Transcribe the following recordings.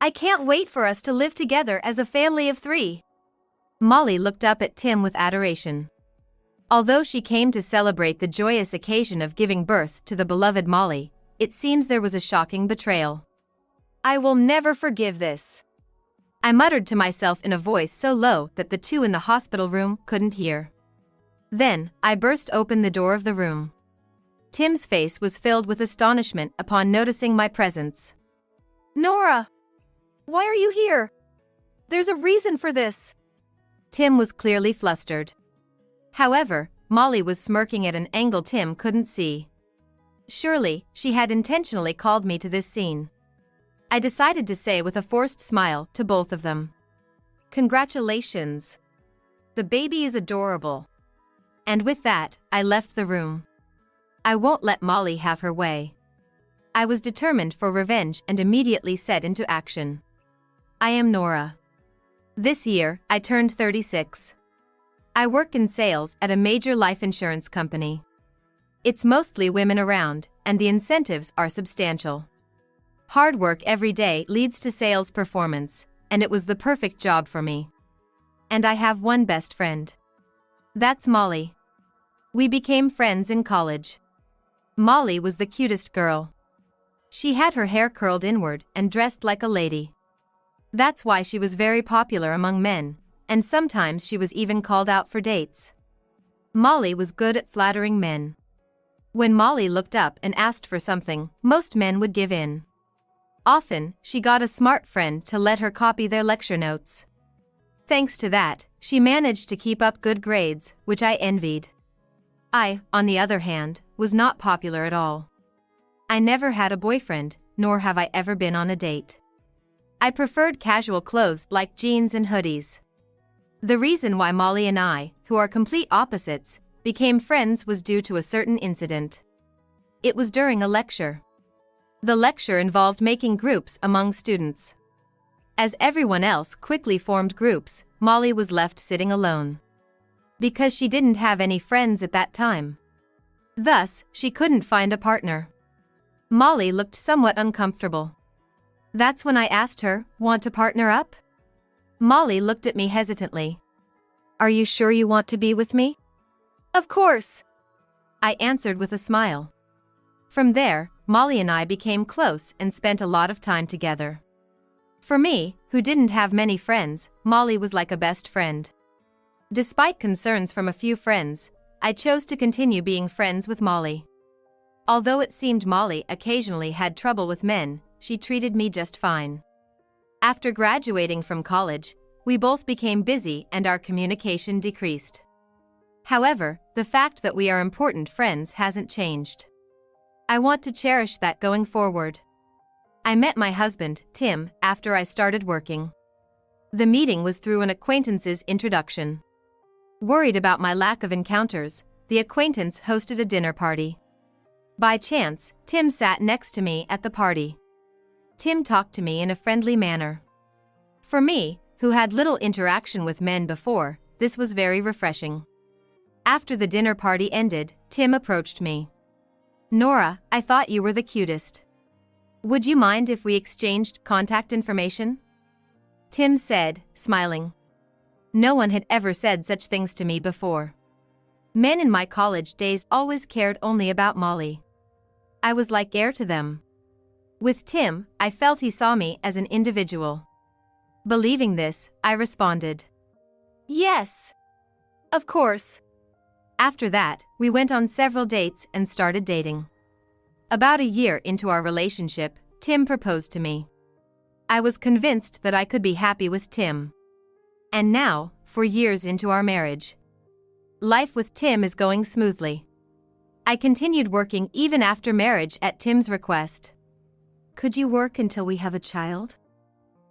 I can't wait for us to live together as a family of 3. Molly looked up at Tim with adoration. Although she came to celebrate the joyous occasion of giving birth to the beloved Molly, it seems there was a shocking betrayal. I will never forgive this, I muttered to myself in a voice so low that the 2 in the hospital room couldn't hear. Then, I burst open the door of the room. Tim's face was filled with astonishment upon noticing my presence. Nora! Why are you here? There's a reason for this. Tim was clearly flustered. However, Molly was smirking at an angle Tim couldn't see. Surely, she had intentionally called me to this scene. I decided to say with a forced smile to both of them. Congratulations. The baby is adorable. And with that, I left the room. I won't let Molly have her way. I was determined for revenge and immediately set into action. I am Nora. This year, I turned 36. I work in sales at a major life insurance company. It's mostly women around, and the incentives are substantial. Hard work every day leads to sales performance, and it was the perfect job for me. And I have one best friend. That's Molly. We became friends in college. Molly was the cutest girl. She had her hair curled inward and dressed like a lady. That's why she was very popular among men, and sometimes she was even called out for dates. Molly was good at flattering men. When Molly looked up and asked for something, most men would give in. Often, she got a smart friend to let her copy their lecture notes. Thanks to that, she managed to keep up good grades, which I envied. I, on the other hand, was not popular at all. I never had a boyfriend, nor have I ever been on a date. I preferred casual clothes like jeans and hoodies. The reason why Molly and I, who are complete opposites, became friends was due to a certain incident. It was during a lecture. The lecture involved making groups among students. As everyone else quickly formed groups, Molly was left sitting alone. Because she didn't have any friends at that time. Thus, she couldn't find a partner. Molly looked somewhat uncomfortable. That's when I asked her, "Want to partner up?" Molly looked at me hesitantly. "Are you sure you want to be with me?" "Of course," I answered with a smile. From there, Molly and I became close and spent a lot of time together. For me, who didn't have many friends, Molly was like a best friend. Despite concerns from a few friends, I chose to continue being friends with Molly. Although it seemed Molly occasionally had trouble with men, she treated me just fine. After graduating from college, we both became busy and our communication decreased. However, the fact that we are important friends hasn't changed. I want to cherish that going forward. I met my husband, Tim, after I started working. The meeting was through an acquaintance's introduction. Worried about my lack of encounters, the acquaintance hosted a dinner party. By chance, Tim sat next to me at the party. Tim talked to me in a friendly manner. For me, who had little interaction with men before, this was very refreshing. After the dinner party ended, Tim approached me. "Nora, I thought you were the cutest. Would you mind if we exchanged contact information?" Tim said, smiling. No one had ever said such things to me before. Men in my college days always cared only about Molly. I was like air to them. With Tim, I felt he saw me as an individual. Believing this, I responded, "Yes. Of course." After that, we went on several dates and started dating. About a year into our relationship, Tim proposed to me. I was convinced that I could be happy with Tim. And now, 4 years into our marriage, life with Tim is going smoothly. I continued working even after marriage at Tim's request. "Could you work until we have a child?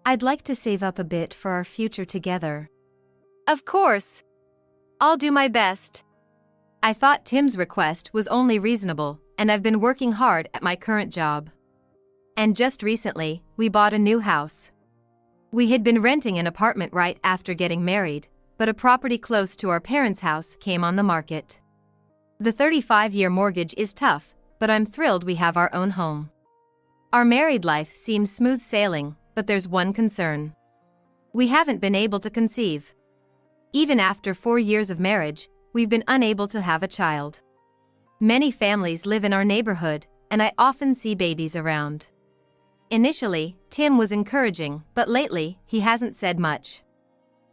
I'd like to save up a bit for our future together." "Of course. I'll do my best." I thought Tim's request was only reasonable, and I've been working hard at my current job. And just recently, we bought a new house. We had been renting an apartment right after getting married, but a property close to our parents' house came on the market. The 35-year mortgage is tough, but I'm thrilled we have our own home. Our married life seems smooth sailing, but there's one concern. We haven't been able to conceive. Even after 4 years of marriage, we've been unable to have a child. Many families live in our neighborhood, and I often see babies around. Initially, Tim was encouraging, but lately, he hasn't said much.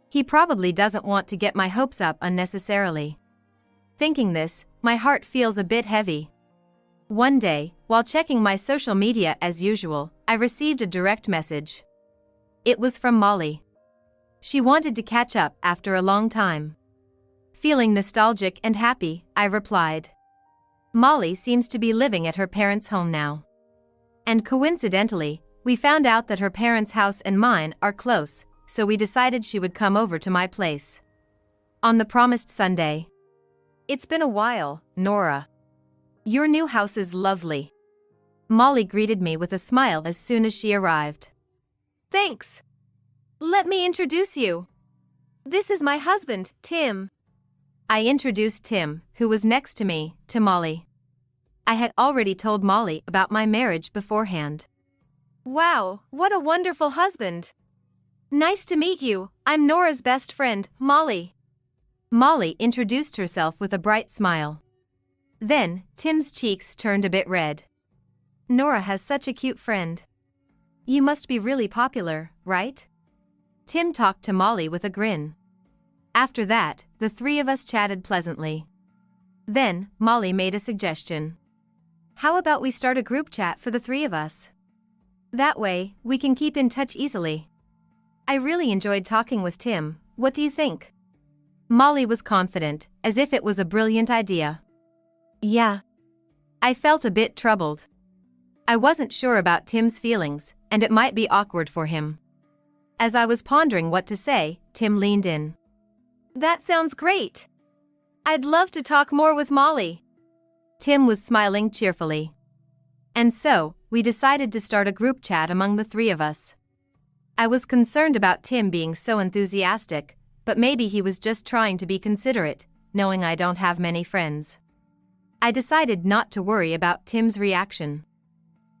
He probably doesn't want to get my hopes up unnecessarily. Thinking this, my heart feels a bit heavy. One day, while checking my social media as usual, I received a direct message. It was from Molly. She wanted to catch up after a long time. Feeling nostalgic and happy, I replied. Molly seems to be living at her parents' home now. And coincidentally, we found out that her parents' house and mine are close, so we decided she would come over to my place on the promised Sunday. It's been a while, Nora. Your new house is lovely. Molly greeted me with a smile as soon as she arrived. Thanks. Let me introduce you. This is my husband, Tim. I introduced Tim, who was next to me, to Molly. I had already told Molly about my marriage beforehand. Wow, what a wonderful husband. Nice to meet you, I'm Nora's best friend, Molly. Molly introduced herself with a bright smile. Then, Tim's cheeks turned a bit red. Nora has such a cute friend. You must be really popular, right? Tim talked to Molly with a grin. After that, the three of us chatted pleasantly. Then, Molly made a suggestion. How about we start a group chat for the three of us? That way, we can keep in touch easily. I really enjoyed talking with Tim, what do you think? Molly was confident, as if it was a brilliant idea. Yeah. I felt a bit troubled. I wasn't sure about Tim's feelings, and it might be awkward for him. As I was pondering what to say, Tim leaned in. That sounds great. I'd love to talk more with Molly. Tim was smiling cheerfully. And so, we decided to start a group chat among the three of us. I was concerned about Tim being so enthusiastic, but maybe he was just trying to be considerate, knowing I don't have many friends. I decided not to worry about Tim's reaction.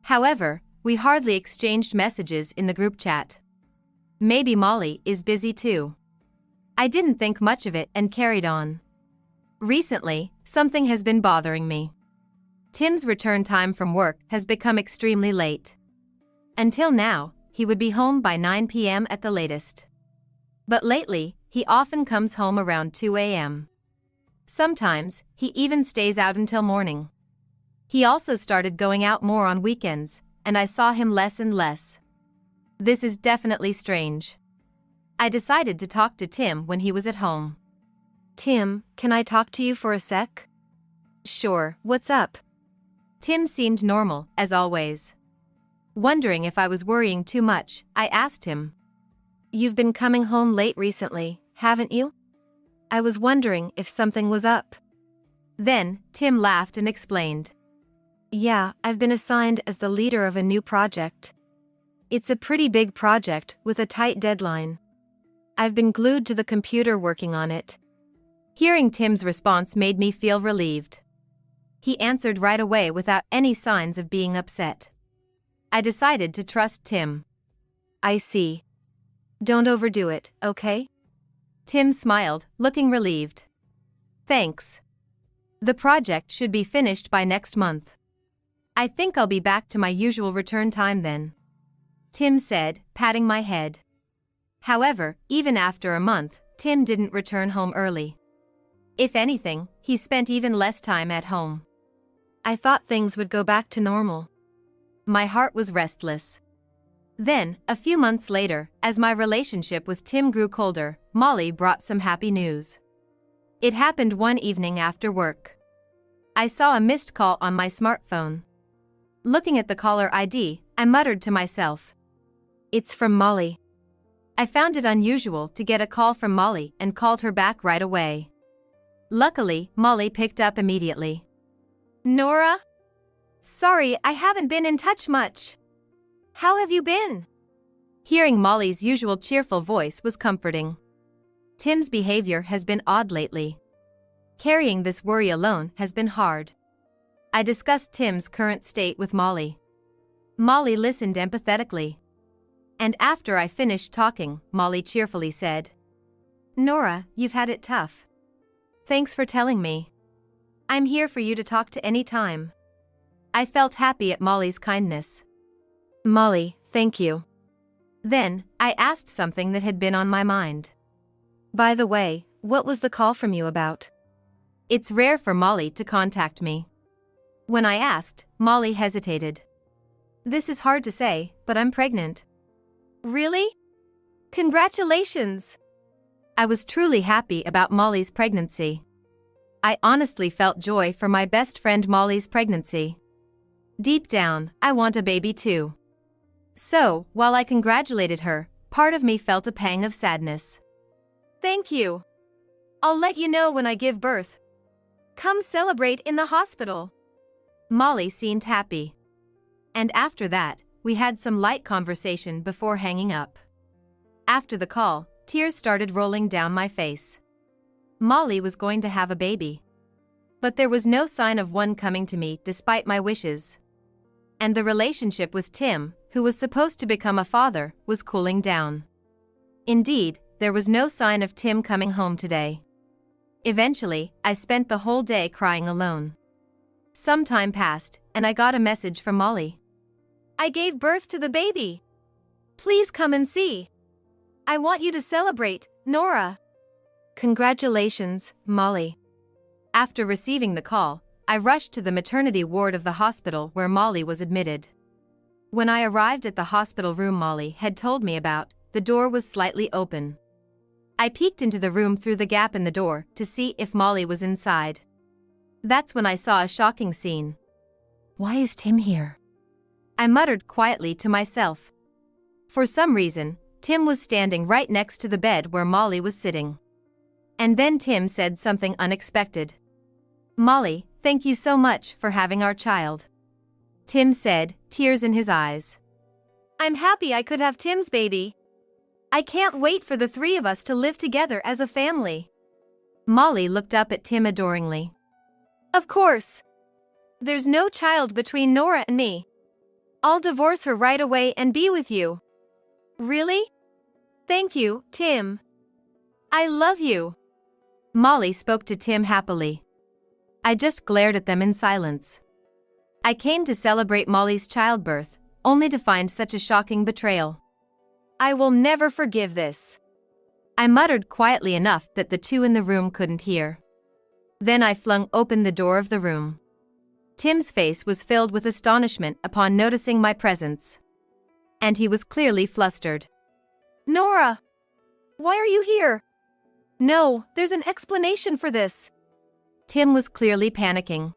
However, we hardly exchanged messages in the group chat. Maybe Molly is busy too. I didn't think much of it and carried on. Recently, something has been bothering me. Tim's return time from work has become extremely late. Until now, he would be home by 9 p.m. at the latest. But lately, he often comes home around 2 a.m. Sometimes, he even stays out until morning. He also started going out more on weekends, and I saw him less and less. This is definitely strange. I decided to talk to Tim when he was at home. Tim, can I talk to you for a sec? Sure, what's up? Tim seemed normal, as always. Wondering if I was worrying too much, I asked him. You've been coming home late recently, haven't you? I was wondering if something was up. Then, Tim laughed and explained. Yeah, I've been assigned as the leader of a new project. It's a pretty big project with a tight deadline. I've been glued to the computer working on it. Hearing Tim's response made me feel relieved. He answered right away without any signs of being upset. I decided to trust Tim. I see. Don't overdo it, okay? Tim smiled, looking relieved. Thanks. The project should be finished by next month. I think I'll be back to my usual return time then. Tim said, patting my head. However, even after a month, Tim didn't return home early. If anything, he spent even less time at home. I thought things would go back to normal. My heart was restless. Then, a few months later, as my relationship with Tim grew colder, Molly brought some happy news. It happened one evening after work. I saw a missed call on my smartphone. Looking at the caller ID, I muttered to myself. It's from Molly. I found it unusual to get a call from Molly and called her back right away. Luckily, Molly picked up immediately. Nora? Sorry, I haven't been in touch much. How have you been? Hearing Molly's usual cheerful voice was comforting. Tim's behavior has been odd lately. Carrying this worry alone has been hard. I discussed Tim's current state with Molly. Molly listened empathetically. And after I finished talking, Molly cheerfully said, "Nora, you've had it tough. Thanks for telling me. I'm here for you to talk to any time." I felt happy at Molly's kindness. "Molly, thank you." Then, I asked something that had been on my mind. "By the way, what was the call from you about?" It's rare for Molly to contact me. When I asked, Molly hesitated. "This is hard to say, but I'm pregnant." "Really? Congratulations!" I was truly happy about Molly's pregnancy. I honestly felt joy for my best friend Molly's pregnancy. Deep down, I want a baby too. So, while I congratulated her, part of me felt a pang of sadness. "Thank you. I'll let you know when I give birth. Come celebrate in the hospital." Molly seemed happy. And after that, we had some light conversation before hanging up. After the call, tears started rolling down my face. Molly was going to have a baby. But there was no sign of one coming to me despite my wishes. And the relationship with Tim, who was supposed to become a father, was cooling down. Indeed, there was no sign of Tim coming home today. Eventually, I spent the whole day crying alone. Some time passed, and I got a message from Molly. "I gave birth to the baby. Please come and see. I want you to celebrate, Nora." Congratulations, Molly. After receiving the call, I rushed to the maternity ward of the hospital where Molly was admitted. When I arrived at the hospital room Molly had told me about, the door was slightly open. I peeked into the room through the gap in the door to see if Molly was inside. That's when I saw a shocking scene. "Why is Tim here?" I muttered quietly to myself. For some reason, Tim was standing right next to the bed where Molly was sitting. And then Tim said something unexpected. "Molly, thank you so much for having our child," Tim said, tears in his eyes. "I'm happy I could have Tim's baby. I can't wait for the three of us to live together as a family." Molly looked up at Tim adoringly. "Of course. There's no child between Nora and me. I'll divorce her right away and be with you." "Really? Thank you, Tim. I love you." Molly spoke to Tim happily. I just glared at them in silence. I came to celebrate Molly's childbirth, only to find such a shocking betrayal. "I will never forgive this," I muttered quietly enough that the two in the room couldn't hear. Then I flung open the door of the room. Tim's face was filled with astonishment upon noticing my presence. And he was clearly flustered. "Nora! Why are you here?" "No, there's an explanation for this." Tim was clearly panicking,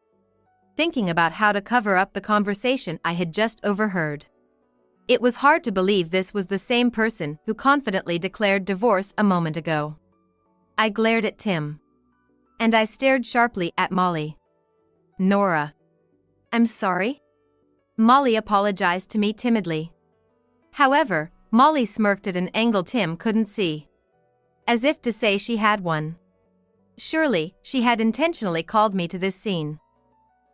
thinking about how to cover up the conversation I had just overheard. It was hard to believe this was the same person who confidently declared divorce a moment ago. I glared at Tim. And I stared sharply at Molly. "Nora. I'm sorry." Molly apologized to me timidly. However, Molly smirked at an angle Tim couldn't see. As if to say she had one. Surely, she had intentionally called me to this scene.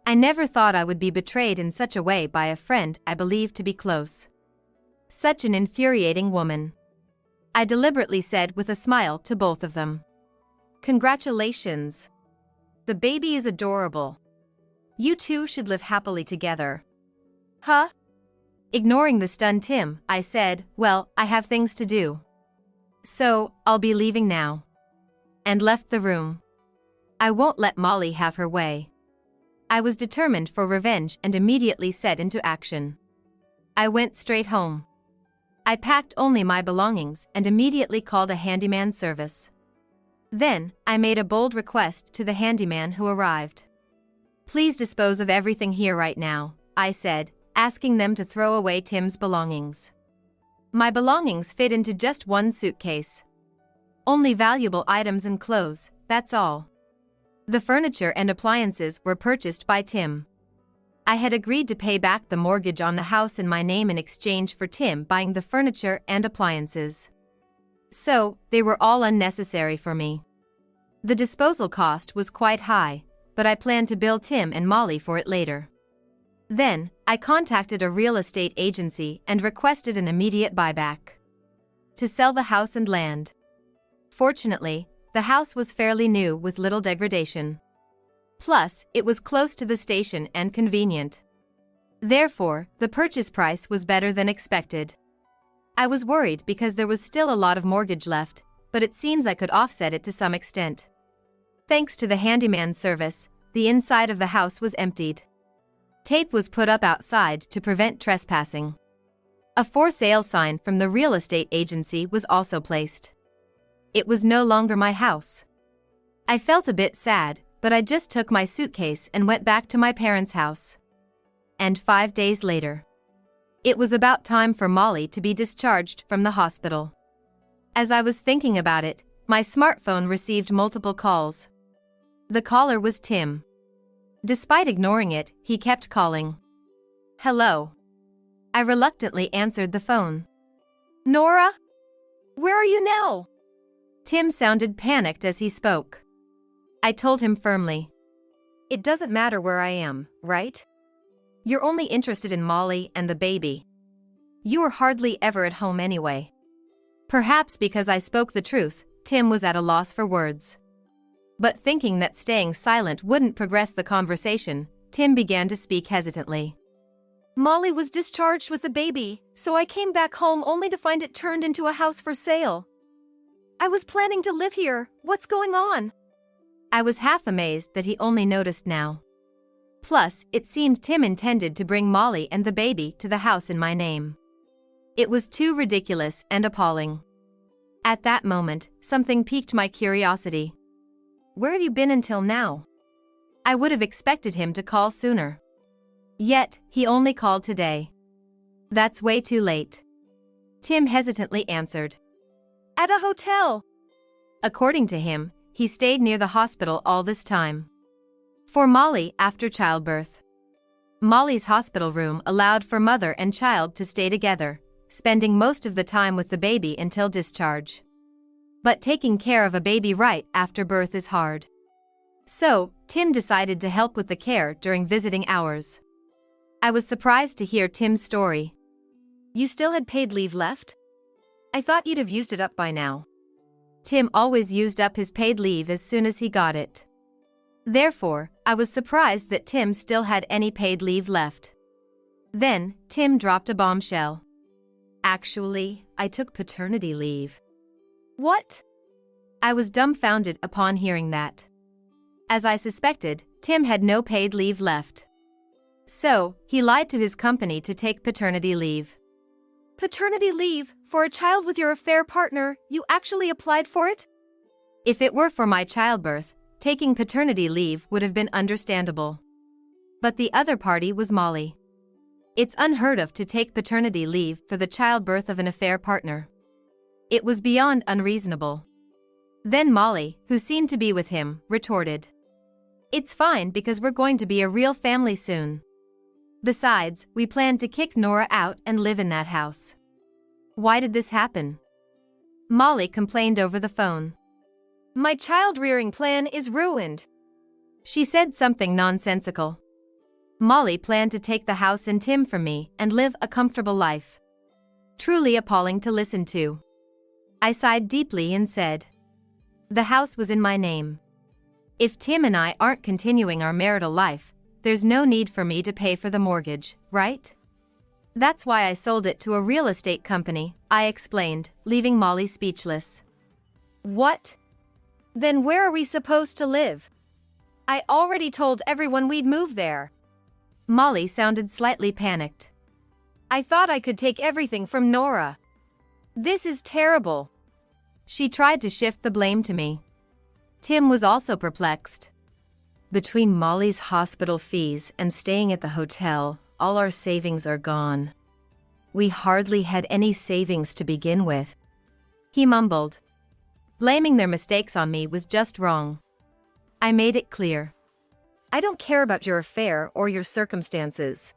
I never thought I would be betrayed in such a way by a friend I believed to be close. Such an infuriating woman. I deliberately said with a smile to both of them. "Congratulations. The baby is adorable. You two should live happily together." "Huh?" Ignoring the stunned Tim, I said, "Well, I have things to do. So, I'll be leaving now." And left the room. I won't let Molly have her way. I was determined for revenge and immediately set into action. I went straight home. I packed only my belongings and immediately called a handyman service. Then, I made a bold request to the handyman who arrived. "Please dispose of everything here right now," I said, asking them to throw away Tim's belongings. My belongings fit into just one suitcase. Only valuable items and clothes, that's all. The furniture and appliances were purchased by Tim. I had agreed to pay back the mortgage on the house in my name in exchange for Tim buying the furniture and appliances. So, they were all unnecessary for me. The disposal cost was quite high, but I planned to bill Tim and Molly for it later. Then, I contacted a real estate agency and requested an immediate buyback to sell the house and land. Fortunately, the house was fairly new with little degradation. Plus, it was close to the station and convenient. Therefore, the purchase price was better than expected. I was worried because there was still a lot of mortgage left, but it seems I could offset it to some extent. Thanks to the handyman service, the inside of the house was emptied. Tape was put up outside to prevent trespassing. A for sale sign from the real estate agency was also placed. It was no longer my house. I felt a bit sad, but I just took my suitcase and went back to my parents' house. And 5 days later, it was about time for Molly to be discharged from the hospital. As I was thinking about it, my smartphone received multiple calls. The caller was Tim. Despite ignoring it, he kept calling. Hello. I reluctantly answered the phone. Nora? Where are you now? Tim sounded panicked as he spoke. I told him firmly. It doesn't matter where I am, right? You're only interested in Molly and the baby. You are hardly ever at home anyway. Perhaps because I spoke the truth, Tim was at a loss for words. But thinking that staying silent wouldn't progress the conversation, Tim began to speak hesitantly. Molly was discharged with the baby, so I came back home only to find it turned into a house for sale. I was planning to live here. What's going on? I was half amazed that he only noticed now. Plus, it seemed Tim intended to bring Molly and the baby to the house in my name. It was too ridiculous and appalling. At that moment, something piqued my curiosity. Where have you been until now? I would have expected him to call sooner. Yet, he only called today. That's way too late. Tim hesitantly answered. At a hotel. According to him, he stayed near the hospital all this time. For Molly after childbirth. Molly's hospital room allowed for mother and child to stay together, spending most of the time with the baby until discharge. But taking care of a baby right after birth is hard. So, Tim decided to help with the care during visiting hours. I was surprised to hear Tim's story. You still had paid leave left? I thought you'd have used it up by now. Tim always used up his paid leave as soon as he got it. Therefore, I was surprised that Tim still had any paid leave left. Then, Tim dropped a bombshell. Actually, I took paternity leave. What? I was dumbfounded upon hearing that. As I suspected, Tim had no paid leave left. So, he lied to his company to take paternity leave. Paternity leave? For a child with your affair partner, you actually applied for it? If it were for my childbirth, taking paternity leave would have been understandable. But the other party was Molly. It's unheard of to take paternity leave for the childbirth of an affair partner. It was beyond unreasonable. Then Molly, who seemed to be with him, retorted. It's fine because we're going to be a real family soon. Besides, we planned to kick Nora out and live in that house. Why did this happen? Molly complained over the phone. My child-rearing plan is ruined. She said something nonsensical. Molly planned to take the house and Tim from me and live a comfortable life. Truly appalling to listen to. I sighed deeply and said, the house was in my name. If Tim and I aren't continuing our marital life, there's no need for me to pay for the mortgage, right? That's why I sold it to a real estate company, I explained, leaving Molly speechless. What? Then where are we supposed to live? I already told everyone we'd move there. Molly sounded slightly panicked. I thought I could take everything from Nora. This is terrible. She tried to shift the blame to me. Tim was also perplexed. Between Molly's hospital fees and staying at the hotel, all our savings are gone. We hardly had any savings to begin with. He mumbled. Blaming their mistakes on me was just wrong. I made it clear. I don't care about your affair or your circumstances.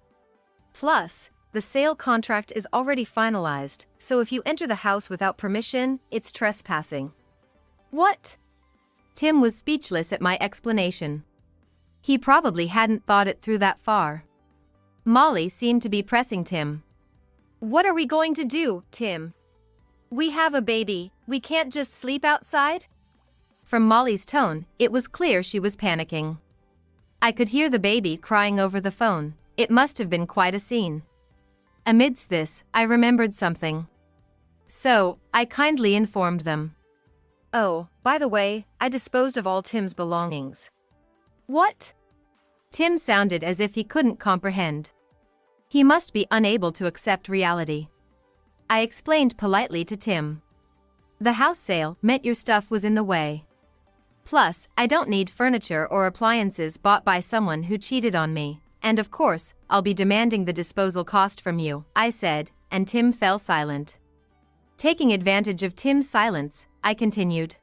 Plus, the sale contract is already finalized, so if you enter the house without permission, it's trespassing. What? Tim was speechless at my explanation. He probably hadn't thought it through that far. Molly seemed to be pressing Tim. What are we going to do, Tim? We have a baby, we can't just sleep outside? From Molly's tone, it was clear she was panicking. I could hear the baby crying over the phone. It must have been quite a scene. Amidst this, I remembered something. So, I kindly informed them. Oh, by the way, I disposed of all Tim's belongings. What? Tim sounded as if he couldn't comprehend. He must be unable to accept reality. I explained politely to Tim. The house sale meant your stuff was in the way. Plus, I don't need furniture or appliances bought by someone who cheated on me, and of course, I'll be demanding the disposal cost from you, I said, and Tim fell silent. Taking advantage of Tim's silence, I continued.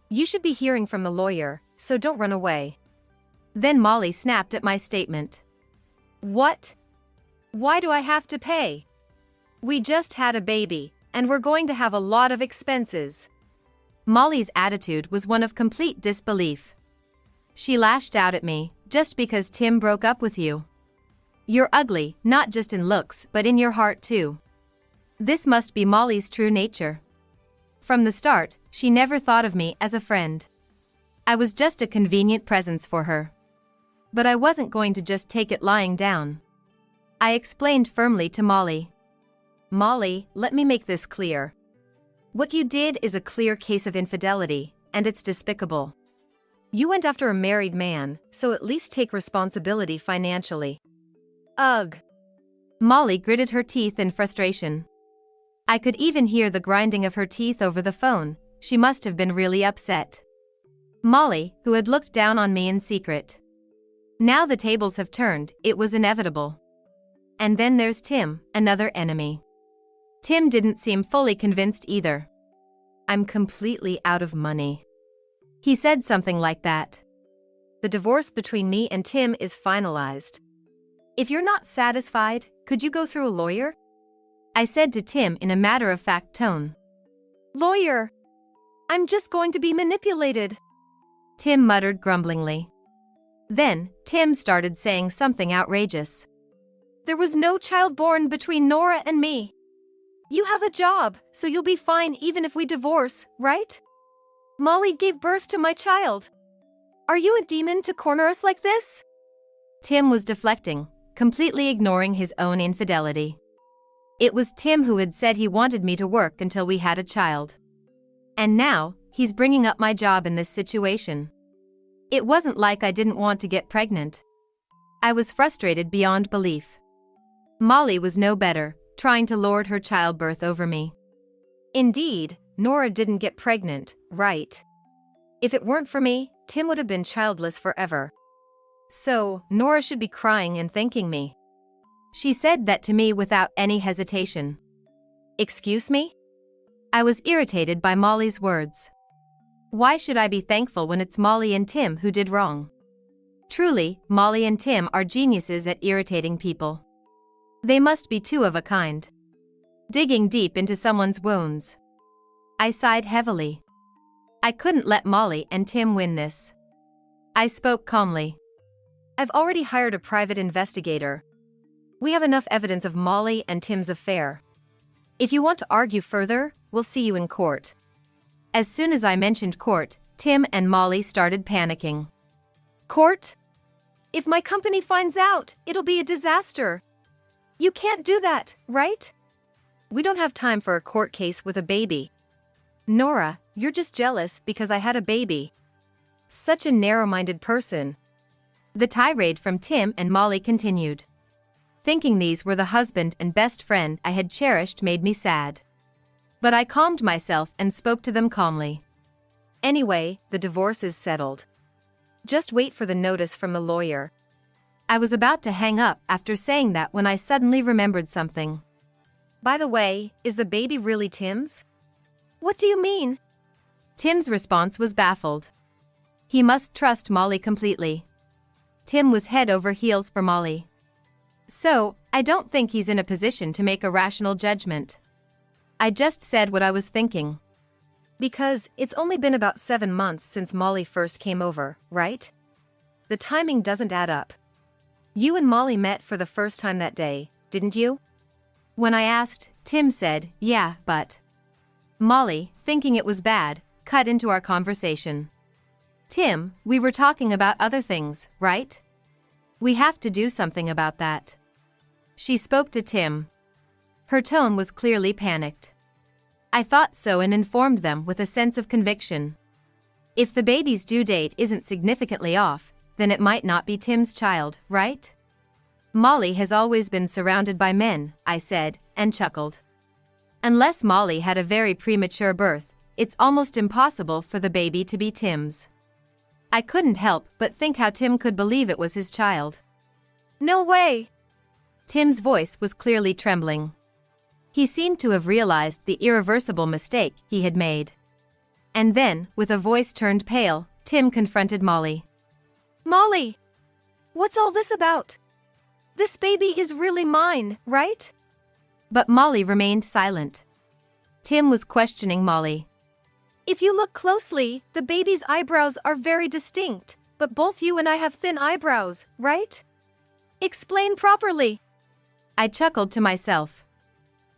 You should be hearing from the lawyer, so don't run away. Then Molly snapped at my statement. What? Why do I have to pay? We just had a baby, and we're going to have a lot of expenses. Molly's attitude was one of complete disbelief. She lashed out at me, just because Tim broke up with you. You're ugly, not just in looks but in your heart too. This must be Molly's true nature. From the start, she never thought of me as a friend. I was just a convenient presence for her. But I wasn't going to just take it lying down. I explained firmly to Molly. Molly, let me make this clear. What you did is a clear case of infidelity, and it's despicable. You went after a married man, so at least take responsibility financially. Ugh. Molly gritted her teeth in frustration. I could even hear the grinding of her teeth over the phone. She must have been really upset. Molly, who had looked down on me in secret. Now the tables have turned, it was inevitable. And then there's Tim, another enemy. Tim didn't seem fully convinced either. I'm completely out of money. He said something like that. The divorce between me and Tim is finalized. If you're not satisfied, could you go through a lawyer? I said to Tim in a matter-of-fact tone. Lawyer? I'm just going to be manipulated. Tim muttered grumblingly. Then, Tim started saying something outrageous. There was no child born between Nora and me. You have a job, so you'll be fine even if we divorce, right? Molly gave birth to my child. Are you a demon to corner us like this? Tim was deflecting, completely ignoring his own infidelity. It was Tim who had said he wanted me to work until we had a child. And now, he's bringing up my job in this situation. It wasn't like I didn't want to get pregnant. I was frustrated beyond belief. Molly was no better, trying to lord her childbirth over me. Indeed, Nora didn't get pregnant, right? If it weren't for me, Tim would have been childless forever. So, Nora should be crying and thanking me. She said that to me without any hesitation. Excuse me? I was irritated by Molly's words. Why should I be thankful when it's Molly and Tim who did wrong? Truly, Molly and Tim are geniuses at irritating people. They must be two of a kind. Digging deep into someone's wounds. I sighed heavily. I couldn't let Molly and Tim win this. I spoke calmly. I've already hired a private investigator. We have enough evidence of Molly and Tim's affair. If you want to argue further, we'll see you in court. As soon as I mentioned court, Tim and Molly started panicking. Court? If my company finds out, it'll be a disaster. You can't do that, right? We don't have time for a court case with a baby. Nora, you're just jealous because I had a baby. Such a narrow-minded person. The tirade from Tim and Molly continued. Thinking these were the husband and best friend I had cherished made me sad. But I calmed myself and spoke to them calmly. Anyway, the divorce is settled. Just wait for the notice from the lawyer. I was about to hang up after saying that when I suddenly remembered something. By the way, is the baby really Tim's? What do you mean? Tim's response was baffled. He must trust Molly completely. Tim was head over heels for Molly. So, I don't think he's in a position to make a rational judgment. I just said what I was thinking. Because it's only been about 7 months since Molly first came over, right? The timing doesn't add up. You and Molly met for the first time that day, didn't you? When I asked, Tim said, yeah, but. Molly, thinking it was bad, cut into our conversation. Tim, we were talking about other things, right? We have to do something about that. She spoke to Tim. Her tone was clearly panicked. I thought so and informed them with a sense of conviction. If the baby's due date isn't significantly off, then it might not be Tim's child, right? Molly has always been surrounded by men, I said, and chuckled. Unless Molly had a very premature birth, it's almost impossible for the baby to be Tim's. I couldn't help but think how Tim could believe it was his child. No way! Tim's voice was clearly trembling. He seemed to have realized the irreversible mistake he had made. And then, with a voice turned pale, Tim confronted Molly. Molly! What's all this about? This baby is really mine, right? But Molly remained silent. Tim was questioning Molly. If you look closely, the baby's eyebrows are very distinct, but both you and I have thin eyebrows, right? Explain properly. I chuckled to myself.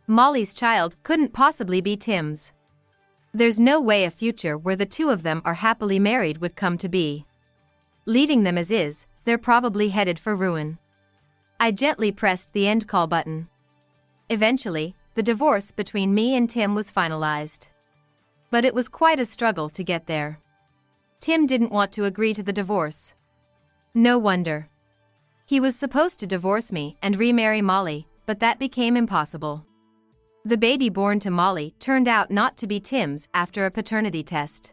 Molly's child couldn't possibly be Tim's. There's no way a future where the two of them are happily married would come to be. Leaving them as is, they're probably headed for ruin. I gently pressed the end call button. Eventually, the divorce between me and Tim was finalized. But it was quite a struggle to get there. Tim didn't want to agree to the divorce. No wonder. He was supposed to divorce me and remarry Molly, but that became impossible. The baby born to Molly turned out not to be Tim's after a paternity test.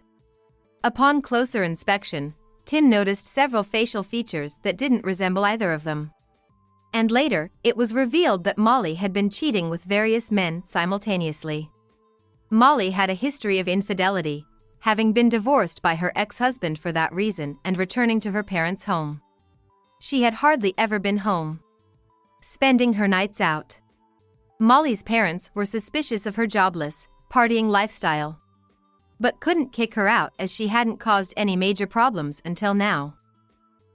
Upon closer inspection, Tim noticed several facial features that didn't resemble either of them. And later, it was revealed that Molly had been cheating with various men simultaneously. Molly had a history of infidelity, having been divorced by her ex-husband for that reason and returning to her parents' home. She had hardly ever been home, spending her nights out. Molly's parents were suspicious of her jobless, partying lifestyle, but couldn't kick her out as she hadn't caused any major problems until now.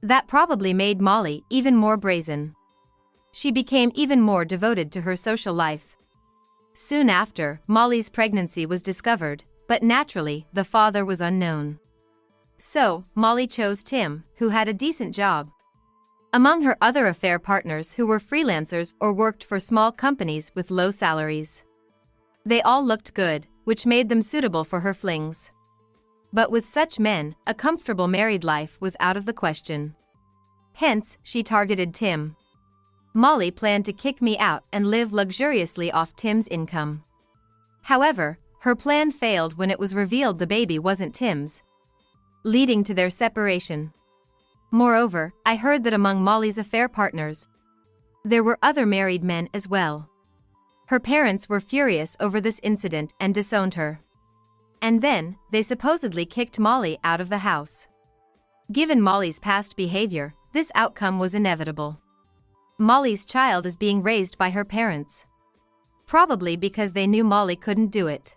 That probably made Molly even more brazen. She became even more devoted to her social life. Soon after, Molly's pregnancy was discovered, but naturally, the father was unknown. So, Molly chose Tim, who had a decent job. Among her other affair partners who were freelancers or worked for small companies with low salaries. They all looked good, which made them suitable for her flings. But with such men, a comfortable married life was out of the question. Hence, she targeted Tim. Molly planned to kick me out and live luxuriously off Tim's income. However, her plan failed when it was revealed the baby wasn't Tim's, leading to their separation. Moreover, I heard that among Molly's affair partners, there were other married men as well. Her parents were furious over this incident and disowned her. And then, they supposedly kicked Molly out of the house. Given Molly's past behavior, this outcome was inevitable. Molly's child is being raised by her parents. Probably because they knew Molly couldn't do it.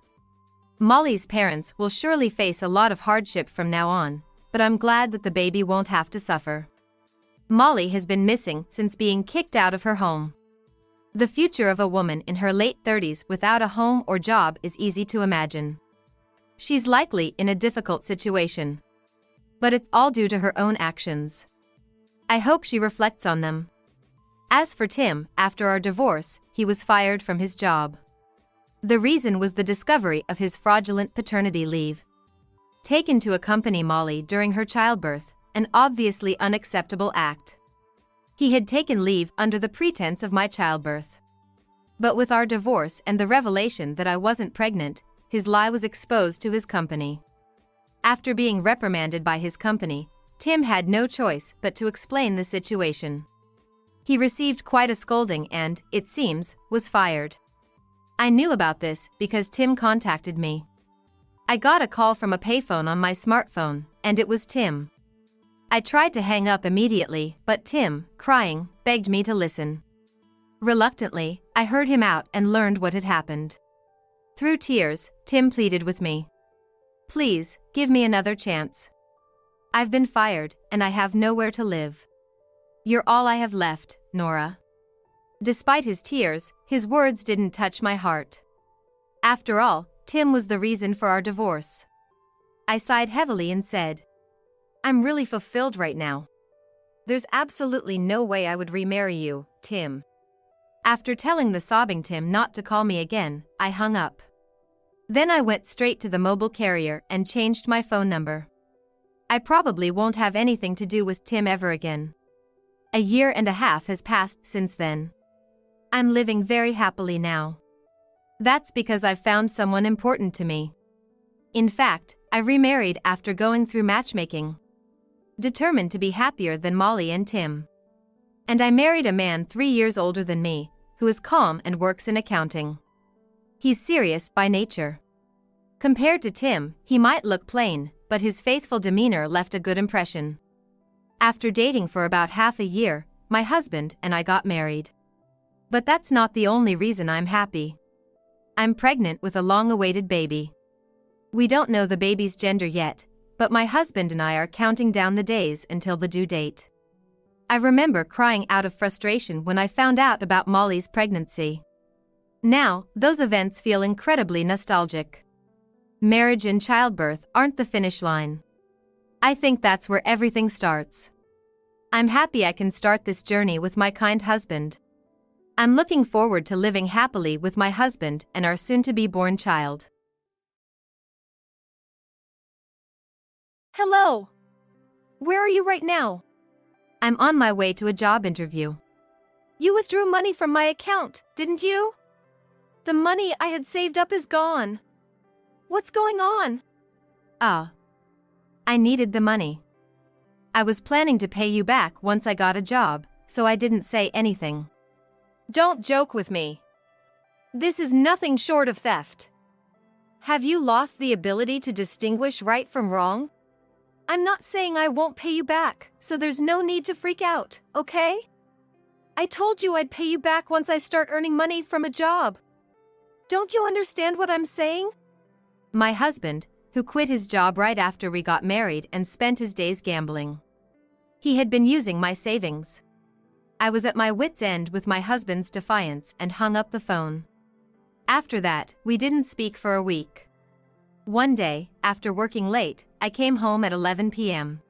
Molly's parents will surely face a lot of hardship from now on, but I'm glad that the baby won't have to suffer. Molly has been missing since being kicked out of her home. The future of a woman in her late 30s without a home or job is easy to imagine. She's likely in a difficult situation. But it's all due to her own actions. I hope she reflects on them. As for Tim, after our divorce, he was fired from his job. The reason was the discovery of his fraudulent paternity leave. Taken to accompany Molly during her childbirth, an obviously unacceptable act. He had taken leave under the pretense of my childbirth. But with our divorce and the revelation that I wasn't pregnant, his lie was exposed to his company. After being reprimanded by his company, Tim had no choice but to explain the situation. He received quite a scolding and, it seems, was fired. I knew about this because Tim contacted me. I got a call from a payphone on my smartphone, and it was Tim. I tried to hang up immediately, but Tim, crying, begged me to listen. Reluctantly, I heard him out and learned what had happened. Through tears, Tim pleaded with me. Please, give me another chance. I've been fired, and I have nowhere to live. You're all I have left, Nora. Despite his tears, his words didn't touch my heart. After all, Tim was the reason for our divorce. I sighed heavily and said, I'm really fulfilled right now. There's absolutely no way I would remarry you, Tim. After telling the sobbing Tim not to call me again, I hung up. Then I went straight to the mobile carrier and changed my phone number. I probably won't have anything to do with Tim ever again. A year and a half has passed since then. I'm living very happily now. That's because I've found someone important to me. In fact, I remarried after going through matchmaking. Determined to be happier than Molly and Tim. And I married a man 3 years older than me, who is calm and works in accounting. He's serious by nature. Compared to Tim, he might look plain, but his faithful demeanor left a good impression. After dating for about half a year, my husband and I got married. But that's not the only reason I'm happy. I'm pregnant with a long-awaited baby. We don't know the baby's gender yet, but my husband and I are counting down the days until the due date. I remember crying out of frustration when I found out about Molly's pregnancy. Now, those events feel incredibly nostalgic. Marriage and childbirth aren't the finish line. I think that's where everything starts. I'm happy I can start this journey with my kind husband. I'm looking forward to living happily with my husband and our soon-to-be-born child. Hello. Where are you right now? I'm on my way to a job interview. You withdrew money from my account, didn't you? The money I had saved up is gone. What's going on? I needed the money. I was planning to pay you back once I got a job, so I didn't say anything. Don't joke with me. This is nothing short of theft. Have you lost the ability to distinguish right from wrong? I'm not saying I won't pay you back, so there's no need to freak out, okay? I told you I'd pay you back once I start earning money from a job. Don't you understand what I'm saying? My husband, who quit his job right after we got married and spent his days gambling. He had been using my savings. I was at my wit's end with my husband's defiance and hung up the phone. After that, we didn't speak for a week. One day, after working late, I came home at 11 p.m.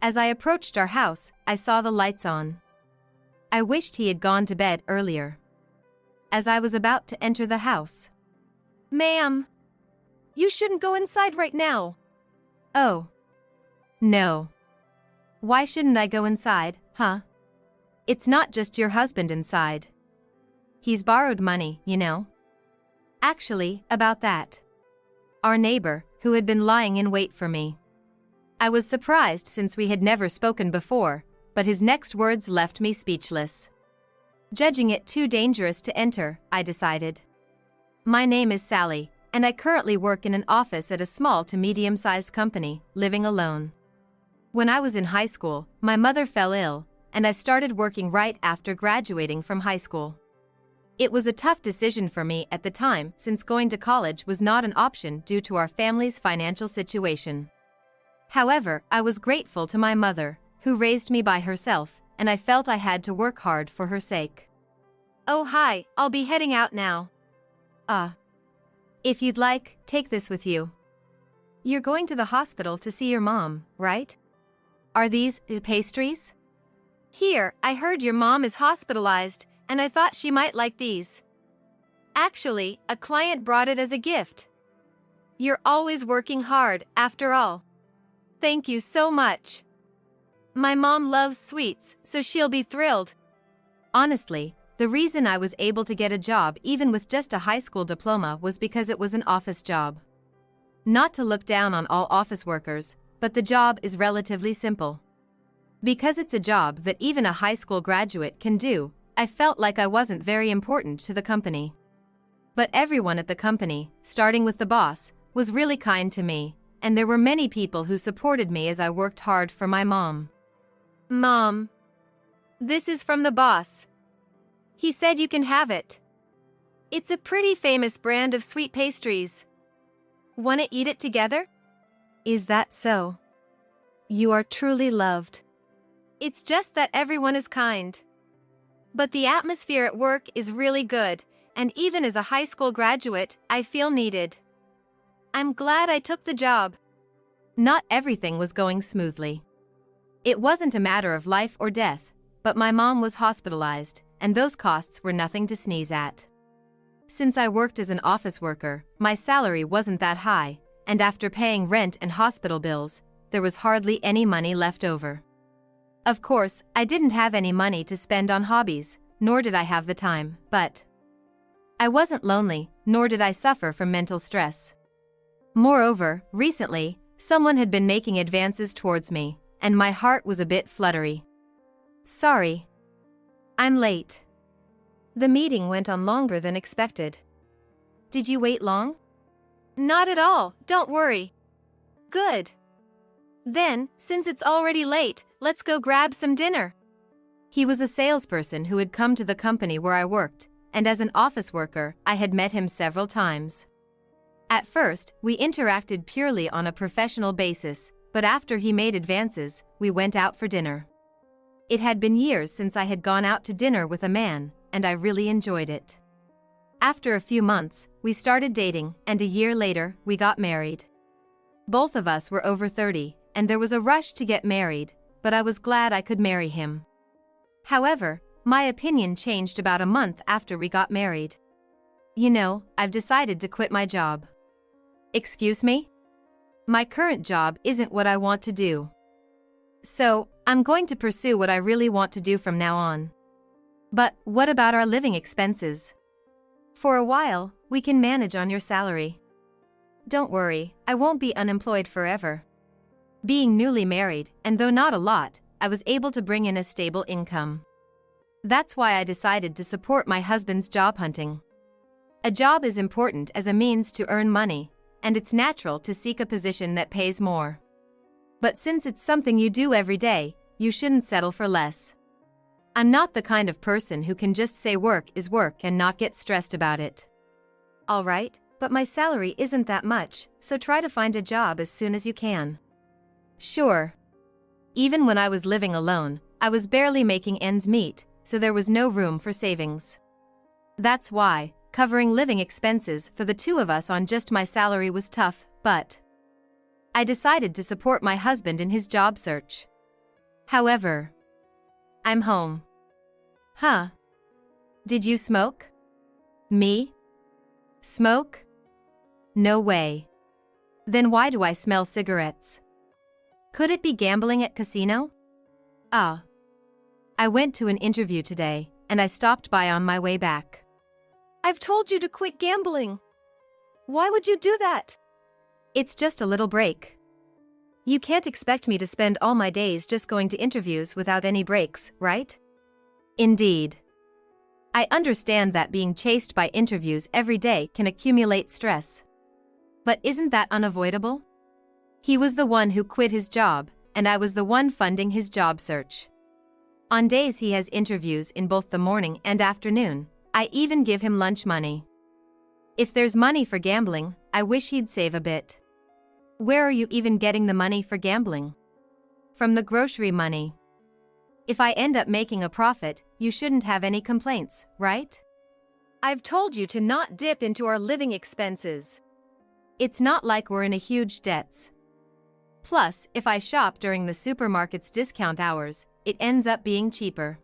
As I approached our house, I saw the lights on. I wished he had gone to bed earlier. As I was about to enter the house. Ma'am, you shouldn't go inside right now. Oh. No. Why shouldn't I go inside, huh? It's not just your husband inside. He's borrowed money, you know. Actually, about that. Our neighbor, who had been lying in wait for me. I was surprised since we had never spoken before, but his next words left me speechless. Judging it too dangerous to enter, I decided. My name is Sally, and I currently work in an office at a small to medium-sized company, living alone. When I was in high school, my mother fell ill, and I started working right after graduating from high school. It was a tough decision for me at the time since going to college was not an option due to our family's financial situation. However, I was grateful to my mother, who raised me by herself, and I felt I had to work hard for her sake. Oh hi, I'll be heading out now. If you'd like, take this with you. You're going to the hospital to see your mom, right? Are these pastries? Here, I heard your mom is hospitalized, and I thought she might like these. Actually, a client brought it as a gift. You're always working hard, after all. Thank you so much. My mom loves sweets, so she'll be thrilled. Honestly, the reason I was able to get a job even with just a high school diploma was because it was an office job. Not to look down on all office workers, but the job is relatively simple. Because it's a job that even a high school graduate can do, I felt like I wasn't very important to the company. But everyone at the company, starting with the boss, was really kind to me, and there were many people who supported me as I worked hard for my mom. Mom, this is from the boss. He said you can have it. It's a pretty famous brand of sweet pastries. Wanna eat it together? Is that so? You are truly loved. It's just that everyone is kind. But the atmosphere at work is really good, and even as a high school graduate, I feel needed. I'm glad I took the job. Not everything was going smoothly. It wasn't a matter of life or death, but my mom was hospitalized, and those costs were nothing to sneeze at. Since I worked as an office worker, my salary wasn't that high, and after paying rent and hospital bills, there was hardly any money left over. Of course, I didn't have any money to spend on hobbies, nor did I have the time, but I wasn't lonely, nor did I suffer from mental stress. Moreover, recently, someone had been making advances towards me, and my heart was a bit fluttery. Sorry. I'm late. The meeting went on longer than expected. Did you wait long? Not at all, don't worry. Good. Then, since it's already late, let's go grab some dinner. He was a salesperson who had come to the company where I worked, and as an office worker, I had met him several times. At first, we interacted purely on a professional basis, but after he made advances, we went out for dinner. It had been years since I had gone out to dinner with a man, and I really enjoyed it. After a few months, we started dating, and a year later, we got married. Both of us were over 30, and there was a rush to get married, but I was glad I could marry him. However, my opinion changed about a month after we got married. You know, I've decided to quit my job. Excuse me? My current job isn't what I want to do. So, I'm going to pursue what I really want to do from now on. But what about our living expenses? For a while, we can manage on your salary. Don't worry, I won't be unemployed forever. Being newly married, and though not a lot, I was able to bring in a stable income. That's why I decided to support my husband's job hunting. A job is important as a means to earn money, and it's natural to seek a position that pays more. But since it's something you do every day, you shouldn't settle for less. I'm not the kind of person who can just say work is work and not get stressed about it. All right, but my salary isn't that much, so try to find a job as soon as you can. Sure. Even when I was living alone, I was barely making ends meet, so there was no room for savings. That's why, covering living expenses for the two of us on just my salary was tough, but I decided to support my husband in his job search. However, I'm home. Huh? Did you smoke? Me? Smoke? No way. Then why do I smell cigarettes? Could it be gambling at casino? Ah. I went to an interview today, and I stopped by on my way back. I've told you to quit gambling. Why would you do that? It's just a little break. You can't expect me to spend all my days just going to interviews without any breaks, right? Indeed. I understand that being chased by interviews every day can accumulate stress. But isn't that unavoidable? He was the one who quit his job, and I was the one funding his job search. On days he has interviews in both the morning and afternoon, I even give him lunch money. If there's money for gambling, I wish he'd save a bit. Where are you even getting the money for gambling? From the grocery money. If I end up making a profit, you shouldn't have any complaints, right? I've told you to not dip into our living expenses. It's not like we're in a huge debts. Plus, if I shop during the supermarket's discount hours, it ends up being cheaper.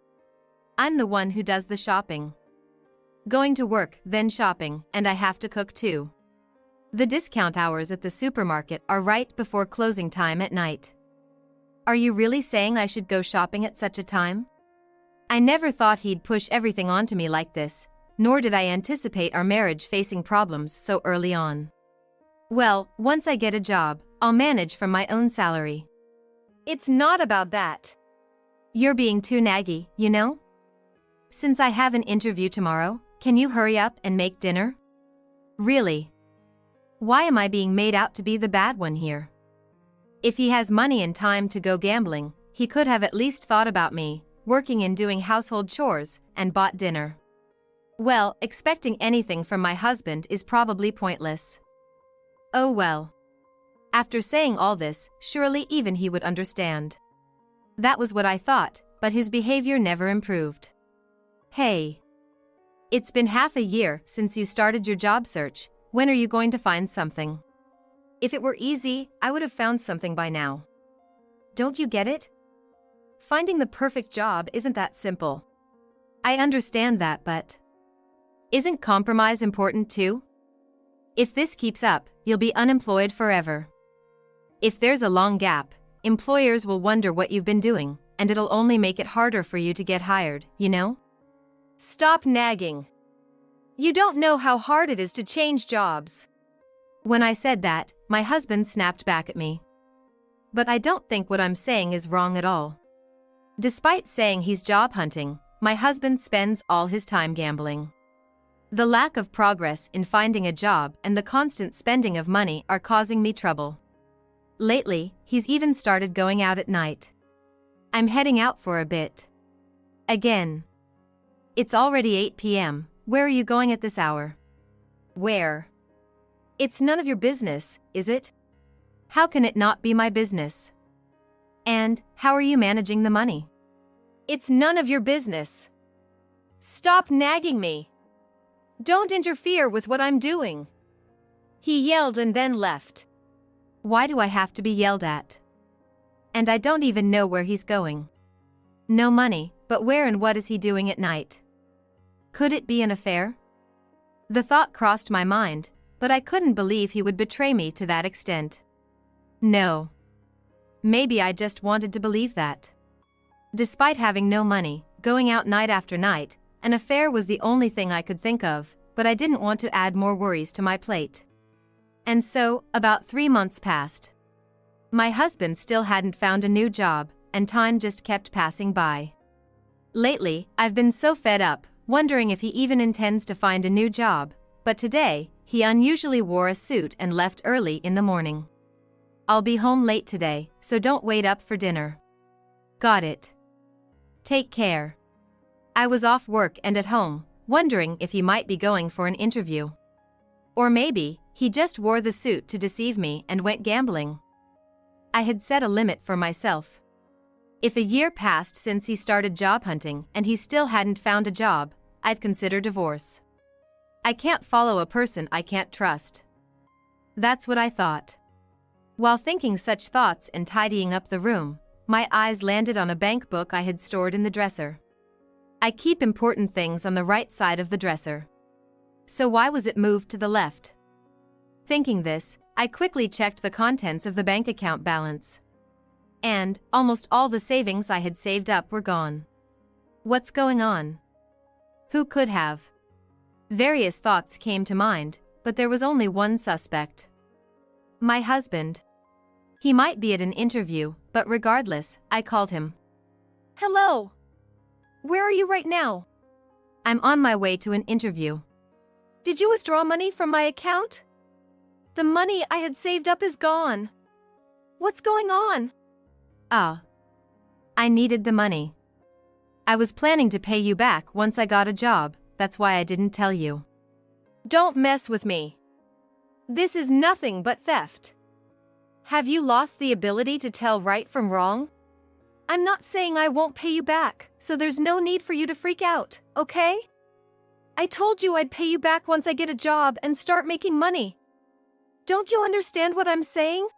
I'm the one who does the shopping. Going to work, then shopping, and I have to cook too. The discount hours at the supermarket are right before closing time at night. Are you really saying I should go shopping at such a time? I never thought he'd push everything onto me like this, nor did I anticipate our marriage facing problems so early on. Well, once I get a job, I'll manage from my own salary. It's not about that. You're being too naggy, you know? Since I have an interview tomorrow, can you hurry up and make dinner? Really? Why am I being made out to be the bad one here? If he has money and time to go gambling, he could have at least thought about me, working and doing household chores, and bought dinner. Well, expecting anything from my husband is probably pointless. Oh well. After saying all this, surely even he would understand. That was what I thought, but his behavior never improved. Hey. It's been half a year since you started your job search. When are you going to find something? If it were easy, I would have found something by now. Don't you get it? Finding the perfect job isn't that simple. I understand that, but isn't compromise important too? If this keeps up, you'll be unemployed forever. If there's a long gap, employers will wonder what you've been doing, and it'll only make it harder for you to get hired, you know? Stop nagging. You don't know how hard it is to change jobs. When I said that, my husband snapped back at me. But I don't think what I'm saying is wrong at all. Despite saying he's job hunting, my husband spends all his time gambling. The lack of progress in finding a job and the constant spending of money are causing me trouble. Lately, he's even started going out at night. I'm heading out for a bit. Again. It's already 8 p.m. Where are you going at this hour? Where? It's none of your business, is it? How can it not be my business? And, how are you managing the money? It's none of your business. Stop nagging me. Don't interfere with what I'm doing. He yelled and then left. Why do I have to be yelled at? And I don't even know where he's going. No money, but where and what is he doing at night? Could it be an affair? The thought crossed my mind, but I couldn't believe he would betray me to that extent. No. Maybe I just wanted to believe that. Despite having no money, going out night after night, an affair was the only thing I could think of, but I didn't want to add more worries to my plate. And so, about 3 months passed. My husband still hadn't found a new job, and time just kept passing by. Lately, I've been so fed up, wondering if he even intends to find a new job, but today, he unusually wore a suit and left early in the morning. I'll be home late today, so don't wait up for dinner. Got it. Take care. I was off work and at home, wondering if he might be going for an interview. Or maybe, he just wore the suit to deceive me and went gambling. I had set a limit for myself. If a year passed since he started job hunting and he still hadn't found a job, I'd consider divorce. I can't follow a person I can't trust. That's what I thought. While thinking such thoughts and tidying up the room, my eyes landed on a bank book I had stored in the dresser. I keep important things on the right side of the dresser. So why was it moved to the left? Thinking this, I quickly checked the contents of the bank account balance. And, almost all the savings I had saved up were gone. What's going on? Who could have? Various thoughts came to mind, but there was only one suspect. My husband. He might be at an interview, but regardless, I called him. Hello. Where are you right now? I'm on my way to an interview. Did you withdraw money from my account? The money I had saved up is gone. What's going on? I needed the money. I was planning to pay you back once I got a job, that's why I didn't tell you. Don't mess with me. This is nothing but theft. Have you lost the ability to tell right from wrong? I'm not saying I won't pay you back, so there's no need for you to freak out, okay? I told you I'd pay you back once I get a job and start making money. Don't you understand what I'm saying?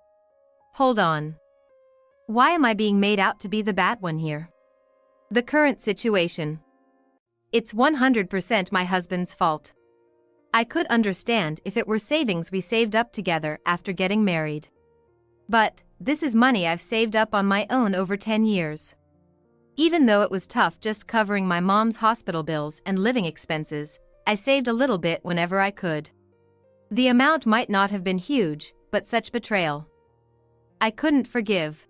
Hold on. Why am I being made out to be the bad one here? The current situation. It's 100% my husband's fault. I could understand if it were savings we saved up together after getting married. But, this is money I've saved up on my own over 10 years. Even though it was tough just covering my mom's hospital bills and living expenses, I saved a little bit whenever I could. The amount might not have been huge, but such betrayal. I couldn't forgive.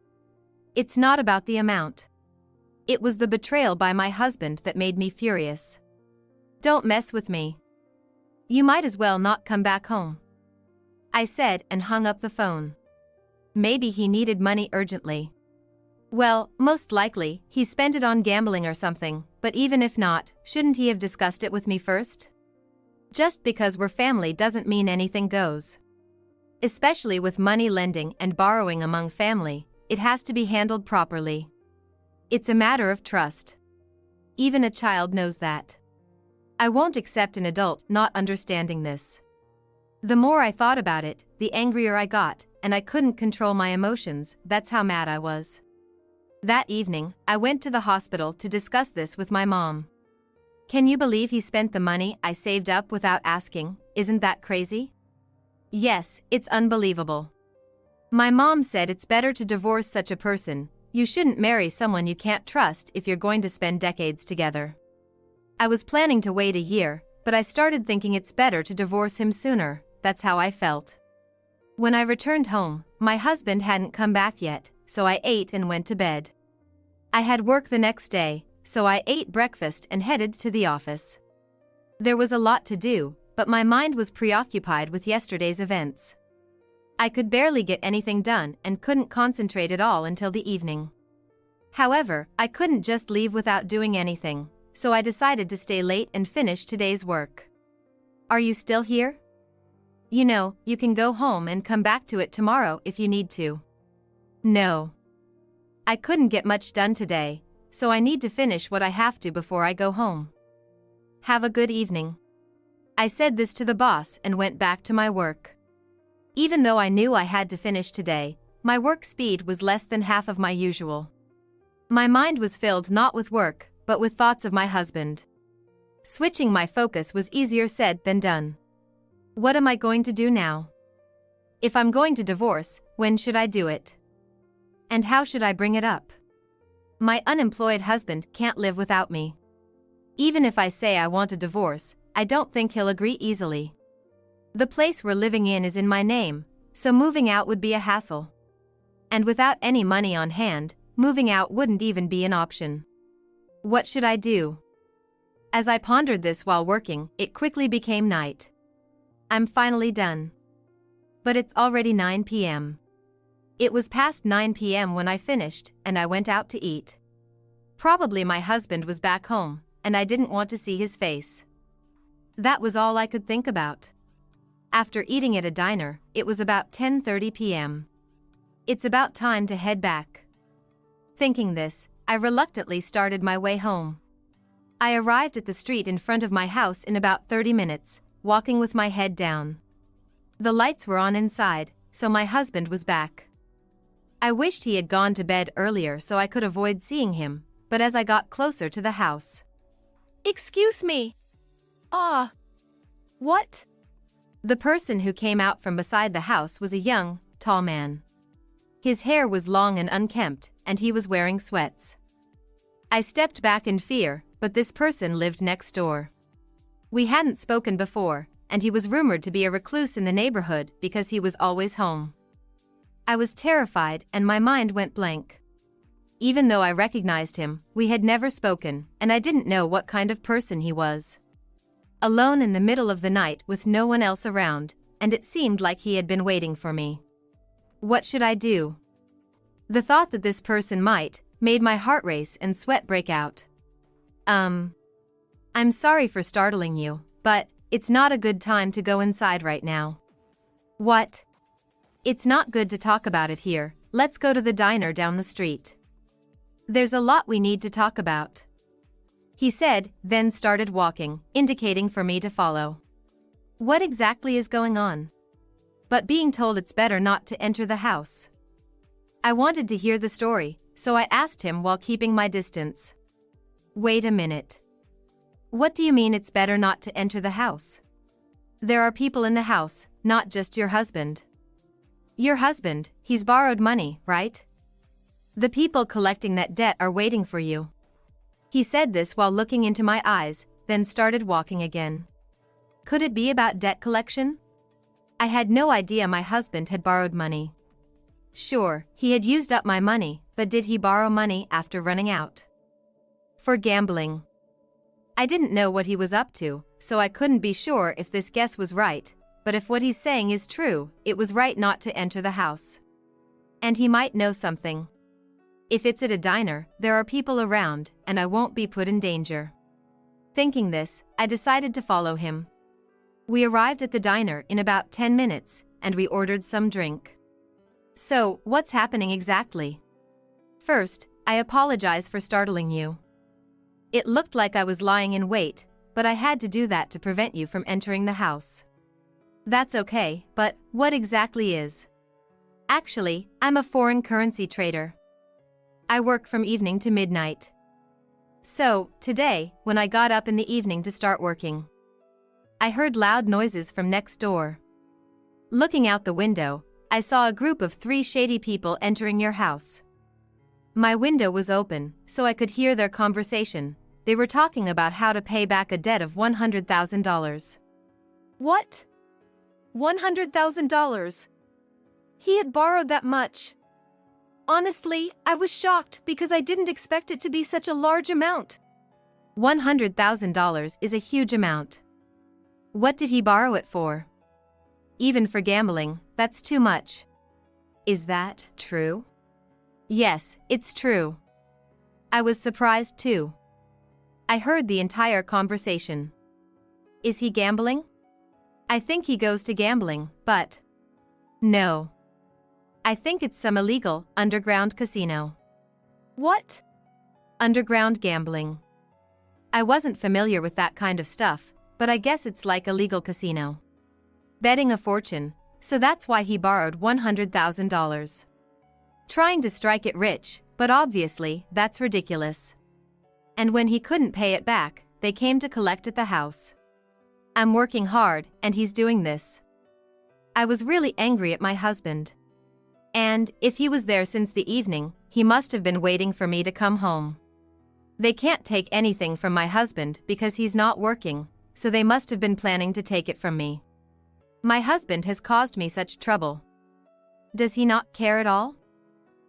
It's not about the amount. It was the betrayal by my husband that made me furious. Don't mess with me. You might as well not come back home. I said and hung up the phone. Maybe he needed money urgently. Well, most likely, he spent it on gambling or something, but even if not, shouldn't he have discussed it with me first? Just because we're family doesn't mean anything goes. Especially with money lending and borrowing among family, it has to be handled properly. It's a matter of trust. Even a child knows that. I won't accept an adult not understanding this. The more I thought about it, the angrier I got, and I couldn't control my emotions. That's how mad I was. That evening, I went to the hospital to discuss this with my mom. Can you believe he spent the money I saved up without asking? Isn't that crazy? Yes, it's unbelievable. My mom said it's better to divorce such a person. You shouldn't marry someone you can't trust if you're going to spend decades together. I was planning to wait a year, but I started thinking it's better to divorce him sooner. That's how I felt. When I returned home, my husband hadn't come back yet, so I ate and went to bed. I had work the next day, so I ate breakfast and headed to the office. There was a lot to do, but my mind was preoccupied with yesterday's events. I could barely get anything done and couldn't concentrate at all until the evening. However, I couldn't just leave without doing anything, so I decided to stay late and finish today's work. Are you still here? You know, you can go home and come back to it tomorrow if you need to. No. I couldn't get much done today, so I need to finish what I have to before I go home. Have a good evening. I said this to the boss and went back to my work. Even though I knew I had to finish today, my work speed was less than half of my usual. My mind was filled not with work, but with thoughts of my husband. Switching my focus was easier said than done. What am I going to do now? If I'm going to divorce, when should I do it? And how should I bring it up? My unemployed husband can't live without me. Even if I say I want a divorce, I don't think he'll agree easily. The place we're living in is in my name, so moving out would be a hassle. And without any money on hand, moving out wouldn't even be an option. What should I do? As I pondered this while working, it quickly became night. I'm finally done. But it's already 9 p.m. It was past 9 p.m. when I finished, and I went out to eat. Probably my husband was back home, and I didn't want to see his face. That was all I could think about. After eating at a diner, it was about 10:30 p.m. It's about time to head back. Thinking this, I reluctantly started my way home. I arrived at the street in front of my house in about 30 minutes, walking with my head down. The lights were on inside, so my husband was back. I wished he had gone to bed earlier so I could avoid seeing him, but as I got closer to the house. Excuse me. What? The person who came out from beside the house was a young, tall man. His hair was long and unkempt, and he was wearing sweats. I stepped back in fear, but this person lived next door. We hadn't spoken before, and he was rumored to be a recluse in the neighborhood because he was always home. I was terrified and my mind went blank. Even though I recognized him, we had never spoken, and I didn't know what kind of person he was. Alone in the middle of the night with no one else around, and it seemed like he had been waiting for me. What should I do? The thought that this person might, made my heart race and sweat break out. I'm sorry for startling you, but it's not a good time to go inside right now. What? It's not good to talk about it here. Let's go to the diner down the street. There's a lot we need to talk about. He said, then started walking, indicating for me to follow. What exactly is going on? But being told it's better not to enter the house. I wanted to hear the story, so I asked him while keeping my distance. Wait a minute. What do you mean it's better not to enter the house? There are people in the house, not just your husband. Your husband, he's borrowed money, right? The people collecting that debt are waiting for you. He said this while looking into my eyes, then started walking again. Could it be about debt collection? I had no idea my husband had borrowed money. Sure, he had used up my money, but did he borrow money after running out? For gambling. I didn't know what he was up to, so I couldn't be sure if this guess was right, but if what he's saying is true, it was right not to enter the house. And he might know something. If it's at a diner, there are people around, and I won't be put in danger. Thinking this, I decided to follow him. We arrived at the diner in about 10 minutes, and we ordered some drink. So, what's happening exactly? First, I apologize for startling you. It looked like I was lying in wait, but I had to do that to prevent you from entering the house. That's okay, but what exactly is? Actually, I'm a foreign currency trader. I work from evening to midnight. So, today, when I got up in the evening to start working, I heard loud noises from next door. Looking out the window, I saw a group of 3 shady people entering your house. My window was open, so I could hear their conversation. They were talking about how to pay back a debt of $100,000. What? $100,000? He had borrowed that much. Honestly, I was shocked because I didn't expect it to be such a large amount. $100,000 is a huge amount. What did he borrow it for? Even for gambling, that's too much. Is that true? Yes, it's true. I was surprised too. I heard the entire conversation. Is he gambling? I think he goes to gambling, but no. I think it's some illegal, underground casino. What? Underground gambling. I wasn't familiar with that kind of stuff, but I guess it's like a legal casino. Betting a fortune, so that's why he borrowed $100,000. Trying to strike it rich, but obviously, that's ridiculous. And when he couldn't pay it back, they came to collect at the house. I'm working hard, and he's doing this. I was really angry at my husband. And, if he was there since the evening, he must have been waiting for me to come home. They can't take anything from my husband because he's not working, so they must have been planning to take it from me. My husband has caused me such trouble. Does he not care at all?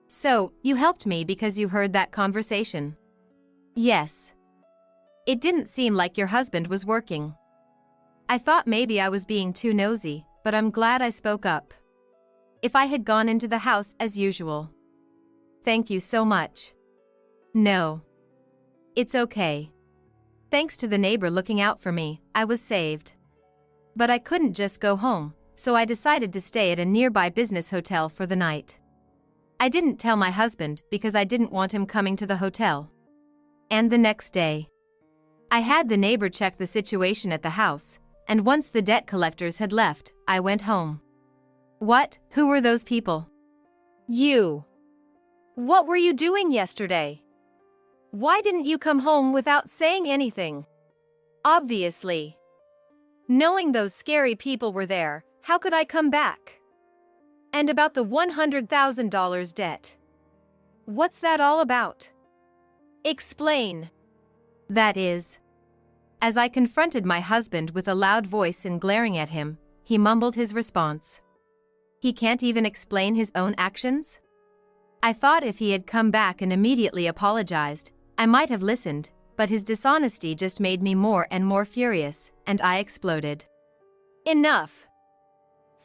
So, you helped me because you heard that conversation? Yes. It didn't seem like your husband was working. I thought maybe I was being too nosy, but I'm glad I spoke up. If I had gone into the house as usual. Thank you so much. No. It's okay. Thanks to the neighbor looking out for me, I was saved. But I couldn't just go home, so I decided to stay at a nearby business hotel for the night. I didn't tell my husband because I didn't want him coming to the hotel. And the next day, I had the neighbor check the situation at the house, and once the debt collectors had left, I went home. What? Who were those people? You. What were you doing yesterday? Why didn't you come home without saying anything? Obviously. Knowing those scary people were there, how could I come back? And about the $100,000 debt. What's that all about? Explain. That is. As I confronted my husband with a loud voice and glaring at him, he mumbled his response. He can't even explain his own actions? I thought if he had come back and immediately apologized, I might have listened, but his dishonesty just made me more and more furious, and I exploded. Enough.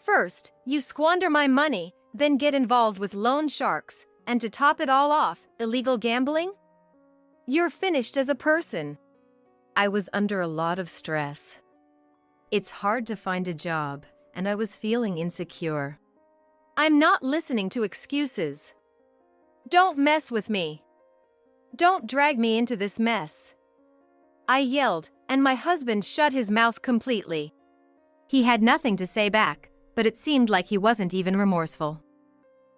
First, you squander my money, then get involved with loan sharks, and to top it all off, illegal gambling? You're finished as a person. I was under a lot of stress. It's hard to find a job, and I was feeling insecure. I'm not listening to excuses. Don't mess with me. Don't drag me into this mess. I yelled, and my husband shut his mouth completely. He had nothing to say back, but it seemed like he wasn't even remorseful.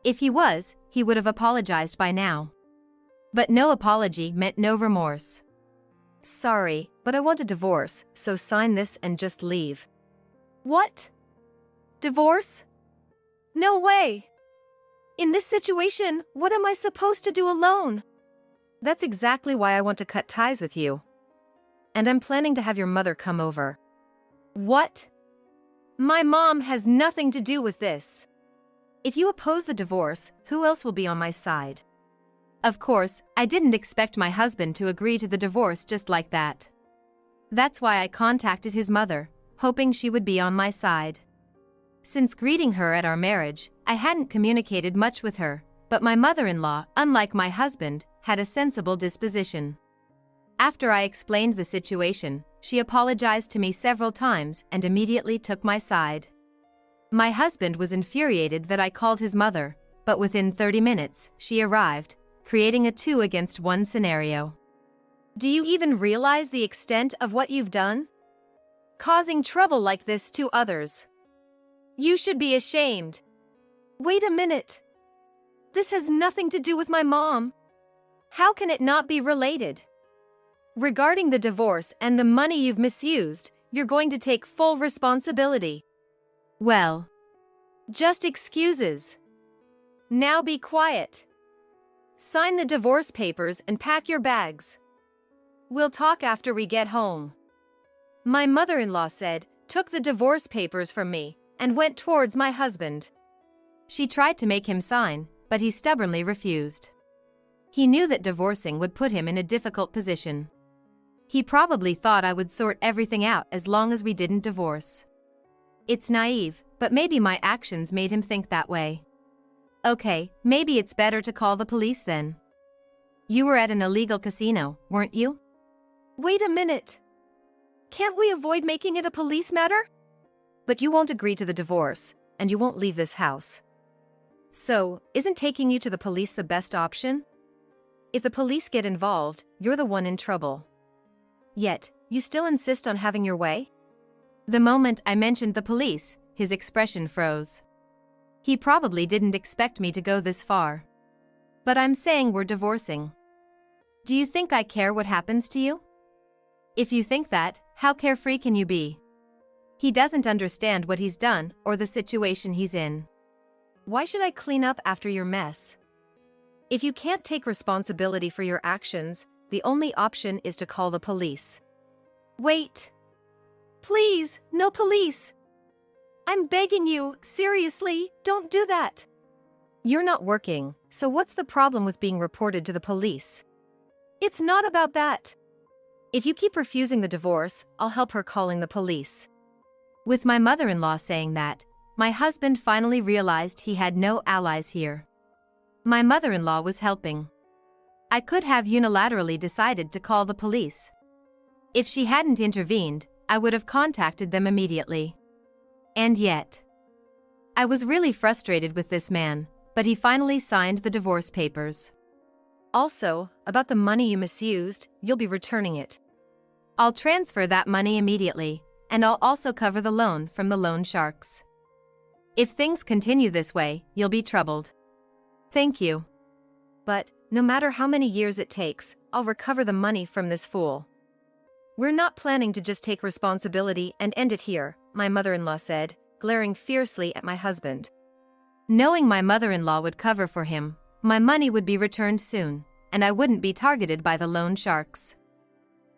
If he was, he would have apologized by now. But no apology meant no remorse. Sorry, but I want a divorce, so sign this and just leave. What? Divorce? No way. In this situation, what am I supposed to do alone? That's exactly why I want to cut ties with you. And I'm planning to have your mother come over. What? My mom has nothing to do with this. If you oppose the divorce, who else will be on my side? Of course, I didn't expect my husband to agree to the divorce just like that. That's why I contacted his mother, hoping she would be on my side. Since greeting her at our marriage, I hadn't communicated much with her, but my mother-in-law, unlike my husband, had a sensible disposition. After I explained the situation, she apologized to me several times and immediately took my side. My husband was infuriated that I called his mother, but within 30 minutes, she arrived, creating a 2-against-1 scenario. Do you even realize the extent of what you've done? Causing trouble like this to others. You should be ashamed. Wait a minute. This has nothing to do with my mom. How can it not be related? Regarding the divorce and the money you've misused, you're going to take full responsibility. Well, just excuses. Now be quiet. Sign the divorce papers and pack your bags. We'll talk after we get home. My mother-in-law said, took the divorce papers from me, and went towards my husband. She tried to make him sign, but he stubbornly refused. He knew that divorcing would put him in a difficult position. He probably thought I would sort everything out as long as we didn't divorce. It's naive, but maybe my actions made him think that way. Okay, maybe it's better to call the police then. You were at an illegal casino, weren't you? Wait a minute. Can't we avoid making it a police matter? But you won't agree to the divorce, and you won't leave this house. So, isn't taking you to the police the best option? If the police get involved, you're the one in trouble. Yet, you still insist on having your way? The moment I mentioned the police, his expression froze. He probably didn't expect me to go this far. But I'm saying we're divorcing. Do you think I care what happens to you? If you think that, how carefree can you be? He doesn't understand what he's done or the situation he's in. Why should I clean up after your mess? If you can't take responsibility for your actions, the only option is to call the police. Wait. Please, no police. I'm begging you, seriously, don't do that. You're not working, so what's the problem with being reported to the police? It's not about that. If you keep refusing the divorce, I'll help her calling the police. With my mother-in-law saying that, my husband finally realized he had no allies here. My mother-in-law was helping. I could have unilaterally decided to call the police. If she hadn't intervened, I would have contacted them immediately. And yet, I was really frustrated with this man, but he finally signed the divorce papers. Also, about the money you misused, you'll be returning it. I'll transfer that money immediately, and I'll also cover the loan from the loan sharks. If things continue this way, you'll be troubled. Thank you. But, no matter how many years it takes, I'll recover the money from this fool. We're not planning to just take responsibility and end it here, my mother-in-law said, glaring fiercely at my husband. Knowing my mother-in-law would cover for him, my money would be returned soon, and I wouldn't be targeted by the loan sharks.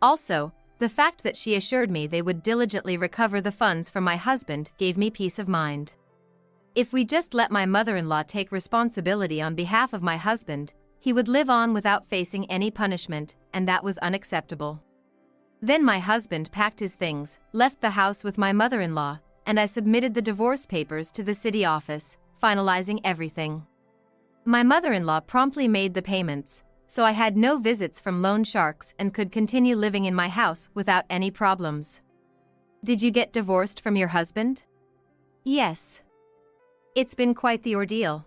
Also, the fact that she assured me they would diligently recover the funds from my husband gave me peace of mind. If we just let my mother-in-law take responsibility on behalf of my husband, he would live on without facing any punishment, and that was unacceptable. Then my husband packed his things, left the house with my mother-in-law, and I submitted the divorce papers to the city office, finalizing everything. My mother-in-law promptly made the payments, so I had no visits from loan sharks and could continue living in my house without any problems. Did you get divorced from your husband? Yes. It's been quite the ordeal.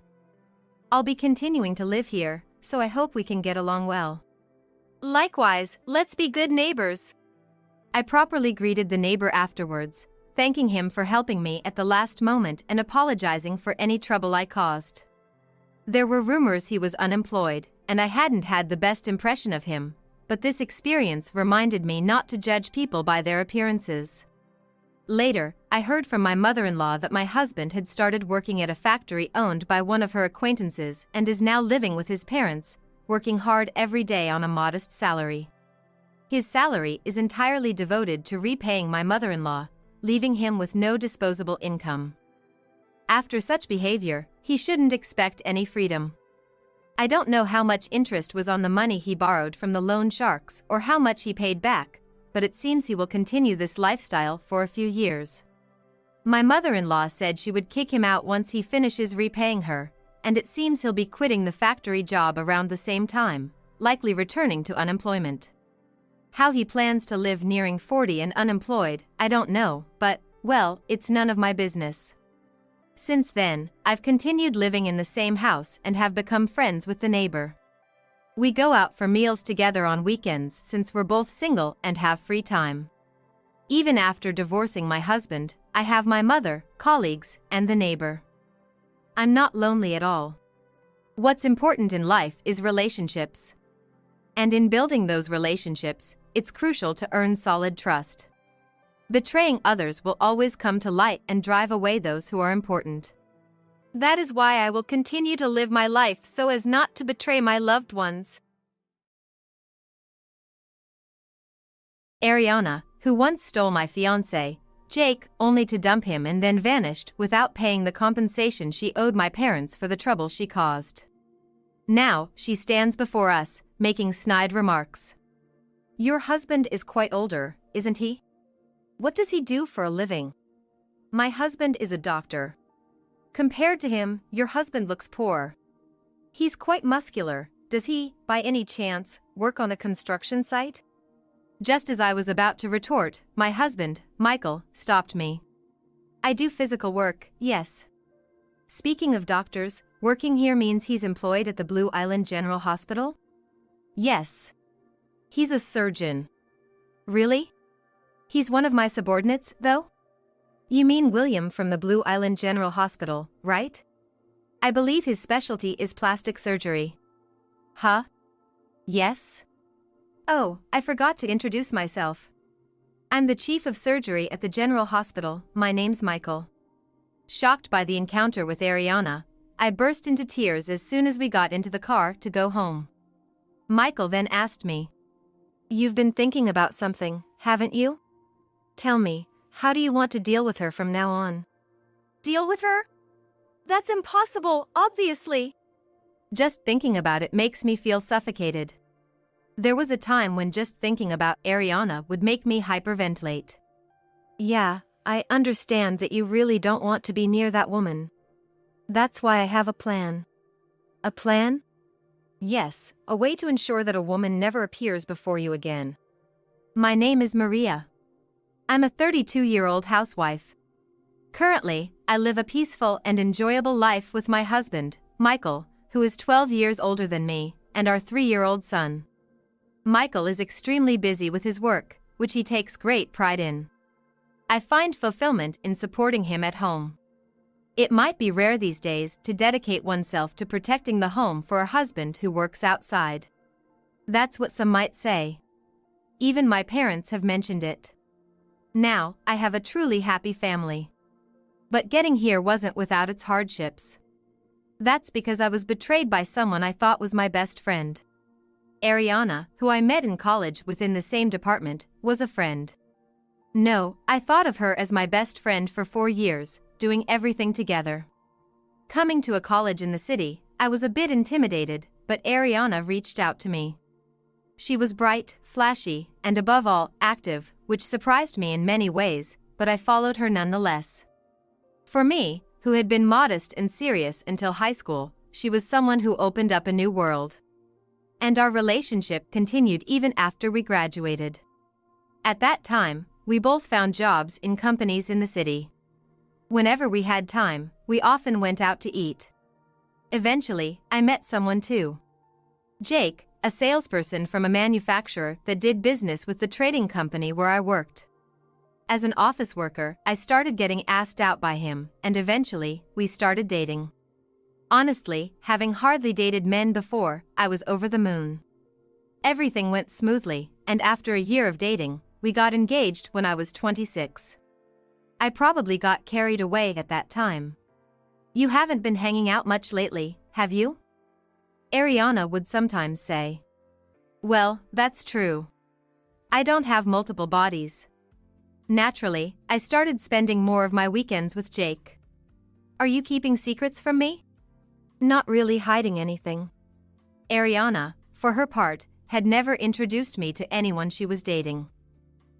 I'll be continuing to live here, so I hope we can get along well. Likewise, let's be good neighbors. I properly greeted the neighbor afterwards, thanking him for helping me at the last moment and apologizing for any trouble I caused. There were rumors he was unemployed, and I hadn't had the best impression of him, but this experience reminded me not to judge people by their appearances. Later, I heard from my mother-in-law that my husband had started working at a factory owned by one of her acquaintances and is now living with his parents, working hard every day on a modest salary. His salary is entirely devoted to repaying my mother-in-law, leaving him with no disposable income. After such behavior, he shouldn't expect any freedom. I don't know how much interest was on the money he borrowed from the loan sharks or how much he paid back, but it seems he will continue this lifestyle for a few years. My mother-in-law said she would kick him out once he finishes repaying her, and it seems he'll be quitting the factory job around the same time, likely returning to unemployment. How he plans to live nearing 40 and unemployed, I don't know, but, well, it's none of my business. Since then, I've continued living in the same house and have become friends with the neighbor. We go out for meals together on weekends since we're both single and have free time. Even after divorcing my husband, I have my mother, colleagues, and the neighbor. I'm not lonely at all. What's important in life is relationships. And in building those relationships, it's crucial to earn solid trust. Betraying others will always come to light and drive away those who are important. That is why I will continue to live my life so as not to betray my loved ones. Ariana, who once stole my fiance, Jake, only to dump him and then vanished without paying the compensation she owed my parents for the trouble she caused. Now, she stands before us, making snide remarks. Your husband is quite older, isn't he? What does he do for a living? My husband is a doctor. Compared to him, your husband looks poor. He's quite muscular. Does he, by any chance, work on a construction site? Just as I was about to retort, my husband, Michael, stopped me. I do physical work, yes. Speaking of doctors, working here means he's employed at the Blue Island General Hospital? Yes. He's a surgeon. Really? He's one of my subordinates, though? You mean William from the Blue Island General Hospital, right? I believe his specialty is plastic surgery. Huh? Yes? Oh, I forgot to introduce myself. I'm the chief of surgery at the General Hospital. My name's Michael. Shocked by the encounter with Ariana, I burst into tears as soon as we got into the car to go home. Michael then asked me, "You've been thinking about something, haven't you? Tell me, how do you want to deal with her from now on?" Deal with her? That's impossible, obviously. Just thinking about it makes me feel suffocated. There was a time when just thinking about Ariana would make me hyperventilate. Yeah, I understand that you really don't want to be near that woman. That's why I have a plan. A plan? Yes, a way to ensure that a woman never appears before you again. My name is Maria. I'm a 32-year-old housewife. Currently, I live a peaceful and enjoyable life with my husband, Michael, who is 12 years older than me, and our 3-year-old son. Michael is extremely busy with his work, which he takes great pride in. I find fulfillment in supporting him at home. It might be rare these days to dedicate oneself to protecting the home for a husband who works outside. That's what some might say. Even my parents have mentioned it. Now, I have a truly happy family. But getting here wasn't without its hardships. That's because I was betrayed by someone I thought was my best friend. Ariana, who I met in college within the same department, was a friend. No, I thought of her as my best friend for 4 years, doing everything together. Coming to a college in the city, I was a bit intimidated, but Ariana reached out to me. She was bright, flashy, and above all, active, which surprised me in many ways, but I followed her nonetheless. For me, who had been modest and serious until high school, she was someone who opened up a new world. And our relationship continued even after we graduated. At that time, we both found jobs in companies in the city. Whenever we had time, we often went out to eat. Eventually, I met someone too. Jake, a salesperson from a manufacturer that did business with the trading company where I worked. As an office worker, I started getting asked out by him, and eventually, we started dating. Honestly, having hardly dated men before, I was over the moon. Everything went smoothly, and after a year of dating, we got engaged when I was 26. I probably got carried away at that time. "You haven't been hanging out much lately, have you?" Ariana would sometimes say. Well, that's true. I don't have multiple bodies. Naturally, I started spending more of my weekends with Jake. "Are you keeping secrets from me?" "Not really hiding anything." Ariana, for her part, had never introduced me to anyone she was dating.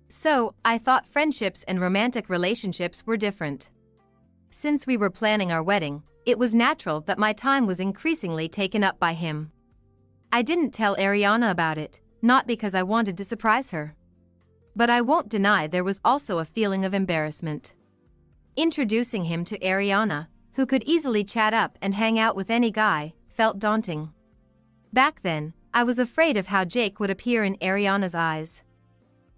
So, I thought friendships and romantic relationships were different. Since we were planning our wedding, it was natural that my time was increasingly taken up by him. I didn't tell Ariana about it, not because I wanted to surprise her. But I won't deny there was also a feeling of embarrassment. Introducing him to Ariana, who could easily chat up and hang out with any guy, felt daunting. Back then, I was afraid of how Jake would appear in Ariana's eyes.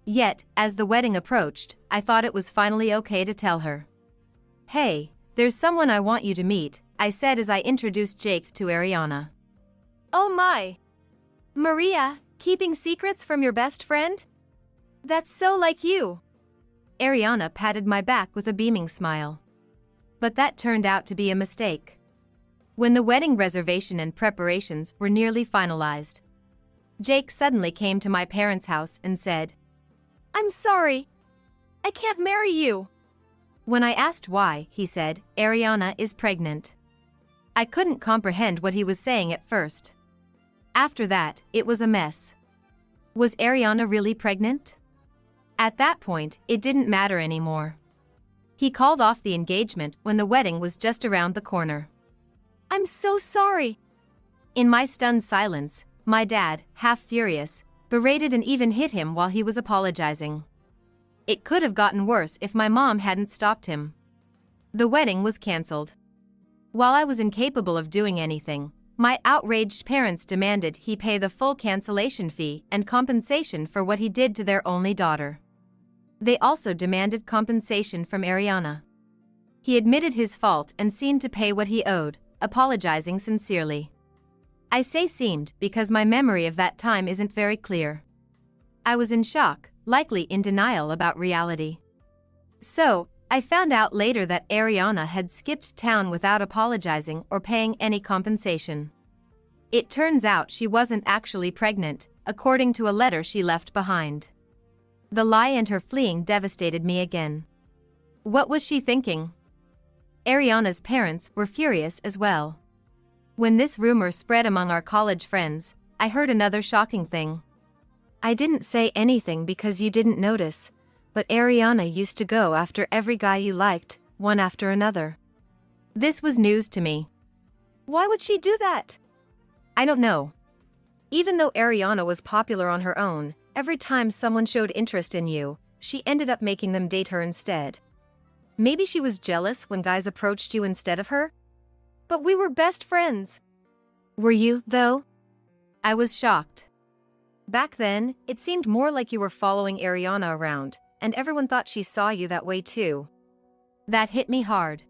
Yet, as the wedding approached, I thought it was finally okay to tell her. "Hey, there's someone I want you to meet," I said as I introduced Jake to Ariana. Oh my! Maria, keeping secrets from your best friend? That's so like you. Ariana patted my back with a beaming smile. But that turned out to be a mistake. When the wedding reservation and preparations were nearly finalized, Jake suddenly came to my parents' house and said, "I'm sorry. I can't marry you." When I asked why, he said, "Ariana is pregnant." I couldn't comprehend what he was saying at first. After that, it was a mess. Was Ariana really pregnant? At that point, it didn't matter anymore. He called off the engagement when the wedding was just around the corner. "I'm so sorry." In my stunned silence, my dad, half furious, berated and even hit him while he was apologizing. It could have gotten worse if my mom hadn't stopped him. The wedding was canceled. While I was incapable of doing anything, my outraged parents demanded he pay the full cancellation fee and compensation for what he did to their only daughter. They also demanded compensation from Ariana. He admitted his fault and seemed to pay what he owed, apologizing sincerely. I say seemed because my memory of that time isn't very clear. I was in shock, likely in denial about reality. So, I found out later that Ariana had skipped town without apologizing or paying any compensation. It turns out she wasn't actually pregnant, according to a letter she left behind. The lie and her fleeing devastated me again. What was she thinking? Ariana's parents were furious as well. When this rumor spread among our college friends, I heard another shocking thing. "I didn't say anything because you didn't notice, but Ariana used to go after every guy you liked, one after another." This was news to me. Why would she do that? I don't know. Even though Ariana was popular on her own, every time someone showed interest in you, she ended up making them date her instead. Maybe she was jealous when guys approached you instead of her? But we were best friends. Were you, though? I was shocked. Back then, it seemed more like you were following Ariana around, and everyone thought she saw you that way too. That hit me hard.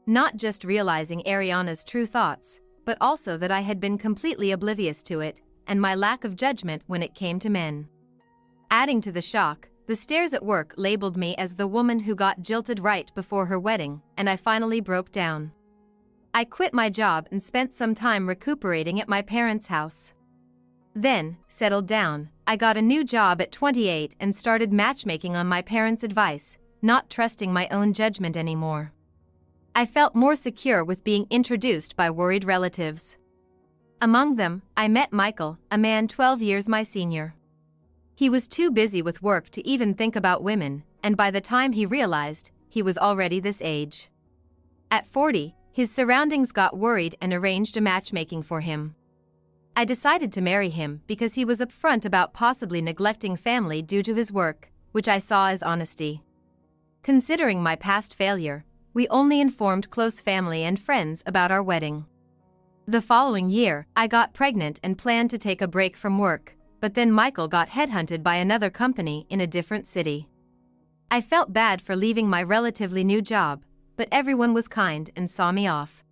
Not just realizing Ariana's true thoughts, but also that I had been completely oblivious to it, and my lack of judgment when it came to men. Adding to the shock, the stares at work labeled me as the woman who got jilted right before her wedding, and I finally broke down. I quit my job and spent some time recuperating at my parents' house. Then, settled down, I got a new job at 28 and started matchmaking on my parents' advice, not trusting my own judgment anymore. I felt more secure with being introduced by worried relatives. Among them, I met Michael, a man 12 years my senior. He was too busy with work to even think about women, and by the time he realized, he was already this age. At 40, his surroundings got worried and arranged a matchmaking for him. I decided to marry him because he was upfront about possibly neglecting family due to his work, which I saw as honesty. Considering my past failure, we only informed close family and friends about our wedding. The following year, I got pregnant and planned to take a break from work, but then Michael got headhunted by another company in a different city. I felt bad for leaving my relatively new job, but everyone was kind and saw me off.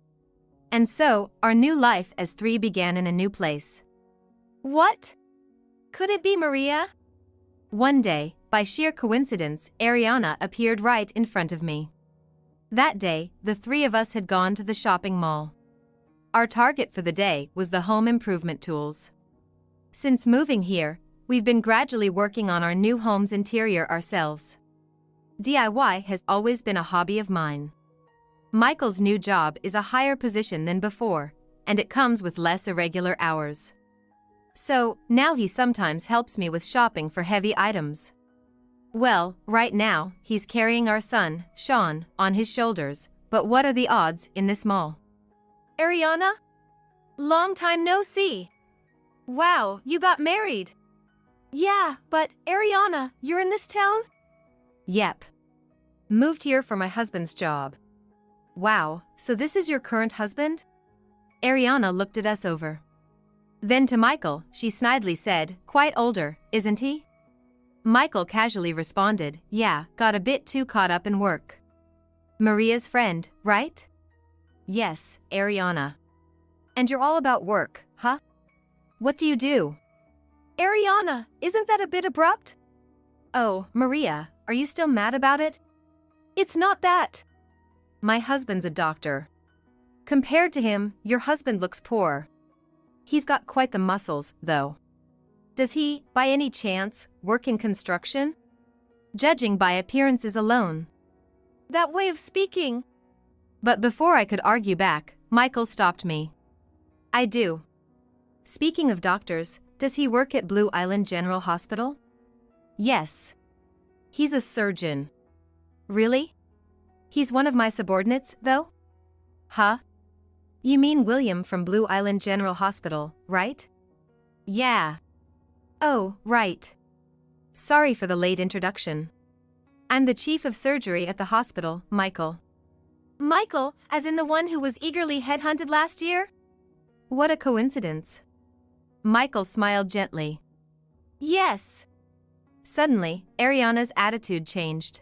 And so, our new life as three began in a new place. What? Could it be Maria? One day, by sheer coincidence, Ariana appeared right in front of me. That day, the three of us had gone to the shopping mall. Our target for the day was the home improvement tools. Since moving here, we've been gradually working on our new home's interior ourselves. DIY has always been a hobby of mine. Michael's new job is a higher position than before, and it comes with less irregular hours. So, now he sometimes helps me with shopping for heavy items. Well, right now, he's carrying our son, Sean, on his shoulders, but what are the odds in this mall? Ariana? Long time no see. Wow, you got married. Yeah, but Ariana, you're in this town? Yep. Moved here for my husband's job. Wow, so this is your current husband? Ariana looked at us over. Then to Michael, she snidely said, quite older, isn't he? Michael casually responded, yeah, got a bit too caught up in work. Maria's friend, right? Yes, Ariana. And you're all about work, huh? What do you do? Ariana, isn't that a bit abrupt? Oh, Maria, are you still mad about it? It's not that. My husband's a doctor. Compared to him, your husband looks poor. He's got quite the muscles, though. Does he, by any chance, work in construction? Judging by appearances alone. That way of speaking. But before I could argue back, Michael stopped me. I do. Speaking of doctors, does he work at Blue Island General Hospital? Yes. He's a surgeon. Really? He's one of my subordinates, though? Huh? You mean William from Blue Island General Hospital, right? Yeah. Oh, right. Sorry for the late introduction. I'm the chief of surgery at the hospital, Michael. Michael, as in the one who was eagerly headhunted last year? What a coincidence. Michael smiled gently. Yes. Suddenly, Ariana's attitude changed.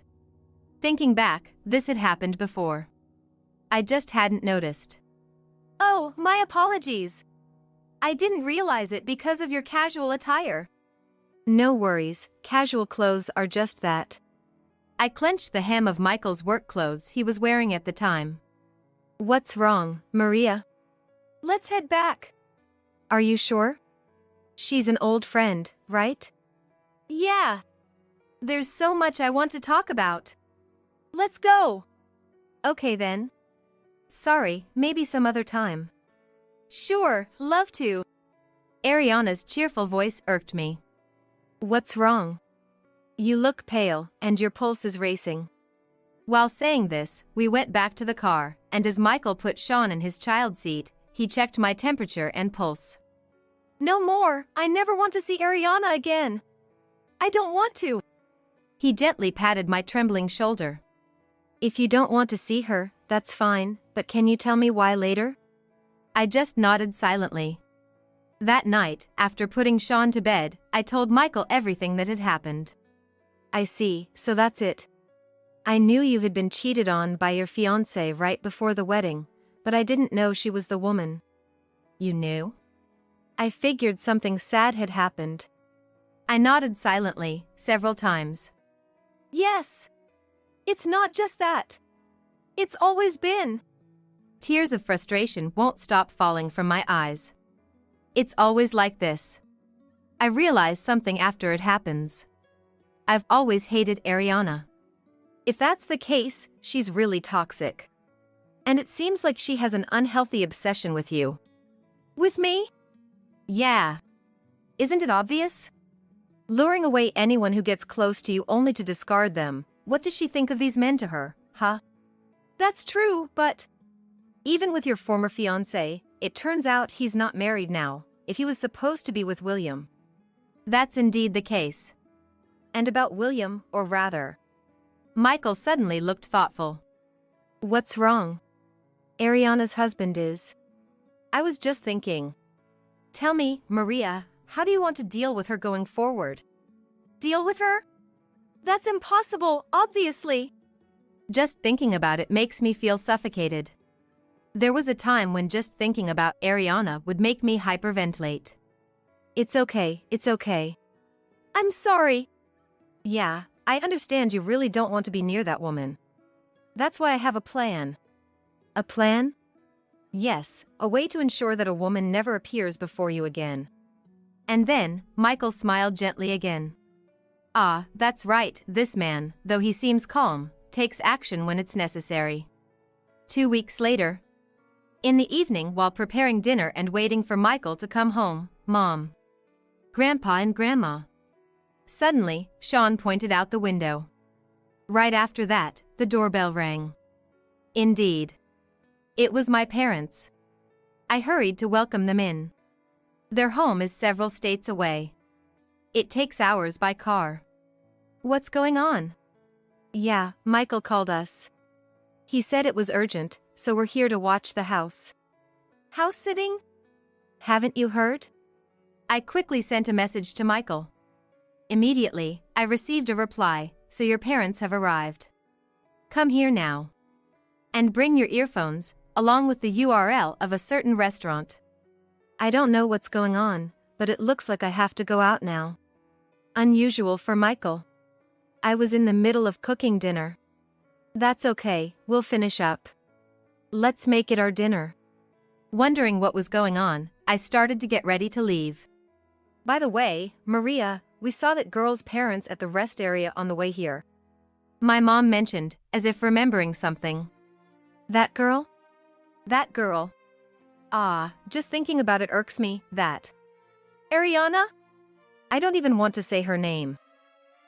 Thinking back, this had happened before. I just hadn't noticed. Oh, my apologies. I didn't realize it because of your casual attire. No worries, casual clothes are just that. I clenched the hem of Michael's work clothes he was wearing at the time. What's wrong, Maria? Let's head back. Are you sure? She's an old friend, right? Yeah. There's so much I want to talk about. Let's go. Okay then. Sorry, maybe some other time. Sure, love to. Ariana's cheerful voice irked me. What's wrong? You look pale, and your pulse is racing. While saying this, we went back to the car, and as Michael put Sean in his child seat, he checked my temperature and pulse. No more, I never want to see Ariana again. I don't want to. He gently patted my trembling shoulder. If you don't want to see her, that's fine, but can you tell me why later? I just nodded silently. That night, after putting Sean to bed, I told Michael everything that had happened. I see, so that's it. I knew you had been cheated on by your fiance right before the wedding, but I didn't know she was the woman. You knew? I figured something sad had happened. I nodded silently, several times. Yes. It's not just that. It's always been. Tears of frustration won't stop falling from my eyes. It's always like this. I realize something after it happens. I've always hated Ariana. If that's the case, she's really toxic. And it seems like she has an unhealthy obsession with you. With me? Yeah. Isn't it obvious? Luring away anyone who gets close to you only to discard them. What does she think of these men to her, huh? That's true, but... Even with your former fiancé, it turns out he's not married now, if he was supposed to be with William. That's indeed the case. And about William, or rather. Michael suddenly looked thoughtful. What's wrong? Ariana's husband is. I was just thinking. Tell me, Maria, how do you want to deal with her going forward? Deal with her? That's impossible, obviously. Just thinking about it makes me feel suffocated. There was a time when just thinking about Ariana would make me hyperventilate. It's okay, it's okay. I'm sorry. Yeah, I understand you really don't want to be near that woman. That's why I have a plan. A plan? Yes, a way to ensure that a woman never appears before you again. And then, Michael smiled gently again. Ah, that's right, this man, though he seems calm, takes action when it's necessary. 2 weeks later. In the evening while preparing dinner and waiting for Michael to come home, Mom, Grandpa and Grandma. Suddenly, Sean pointed out the window. Right after that, the doorbell rang. Indeed. It was my parents. I hurried to welcome them in. Their home is several states away. It takes hours by car. What's going on? Yeah, Michael called us. He said it was urgent, so we're here to watch the house. House sitting? Haven't you heard? I quickly sent a message to Michael. Immediately, I received a reply, "So your parents have arrived. Come here now. And bring your earphones, along with the URL of a certain restaurant." I don't know what's going on, but it looks like I have to go out now. Unusual for Michael. I was in the middle of cooking dinner. That's okay, we'll finish up. Let's make it our dinner. Wondering what was going on, I started to get ready to leave. By the way, Maria, we saw that girl's parents at the rest area on the way here. My mom mentioned, as if remembering something. That girl? That girl. Ah, just thinking about it irks me, that. Ariana? I don't even want to say her name.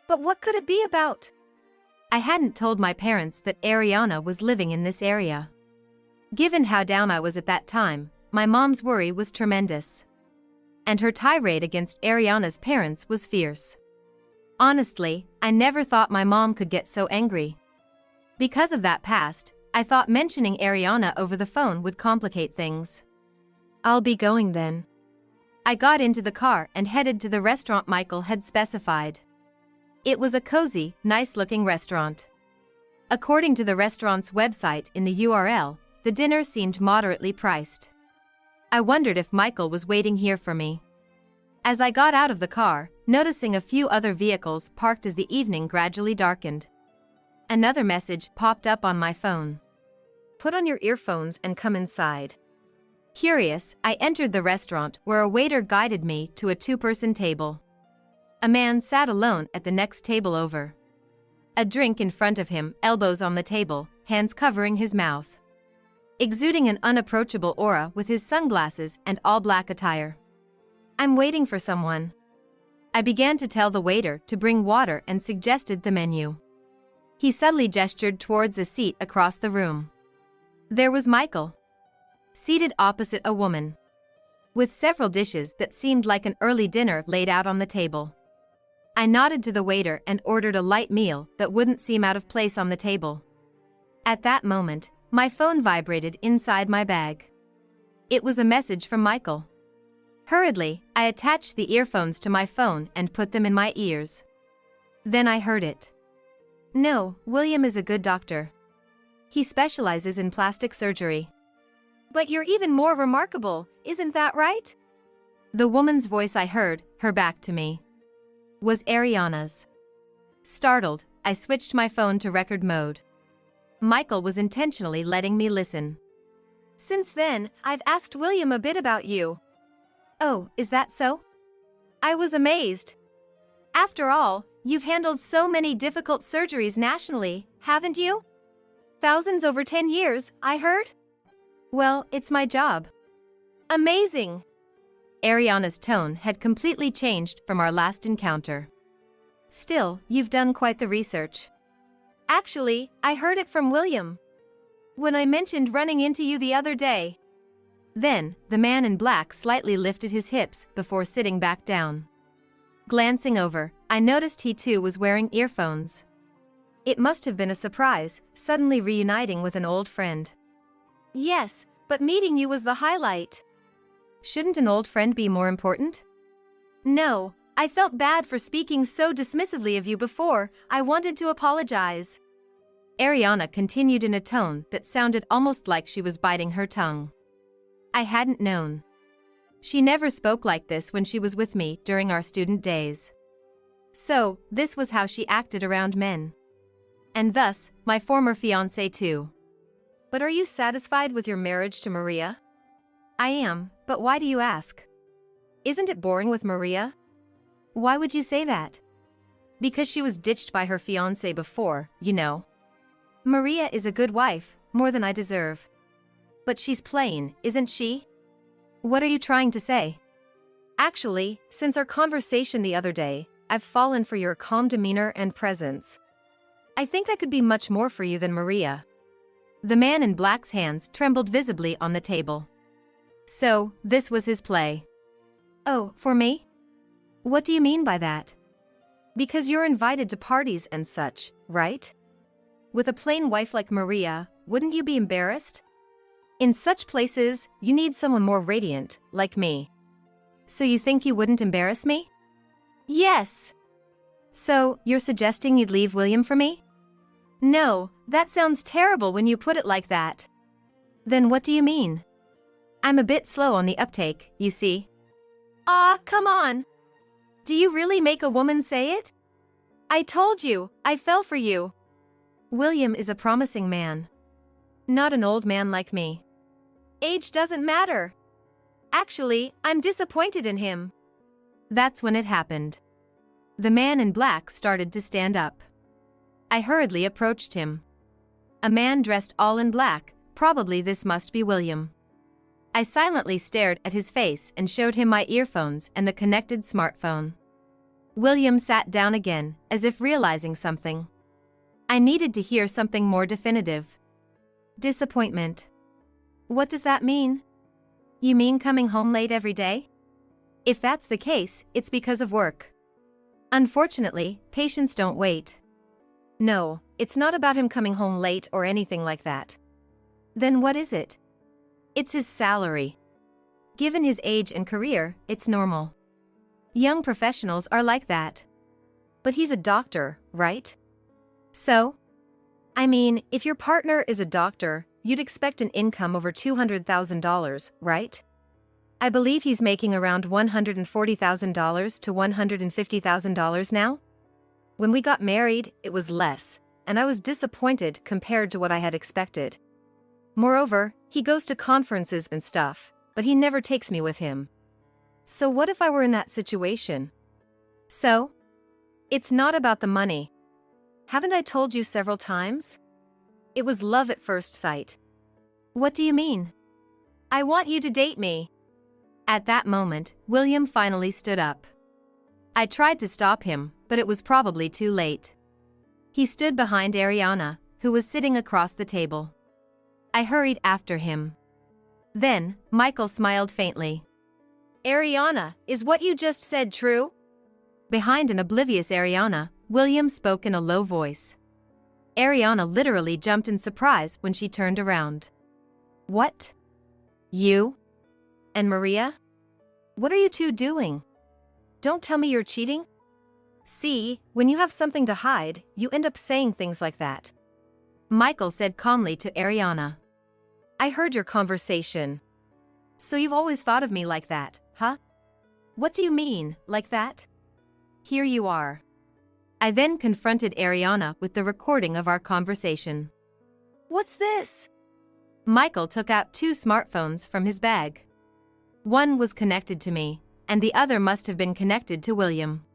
But what could it be about? I hadn't told my parents that Ariana was living in this area. Given how down I was at that time, my mom's worry was tremendous. And her tirade against Ariana's parents was fierce. Honestly, I never thought my mom could get so angry. Because of that past, I thought mentioning Ariana over the phone would complicate things. I'll be going then. I got into the car and headed to the restaurant Michael had specified. It was a cozy, nice-looking restaurant. According to the restaurant's website in the URL, the dinner seemed moderately priced. I wondered if Michael was waiting here for me. As I got out of the car, noticing a few other vehicles parked as the evening gradually darkened, another message popped up on my phone. Put on your earphones and come inside. Curious, I entered the restaurant where a waiter guided me to a two-person table. A man sat alone at the next table over. A drink in front of him, elbows on the table, hands covering his mouth. Exuding an unapproachable aura with his sunglasses and all-black attire. "I'm waiting for someone." I began to tell the waiter to bring water and suggested the menu. He subtly gestured towards a seat across the room. There was Michael, seated opposite a woman, with several dishes that seemed like an early dinner laid out on the table. I nodded to the waiter and ordered a light meal that wouldn't seem out of place on the table. At that moment, my phone vibrated inside my bag. It was a message from Michael. Hurriedly, I attached the earphones to my phone and put them in my ears. Then I heard it. "No, William is a good doctor. He specializes in plastic surgery." "But you're even more remarkable, isn't that right?" The woman's voice I heard, her back to me, was Ariana's. Startled, I switched my phone to record mode. Michael was intentionally letting me listen. "Since then, I've asked William a bit about you." "Oh, is that so?" I was amazed. "After all, you've handled so many difficult surgeries nationally, haven't you? Thousands over 10 years, I heard?" "Well, it's my job." "Amazing." Ariana's tone had completely changed from our last encounter. "Still, you've done quite the research." "Actually, I heard it from William when I mentioned running into you the other day." Then, the man in black slightly lifted his hips before sitting back down. Glancing over, I noticed he too was wearing earphones. It must have been a surprise, suddenly reuniting with an old friend. "Yes, but meeting you was the highlight." "Shouldn't an old friend be more important?" "No, I felt bad for speaking so dismissively of you before. I wanted to apologize." Ariana continued in a tone that sounded almost like she was biting her tongue. I hadn't known. She never spoke like this when she was with me during our student days. So, this was how she acted around men. And thus, my former fiance too. "But are you satisfied with your marriage to Maria?" "I am, but why do you ask?" "Isn't it boring with Maria?" "Why would you say that?" "Because she was ditched by her fiance before, you know." "Maria is a good wife, more than I deserve." "But she's plain, isn't she?" "What are you trying to say?" "Actually, since our conversation the other day, I've fallen for your calm demeanor and presence. I think I could be much more for you than Maria." The man in black's hands trembled visibly on the table. So, this was his play. "Oh, for me? What do you mean by that?" "Because you're invited to parties and such, right? With a plain wife like Maria, wouldn't you be embarrassed? In such places, you need someone more radiant, like me." So you think you wouldn't embarrass me? Yes. So, you're suggesting you'd leave William for me? No, that sounds terrible when you put it like that. Then what do you mean? I'm a bit slow on the uptake, you see. Come on. Do you really make a woman say it? I told you, I fell for you. William is a promising man. Not an old man like me. Age doesn't matter. Actually, I'm disappointed in him. That's when it happened. The man in black started to stand up. I hurriedly approached him. A man dressed all in black, probably this must be William. I silently stared at his face and showed him my earphones and the connected smartphone. William sat down again, as if realizing something. I needed to hear something more definitive. Disappointment. What does that mean? You mean coming home late every day? If that's the case, it's because of work. Unfortunately, patients don't wait. No, it's not about him coming home late or anything like that. Then what is it? It's his salary. Given his age and career, it's normal. Young professionals are like that. But he's a doctor, right? So? I mean, if your partner is a doctor, you'd expect an income over $200,000, right? I believe he's making around $140,000 to $150,000 now. When we got married, it was less, and I was disappointed compared to what I had expected. Moreover, he goes to conferences and stuff, but he never takes me with him. So what if I were in that situation? So? It's not about the money. Haven't I told you several times? It was love at first sight. What do you mean? I want you to date me. At that moment, William finally stood up. I tried to stop him, but it was probably too late. He stood behind Ariana, who was sitting across the table. I hurried after him. Then, Michael smiled faintly. Ariana, is what you just said true? Behind an oblivious Ariana, William spoke in a low voice. Ariana literally jumped in surprise when she turned around. What? You? And Maria? What are you two doing? Don't tell me you're cheating? See, when you have something to hide, you end up saying things like that. Michael said calmly to Ariana. I heard your conversation. So you've always thought of me like that, huh? What do you mean, like that? Here you are. I then confronted Ariana with the recording of our conversation. What's this? Michael took out 2 smartphones from his bag. One was connected to me, and the other must have been connected to William.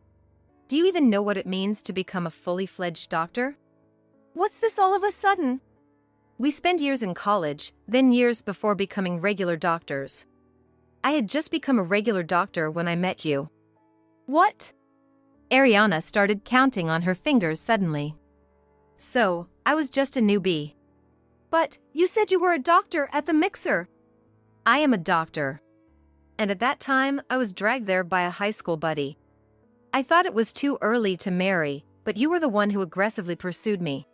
Do you even know what it means to become a fully fledged doctor? What's this all of a sudden? We spent years in college, then years before becoming regular doctors. I had just become a regular doctor when I met you. What? Ariana started counting on her fingers suddenly. So, I was just a newbie. But, you said you were a doctor at the mixer. I am a doctor. And at that time, I was dragged there by a high school buddy. I thought it was too early to marry, but you were the one who aggressively pursued me.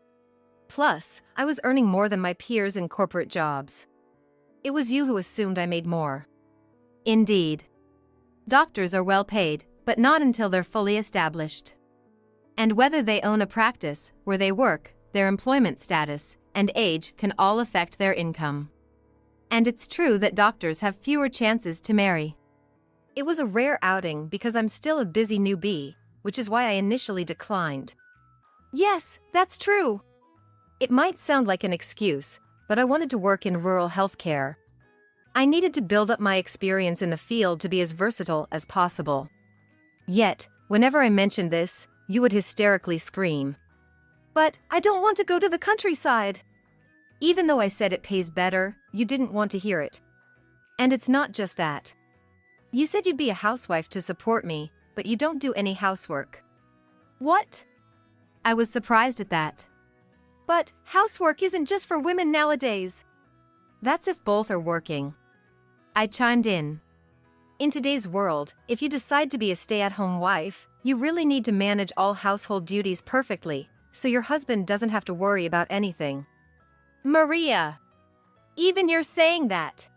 Plus, I was earning more than my peers in corporate jobs. It was you who assumed I made more. Indeed. Doctors are well paid, but not until they're fully established. And whether they own a practice, where they work, their employment status, and age can all affect their income. And it's true that doctors have fewer chances to marry. It was a rare outing because I'm still a busy newbie, which is why I initially declined. Yes, that's true. It might sound like an excuse, but I wanted to work in rural healthcare. I needed to build up my experience in the field to be as versatile as possible. Yet, whenever I mentioned this, you would hysterically scream. But I don't want to go to the countryside. Even though I said it pays better, you didn't want to hear it. And it's not just that. You said you'd be a housewife to support me, but you don't do any housework. What? I was surprised at that. But housework isn't just for women nowadays. That's if both are working. I chimed in. In today's world, if you decide to be a stay-at-home wife, you really need to manage all household duties perfectly, so your husband doesn't have to worry about anything. Maria! Even you're saying that.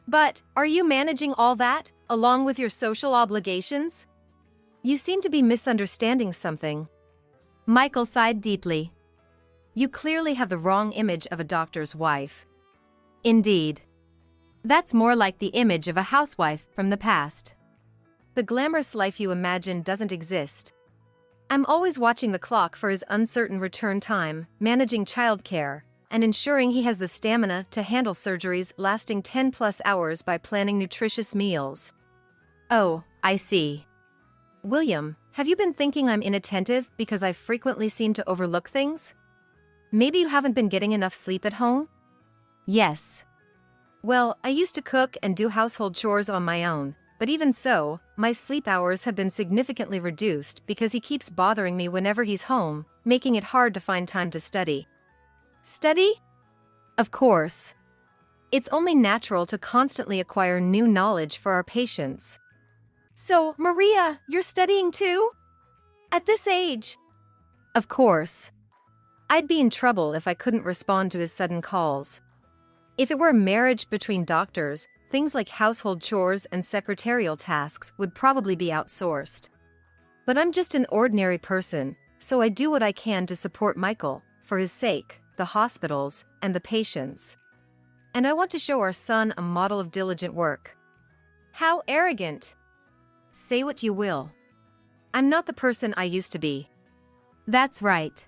But, are you managing all that, along with your social obligations? You seem to be misunderstanding something. Michael sighed deeply. You clearly have the wrong image of a doctor's wife. Indeed. That's more like the image of a housewife from the past. The glamorous life you imagine doesn't exist. I'm always watching the clock for his uncertain return time, managing childcare, and ensuring he has the stamina to handle surgeries lasting 10+ hours by planning nutritious meals. Oh, I see. William, have you been thinking I'm inattentive because I frequently seem to overlook things? Maybe you haven't been getting enough sleep at home? Yes. Well, I used to cook and do household chores on my own, but even so, my sleep hours have been significantly reduced because he keeps bothering me whenever he's home, making it hard to find time to study. Study? Of course. It's only natural to constantly acquire new knowledge for our patients. So, Maria, you're studying too? At this age? Of course. I'd be in trouble if I couldn't respond to his sudden calls. If it were a marriage between doctors, things like household chores and secretarial tasks would probably be outsourced. But I'm just an ordinary person, so I do what I can to support Michael, for his sake, the hospitals, and the patients. And I want to show our son a model of diligent work. How arrogant! Say what you will. I'm not the person I used to be. That's right.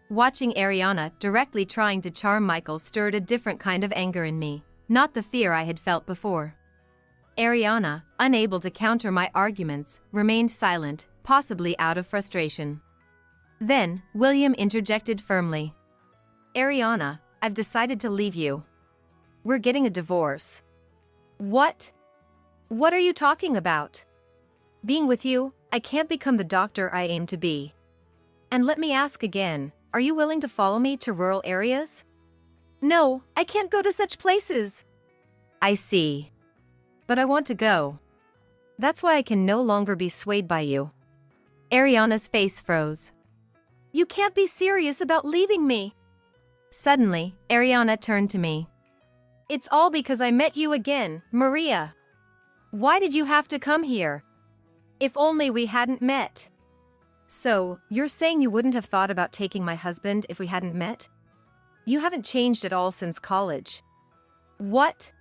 Watching Ariana directly trying to charm Michael stirred a different kind of anger in me, not the fear I had felt before. Ariana, unable to counter my arguments, remained silent, possibly out of frustration. Then, William interjected firmly. Ariana, I've decided to leave you. We're getting a divorce. What? What are you talking about? Being with you, I can't become the doctor I aim to be. And let me ask again, are you willing to follow me to rural areas? No, I can't go to such places. I see. But I want to go. That's why I can no longer be swayed by you. Ariana's face froze. You can't be serious about leaving me. Suddenly, Ariana turned to me. It's all because I met you again, Maria. Why did you have to come here? If only we hadn't met. So, you're saying you wouldn't have thought about taking my husband if we hadn't met? You haven't changed at all since college. What?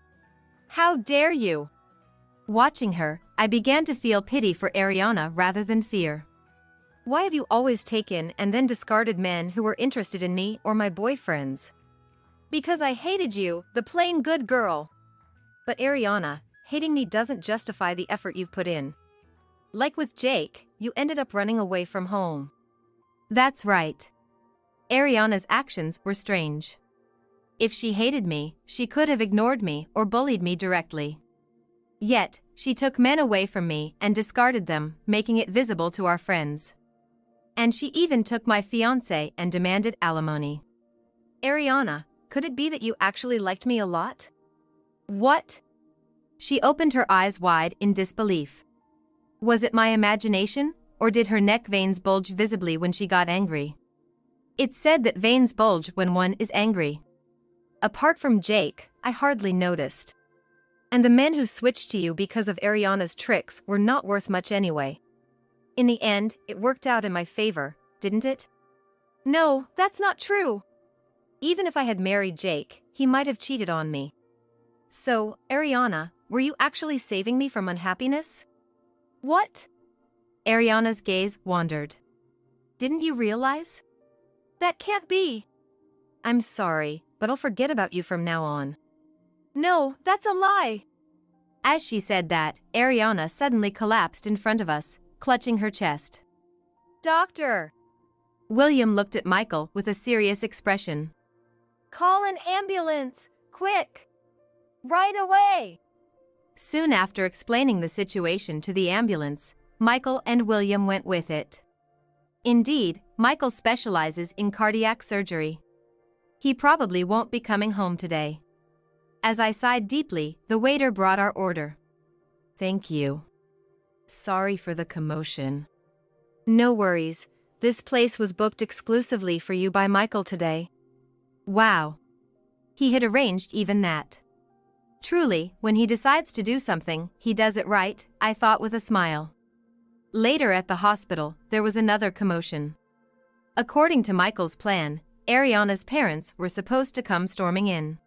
How dare you? Watching her, I began to feel pity for Ariana rather than fear. Why have you always taken and then discarded men who were interested in me or my boyfriends? Because I hated you, the plain good girl. But Ariana, hating me doesn't justify the effort you've put in. Like with Jake, you ended up running away from home. That's right. Ariana's actions were strange. If she hated me, she could have ignored me or bullied me directly. Yet, she took men away from me and discarded them, making it visible to our friends. And she even took my fiance and demanded alimony. Ariana, could it be that you actually liked me a lot? What? She opened her eyes wide in disbelief. Was it my imagination, or did her neck veins bulge visibly when she got angry? It's said that veins bulge when one is angry. Apart from Jake, I hardly noticed. And the men who switched to you because of Ariana's tricks were not worth much anyway. In the end, it worked out in my favor, didn't it? No, that's not true. Even if I had married Jake, he might have cheated on me. So, Ariana, were you actually saving me from unhappiness? What? Ariana's gaze wandered. Didn't you realize? That can't be. I'm sorry, but I'll forget about you from now on. No, that's a lie. As she said that, Ariana suddenly collapsed in front of us, clutching her chest. Doctor! William looked at Michael with a serious expression. Call an ambulance, quick! Right away! Soon after explaining the situation to the ambulance, Michael and William went with it. Indeed, Michael specializes in cardiac surgery. He probably won't be coming home today. As I sighed deeply, the waiter brought our order. Thank you. Sorry for the commotion. No worries, this place was booked exclusively for you by Michael today. Wow. He had arranged even that. Truly, when he decides to do something, he does it right, I thought with a smile. Later at the hospital, there was another commotion. According to Michael's plan, Ariana's parents were supposed to come storming in.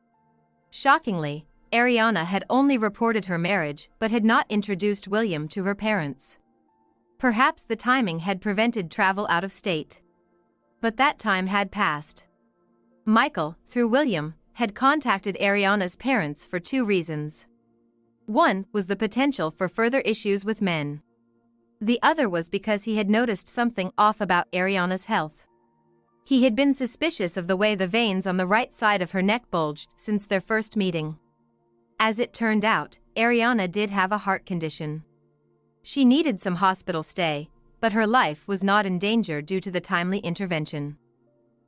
Shockingly, Ariana had only reported her marriage but had not introduced William to her parents. Perhaps the timing had prevented travel out of state. But that time had passed. Michael, through William, had contacted Ariana's parents for two reasons. One was the potential for further issues with men. The other was because he had noticed something off about Ariana's health. He had been suspicious of the way the veins on the right side of her neck bulged since their first meeting. As it turned out, Ariana did have a heart condition. She needed some hospital stay, but her life was not in danger due to the timely intervention.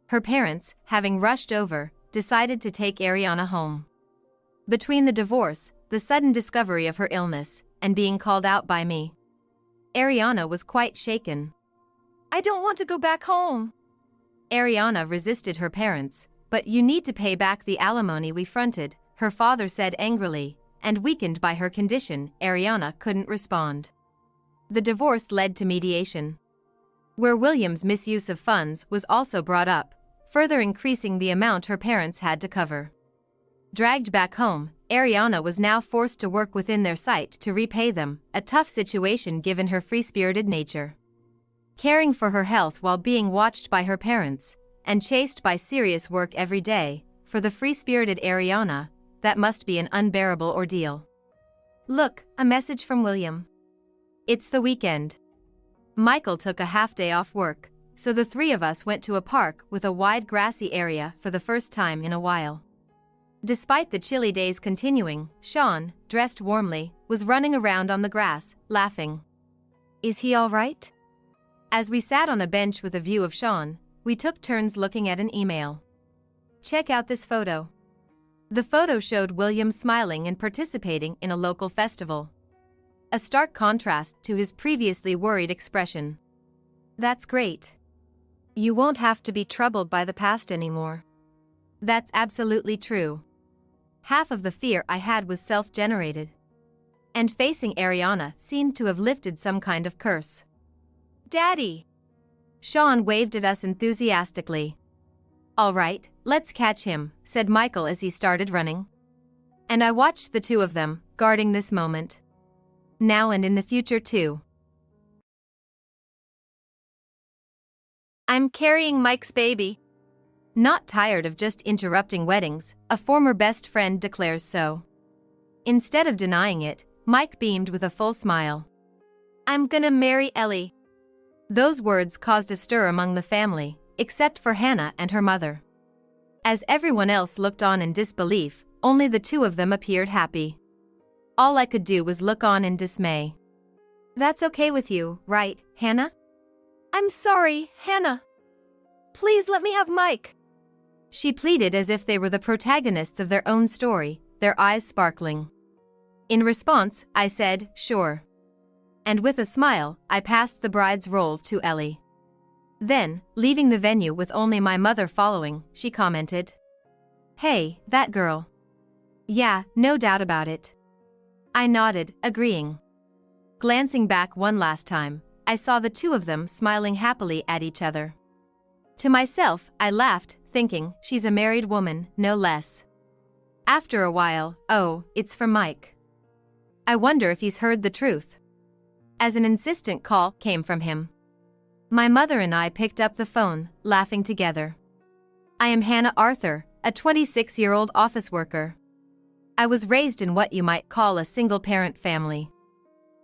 Her parents, having rushed over, decided to take Ariana home. Between the divorce, the sudden discovery of her illness, and being called out by me, Ariana was quite shaken. I don't want to go back home. Ariana resisted her parents. But you need to pay back the alimony we fronted, her father said angrily, and weakened by her condition, Ariana couldn't respond. The divorce led to mediation, where William's misuse of funds was also brought up, further increasing the amount her parents had to cover. Dragged back home, Ariana was now forced to work within their sight to repay them, a tough situation given her free-spirited nature. Caring for her health while being watched by her parents, and chased by serious work every day, for the free-spirited Ariana, that must be an unbearable ordeal. Look, a message from William. It's the weekend. Michael took a half-day off work, so the three of us went to a park with a wide grassy area for the first time in a while. Despite the chilly days continuing, Sean, dressed warmly, was running around on the grass, laughing. Is he all right? As we sat on a bench with a view of Sean, we took turns looking at an email. Check out this photo. The photo showed William smiling and participating in a local festival. A stark contrast to his previously worried expression. That's great. You won't have to be troubled by the past anymore. That's absolutely true. Half of the fear I had was self-generated. And facing Ariana seemed to have lifted some kind of curse. Daddy! Sean waved at us enthusiastically. All right, let's catch him, said Michael as he started running. And I watched the two of them, guarding this moment. Now and in the future too. I'm carrying Mike's baby. Not tired of just interrupting weddings, a former best friend declares so. Instead of denying it, Mike beamed with a full smile. I'm gonna marry Ellie. Those words caused a stir among the family, except for Hannah and her mother. As everyone else looked on in disbelief, only the two of them appeared happy. All I could do was look on in dismay. That's okay with you, right, Hannah? I'm sorry, Hannah. Please let me have Mike. She pleaded as if they were the protagonists of their own story, their eyes sparkling. In response, I said, sure. And with a smile, I passed the bride's roll to Ellie. Then, leaving the venue with only my mother following, she commented. Hey, that girl. Yeah, no doubt about it. I nodded, agreeing. Glancing back one last time, I saw the two of them smiling happily at each other. To myself, I laughed, thinking, she's a married woman, no less. After a while, oh, it's from Mike. I wonder if he's heard the truth. As an insistent call came from him. My mother and I picked up the phone, laughing together. I am Hannah Arthur, a 26-year-old office worker. I was raised in what you might call a single-parent family.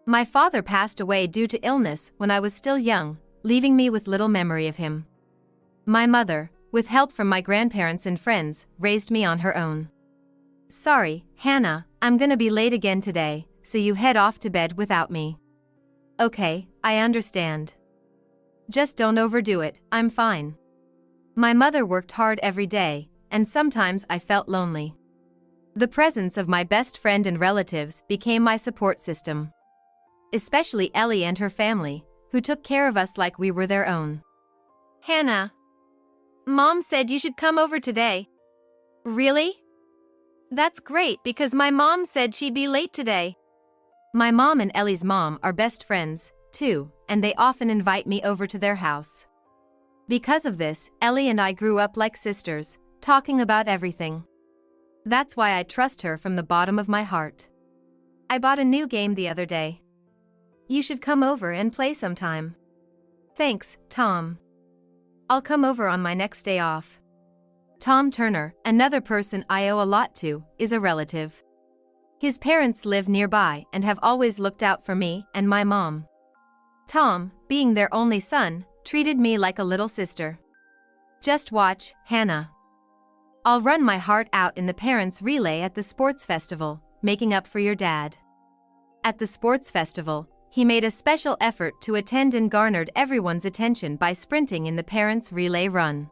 My father passed away due to illness when I was still young, leaving me with little memory of him. My mother, with help from my grandparents and friends, raised me on her own. Sorry, Hannah, I'm gonna be late again today, so you head off to bed without me. Okay, I understand. Just don't overdo it, I'm fine. My mother worked hard every day, and sometimes I felt lonely. The presence of my best friend and relatives became my support system. Especially Ellie and her family, who took care of us like we were their own. Hannah. Mom said you should come over today. Really? That's great because my mom said she'd be late today. My mom and Ellie's mom are best friends, too, and they often invite me over to their house. Because of this, Ellie and I grew up like sisters, talking about everything. That's why I trust her from the bottom of my heart. I bought a new game the other day. You should come over and play sometime. Thanks, Tom. I'll come over on my next day off. Tom Turner, another person I owe a lot to, is a relative. His parents live nearby and have always looked out for me and my mom. Tom, being their only son, treated me like a little sister. Just watch, Hannah. I'll run my heart out in the parents' relay at the sports festival, making up for your dad. At the sports festival, he made a special effort to attend and garnered everyone's attention by sprinting in the parents' relay run.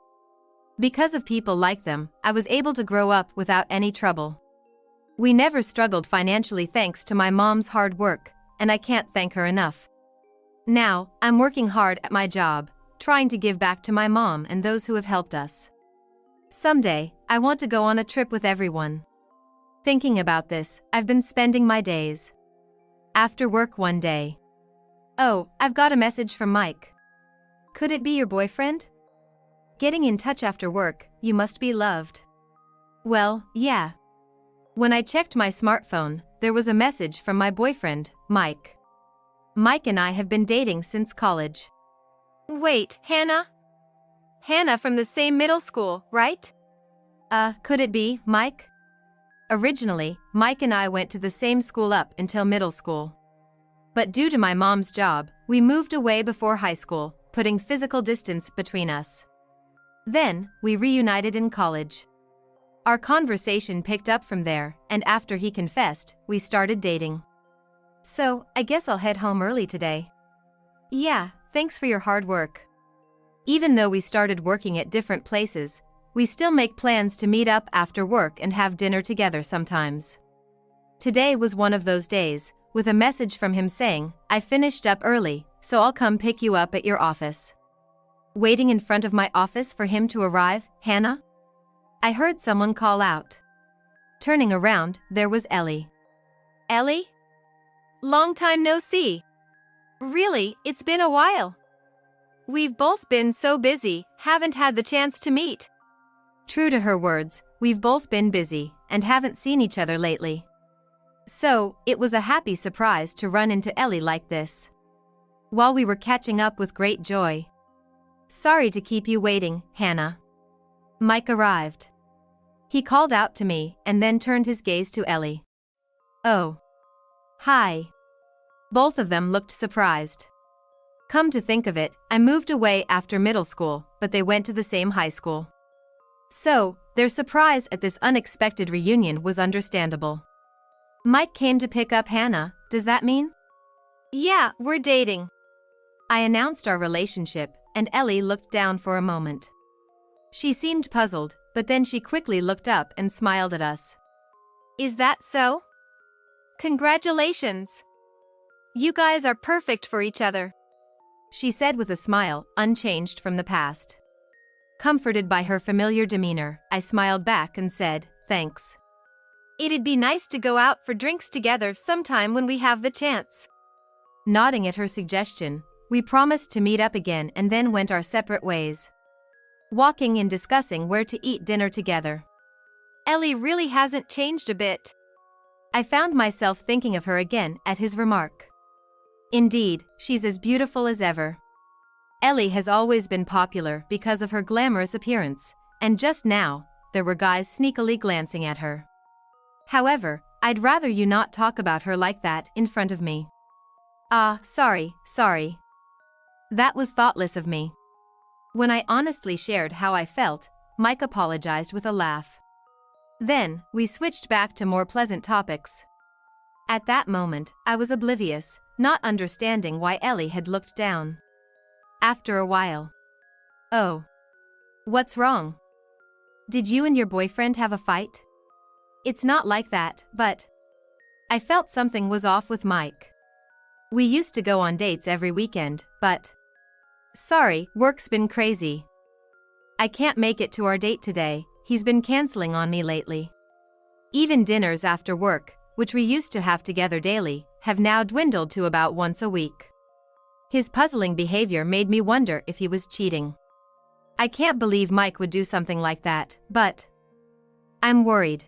Because of people like them, I was able to grow up without any trouble. We never struggled financially thanks to my mom's hard work, and I can't thank her enough. Now, I'm working hard at my job, trying to give back to my mom and those who have helped us. Someday, I want to go on a trip with everyone. Thinking about this, I've been spending my days. After work one day. Oh, I've got a message from Mike. Could it be your boyfriend? Getting in touch after work, you must be loved. Well, yeah. When I checked my smartphone, there was a message from my boyfriend, Mike. Mike and I have been dating since college. Wait, Hannah? Hannah from the same middle school, right? Could it be, Mike? Originally, Mike and I went to the same school up until middle school. But due to my mom's job, we moved away before high school, putting physical distance between us. Then, we reunited in college. Our conversation picked up from there, and after he confessed, we started dating. So, I guess I'll head home early today. Yeah, thanks for your hard work. Even though we started working at different places, we still make plans to meet up after work and have dinner together sometimes. Today was one of those days, with a message from him saying, I finished up early, so I'll come pick you up at your office. Waiting in front of my office for him to arrive, Hannah? I heard someone call out. Turning around, there was Ellie. Ellie? Long time no see. Really, it's been a while. We've both been so busy, haven't had the chance to meet. True to her words, we've both been busy, and haven't seen each other lately. So, it was a happy surprise to run into Ellie like this. While we were catching up with great joy. Sorry to keep you waiting, Hannah. Mike arrived. He called out to me and then turned his gaze to Ellie. Oh. Hi. Both of them looked surprised. Come to think of it, I moved away after middle school, but they went to the same high school. So, their surprise at this unexpected reunion was understandable. Mike came to pick up Hannah, does that mean? Yeah, we're dating. I announced our relationship, and Ellie looked down for a moment. She seemed puzzled, but then she quickly looked up and smiled at us. Is that so? Congratulations. You guys are perfect for each other. She said with a smile, unchanged from the past. Comforted by her familiar demeanor, I smiled back and said, thanks. It'd be nice to go out for drinks together sometime when we have the chance. Nodding at her suggestion, we promised to meet up again and then went our separate ways. Walking and discussing where to eat dinner together. Ellie really hasn't changed a bit. I found myself thinking of her again at his remark. Indeed, she's as beautiful as ever. Ellie has always been popular because of her glamorous appearance, and just now, there were guys sneakily glancing at her. However, I'd rather you not talk about her like that in front of me. Sorry. That was thoughtless of me. When I honestly shared how I felt, Mike apologized with a laugh. Then, we switched back to more pleasant topics. At that moment, I was oblivious, not understanding why Ellie had looked down. After a while. Oh. What's wrong? Did you and your boyfriend have a fight? It's not like that, but I felt something was off with Mike. We used to go on dates every weekend, but sorry, work's been crazy. I can't make it to our date today, he's been canceling on me lately. Even dinners after work, which we used to have together daily, have now dwindled to about once a week. His puzzling behavior made me wonder if he was cheating. I can't believe Mike would do something like that, but I'm worried,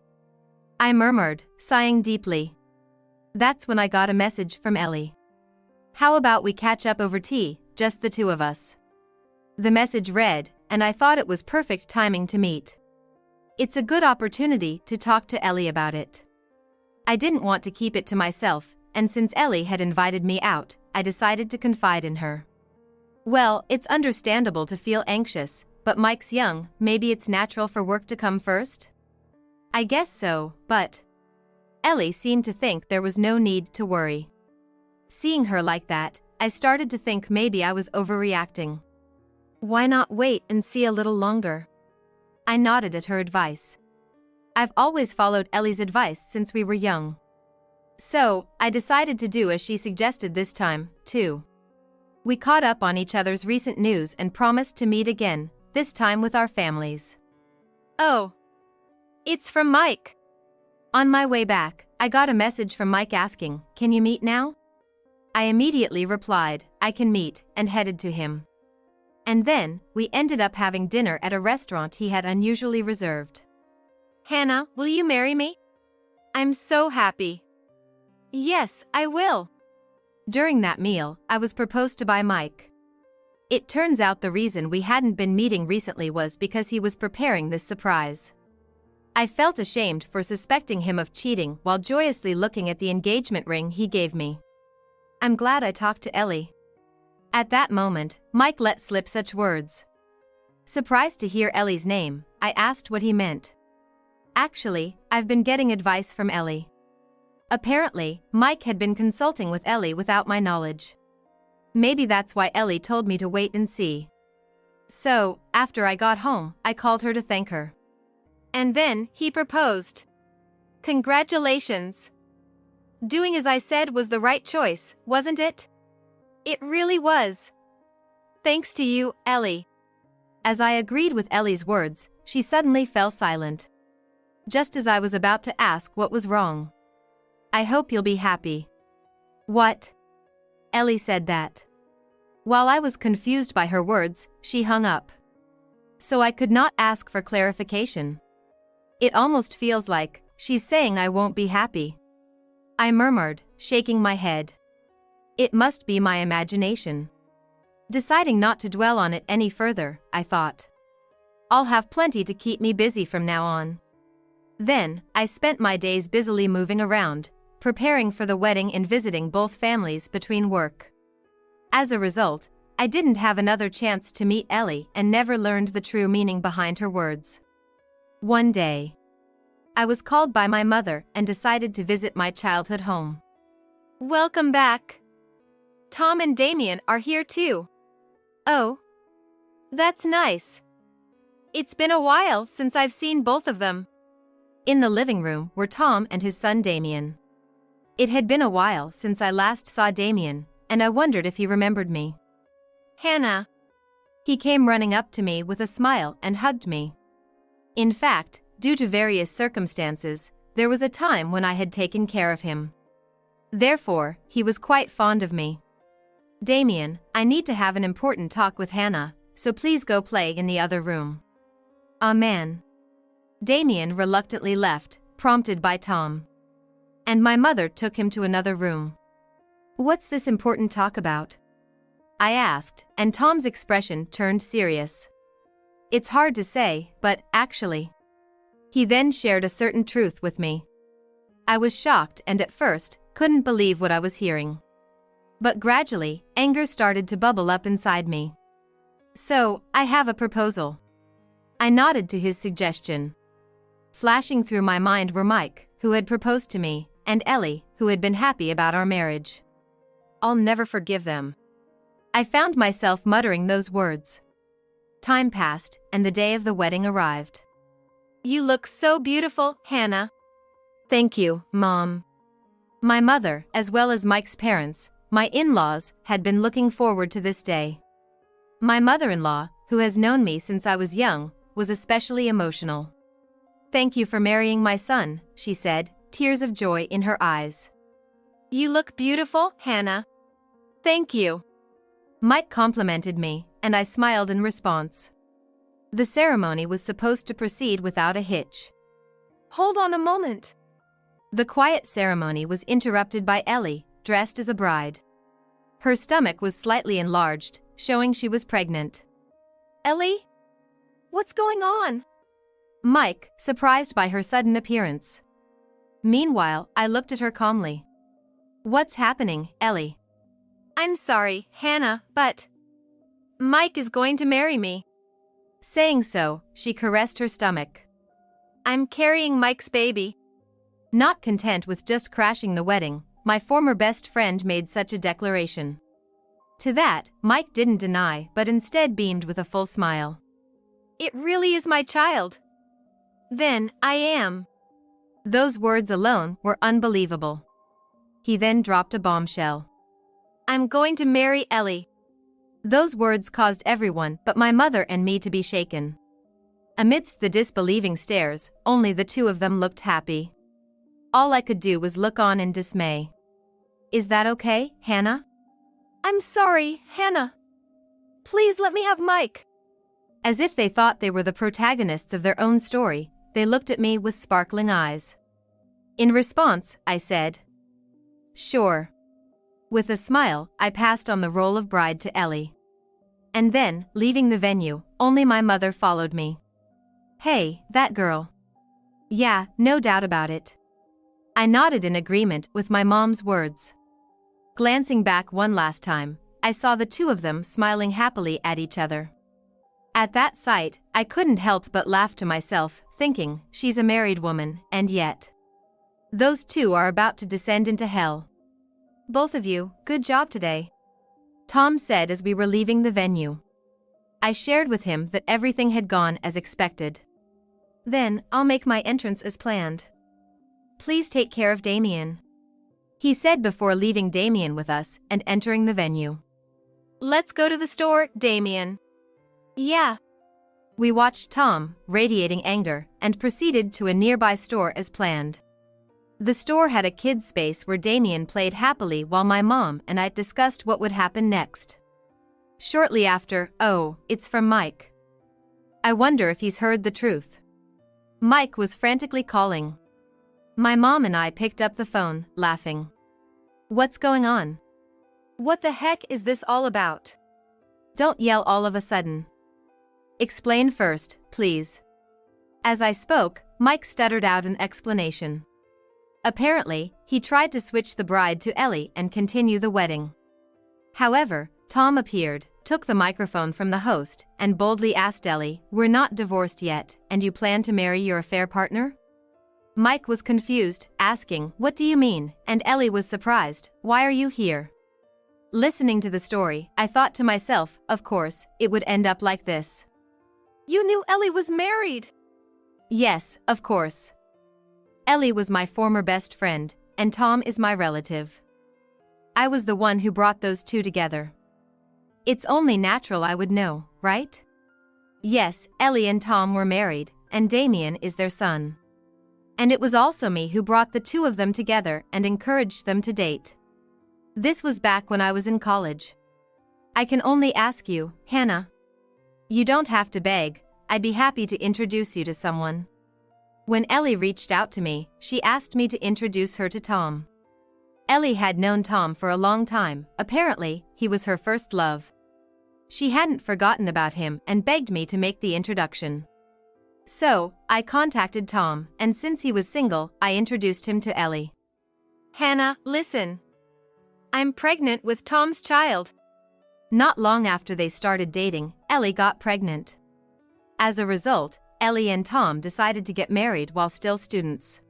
I murmured, sighing deeply. That's when I got a message from Ellie. How about we catch up over tea, just the two of us? The message read, and I thought it was perfect timing to meet. It's a good opportunity to talk to Ellie about it. I didn't want to keep it to myself, and since Ellie had invited me out, I decided to confide in her. Well, it's understandable to feel anxious, but Mike's young, maybe it's natural for work to come first? I guess so, but Ellie seemed to think there was no need to worry. Seeing her like that, I started to think maybe I was overreacting. Why not wait and see a little longer? I nodded at her advice. I've always followed Ellie's advice since we were young. So, I decided to do as she suggested this time, too. We caught up on each other's recent news and promised to meet again, this time with our families. Oh. It's from Mike. On my way back, I got a message from Mike asking, "Can you meet now?" I immediately replied, "I can meet," and headed to him. And then, we ended up having dinner at a restaurant he had unusually reserved. Hannah, will you marry me? I'm so happy. Yes, I will. During that meal, I was proposed to by Mike. It turns out the reason we hadn't been meeting recently was because he was preparing this surprise. I felt ashamed for suspecting him of cheating while joyously looking at the engagement ring he gave me. I'm glad I talked to Ellie. At that moment, Mike let slip such words. Surprised to hear Ellie's name, I asked what he meant. Actually, I've been getting advice from Ellie. Apparently, Mike had been consulting with Ellie without my knowledge. Maybe that's why Ellie told me to wait and see. So, after I got home, I called her to thank her. And then, he proposed. Congratulations. Doing as I said was the right choice, wasn't it? It really was. Thanks to you, Ellie. As I agreed with Ellie's words, she suddenly fell silent. Just as I was about to ask what was wrong. I hope you'll be happy. What? Ellie said that. While I was confused by her words, she hung up. So I could not ask for clarification. It almost feels like she's saying I won't be happy. I murmured, shaking my head. It must be my imagination. Deciding not to dwell on it any further, I thought. I'll have plenty to keep me busy from now on. Then, I spent my days busily moving around, preparing for the wedding and visiting both families between work. As a result, I didn't have another chance to meet Ellie and never learned the true meaning behind her words. One day, I was called by my mother and decided to visit my childhood home. Welcome back. Tom and Damien are here too. Oh. That's nice. It's been a while since I've seen both of them. In the living room were Tom and his son Damien. It had been a while since I last saw Damien, and I wondered if he remembered me. Hannah. He came running up to me with a smile and hugged me. In fact, due to various circumstances, there was a time when I had taken care of him. Therefore, he was quite fond of me. Damien, I need to have an important talk with Hannah, so please go play in the other room. Amen. Damien reluctantly left, prompted by Tom. And my mother took him to another room. What's this important talk about? I asked, and Tom's expression turned serious. It's hard to say, but actually. He then shared a certain truth with me. I was shocked and at first, couldn't believe what I was hearing. But gradually, anger started to bubble up inside me. So, I have a proposal. I nodded to his suggestion. Flashing through my mind were Mike, who had proposed to me, and Ellie, who had been happy about our marriage. I'll never forgive them. I found myself muttering those words. Time passed, and the day of the wedding arrived. You look so beautiful, Hannah. Thank you, Mom. My mother, as well as Mike's parents, my in-laws, had been looking forward to this day. My mother-in-law, who has known me since I was young, was especially emotional. Thank you for marrying my son, she said, tears of joy in her eyes. You look beautiful, Hannah. Thank you. Mike complimented me, and I smiled in response. The ceremony was supposed to proceed without a hitch. Hold on a moment. The quiet ceremony was interrupted by Ellie, dressed as a bride. Her stomach was slightly enlarged, showing she was pregnant. Ellie? What's going on? Mike, surprised by her sudden appearance. Meanwhile, I looked at her calmly. What's happening, Ellie? I'm sorry, Hannah, but Mike is going to marry me. Saying so, she caressed her stomach. I'm carrying Mike's baby. Not content with just crashing the wedding, my former best friend made such a declaration. To that, Mike didn't deny but instead beamed with a full smile. It really is my child. Then, I am. Those words alone were unbelievable. He then dropped a bombshell. I'm going to marry Ellie. Those words caused everyone but my mother and me to be shaken. Amidst the disbelieving stares, only the two of them looked happy. All I could do was look on in dismay. Is that okay, Hannah? I'm sorry, Hannah. Please let me have Mike. As if they thought they were the protagonists of their own story, they looked at me with sparkling eyes. In response, I said, Sure. With a smile, I passed on the role of bride to Ellie. And then, leaving the venue, only my mother followed me. Hey, that girl. Yeah, no doubt about it. I nodded in agreement with my mom's words. Glancing back one last time, I saw the two of them smiling happily at each other. At that sight, I couldn't help but laugh to myself, thinking, she's a married woman, and yet those two are about to descend into hell. Both of you, good job today, Tom said as we were leaving the venue. I shared with him that everything had gone as expected. Then, I'll make my entrance as planned. Please take care of Damien, he said before leaving Damien with us and entering the venue. Let's go to the store, Damien. Yeah. We watched Tom, radiating anger, and proceeded to a nearby store as planned. The store had a kids' space where Damien played happily while my mom and I discussed what would happen next. Shortly after, oh, it's from Mike. I wonder if he's heard the truth. Mike was frantically calling. My mom and I picked up the phone, laughing. What's going on? What the heck is this all about? Don't yell all of a sudden. Explain first, please. As I spoke, Mike stuttered out an explanation. Apparently, he tried to switch the bride to Ellie and continue the wedding. However, Tom appeared, took the microphone from the host, and boldly asked Ellie, "We're not divorced yet, and you plan to marry your affair partner?" Mike was confused, asking, "What do you mean?" And Ellie was surprised, "Why are you here?" Listening to the story, I thought to myself, of course, it would end up like this. You knew Ellie was married? Yes, of course. Ellie was my former best friend, and Tom is my relative. I was the one who brought those two together. It's only natural I would know, right? Yes, Ellie and Tom were married, and Damien is their son. And it was also me who brought the two of them together and encouraged them to date. This was back when I was in college. I can only ask you, Hannah. You don't have to beg, I'd be happy to introduce you to someone. When Ellie reached out to me, she asked me to introduce her to Tom. Ellie had known Tom for a long time, apparently, he was her first love. She hadn't forgotten about him and begged me to make the introduction. So, I contacted Tom, and since he was single, I introduced him to Ellie. Hannah, listen. I'm pregnant with Tom's child. Not long after they started dating, Ellie got pregnant. As a result, Ellie and Tom decided to get married while still students.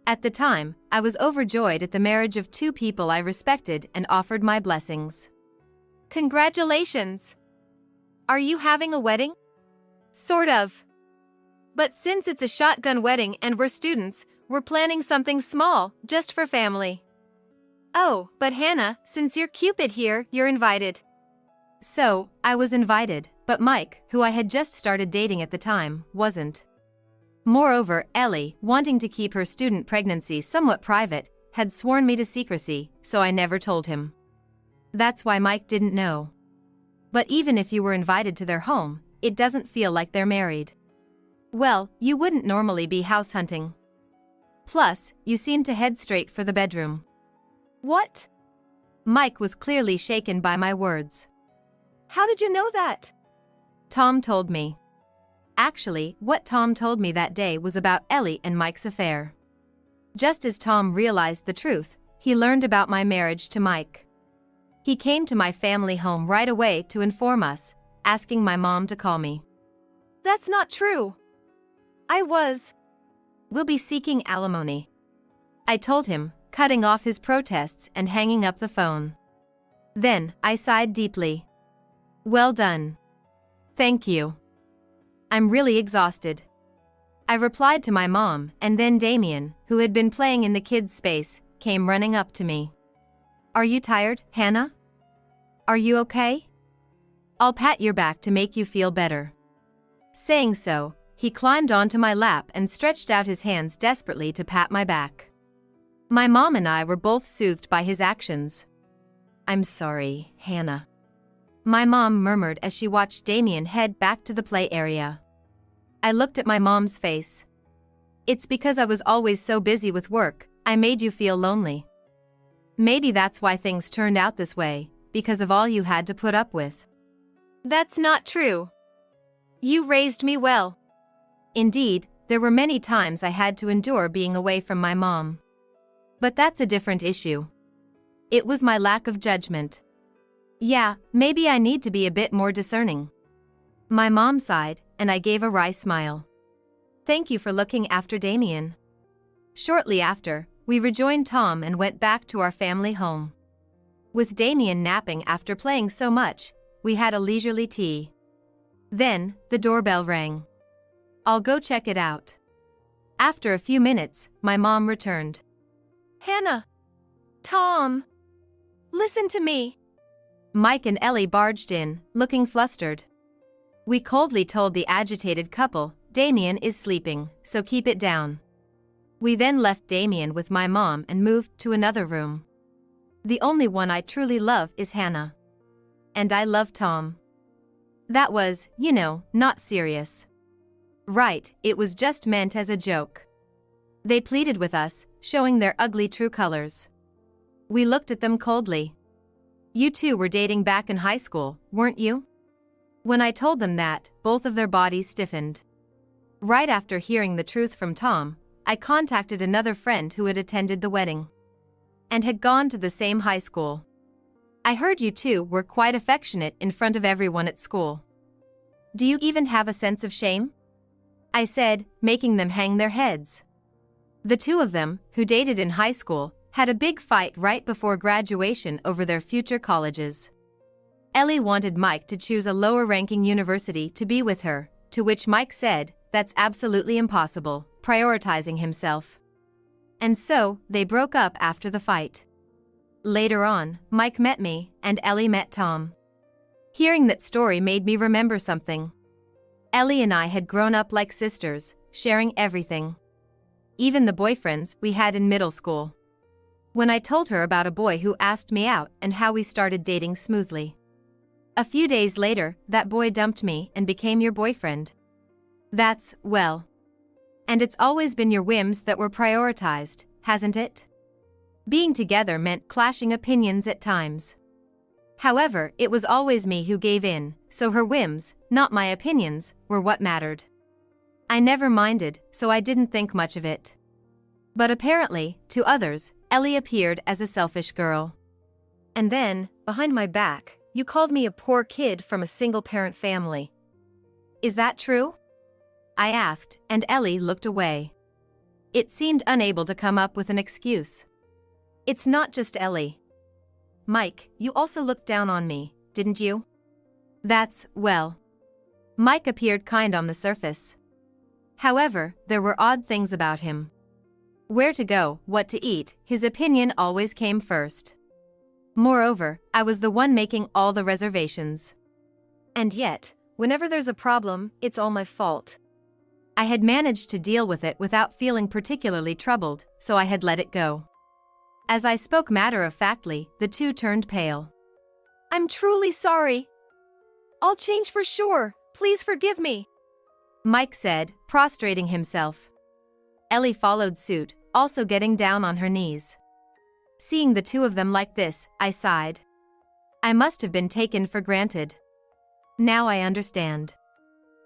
At the time, I was overjoyed at the marriage of two people I respected and offered my blessings. Congratulations! Are you having a wedding? Sort of. But since it's a shotgun wedding and we're students, we're planning something small, just for family. Oh, but Hannah, since you're Cupid here, you're invited. So, I was invited, but Mike, who I had just started dating at the time, wasn't. Moreover, Ellie, wanting to keep her student pregnancy somewhat private, had sworn me to secrecy, so I never told him. That's why Mike didn't know. But even if you were invited to their home, it doesn't feel like they're married. Well, you wouldn't normally be house hunting. Plus, you seem to head straight for the bedroom. What? Mike was clearly shaken by my words. How did you know that? Tom told me. Actually, what Tom told me that day was about Ellie and Mike's affair. Just as Tom realized the truth, he learned about my marriage to Mike. He came to my family home right away to inform us, asking my mom to call me. That's not true. We'll be seeking alimony. I told him, cutting off his protests and hanging up the phone. Then, I sighed deeply. Well done. Thank you. I'm really exhausted. I replied to my mom, and then Damien, who had been playing in the kids' space, came running up to me. Are you tired, Hannah? Are you okay? I'll pat your back to make you feel better. Saying so, he climbed onto my lap and stretched out his hands desperately to pat my back. My mom and I were both soothed by his actions. I'm sorry, Hannah. My mom murmured as she watched Damien head back to the play area. I looked at my mom's face. It's because I was always so busy with work, I made you feel lonely. Maybe that's why things turned out this way, because of all you had to put up with. That's not true. You raised me well. Indeed, there were many times I had to endure being away from my mom. But that's a different issue. It was my lack of judgment. Yeah, maybe I need to be a bit more discerning. My mom sighed, and I gave a wry smile. Thank you for looking after Damien. Shortly after, we rejoined Tom and went back to our family home. With Damien napping after playing so much, we had a leisurely tea. Then, the doorbell rang. I'll go check it out. After a few minutes, my mom returned. Hannah! Tom! Listen to me! Mike and Ellie barged in, looking flustered. We coldly told the agitated couple, Damien is sleeping, so keep it down. We then left Damien with my mom and moved to another room. The only one I truly love is Hannah. And I love Tom. That was, not serious. Right, it was just meant as a joke. They pleaded with us, showing their ugly true colors. We looked at them coldly. You two were dating back in high school, weren't you? When I told them that, both of their bodies stiffened. Right after hearing the truth from Tom, I contacted another friend who had attended the wedding. And had gone to the same high school. I heard you two were quite affectionate in front of everyone at school. Do you even have a sense of shame? I said, making them hang their heads. The two of them, who dated in high school, had a big fight right before graduation over their future colleges. Ellie wanted Mike to choose a lower-ranking university to be with her, to which Mike said, that's absolutely impossible, prioritizing himself. And so, they broke up after the fight. Later on, Mike met me, and Ellie met Tom. Hearing that story made me remember something. Ellie and I had grown up like sisters, sharing everything. Even the boyfriends we had in middle school. When I told her about a boy who asked me out and how we started dating smoothly. A few days later, that boy dumped me and became your boyfriend. That's, well. And it's always been your whims that were prioritized, hasn't it? Being together meant clashing opinions at times. However, it was always me who gave in, so her whims, not my opinions, were what mattered. I never minded, so I didn't think much of it. But apparently, to others, Ellie appeared as a selfish girl. And then, behind my back, you called me a poor kid from a single-parent family. Is that true? I asked, and Ellie looked away. It seemed unable to come up with an excuse. It's not just Ellie. Mike, you also looked down on me, didn't you? That's, well. Mike appeared kind on the surface. However, there were odd things about him. Where to go, what to eat, his opinion always came first. Moreover, I was the one making all the reservations. And yet, whenever there's a problem, it's all my fault. I had managed to deal with it without feeling particularly troubled, so I had let it go. As I spoke matter-of-factly, the two turned pale. I'm truly sorry. I'll change for sure. Please forgive me, Mike said, prostrating himself. Ellie followed suit, also getting down on her knees. Seeing the two of them like this, I sighed. I must have been taken for granted. Now I understand.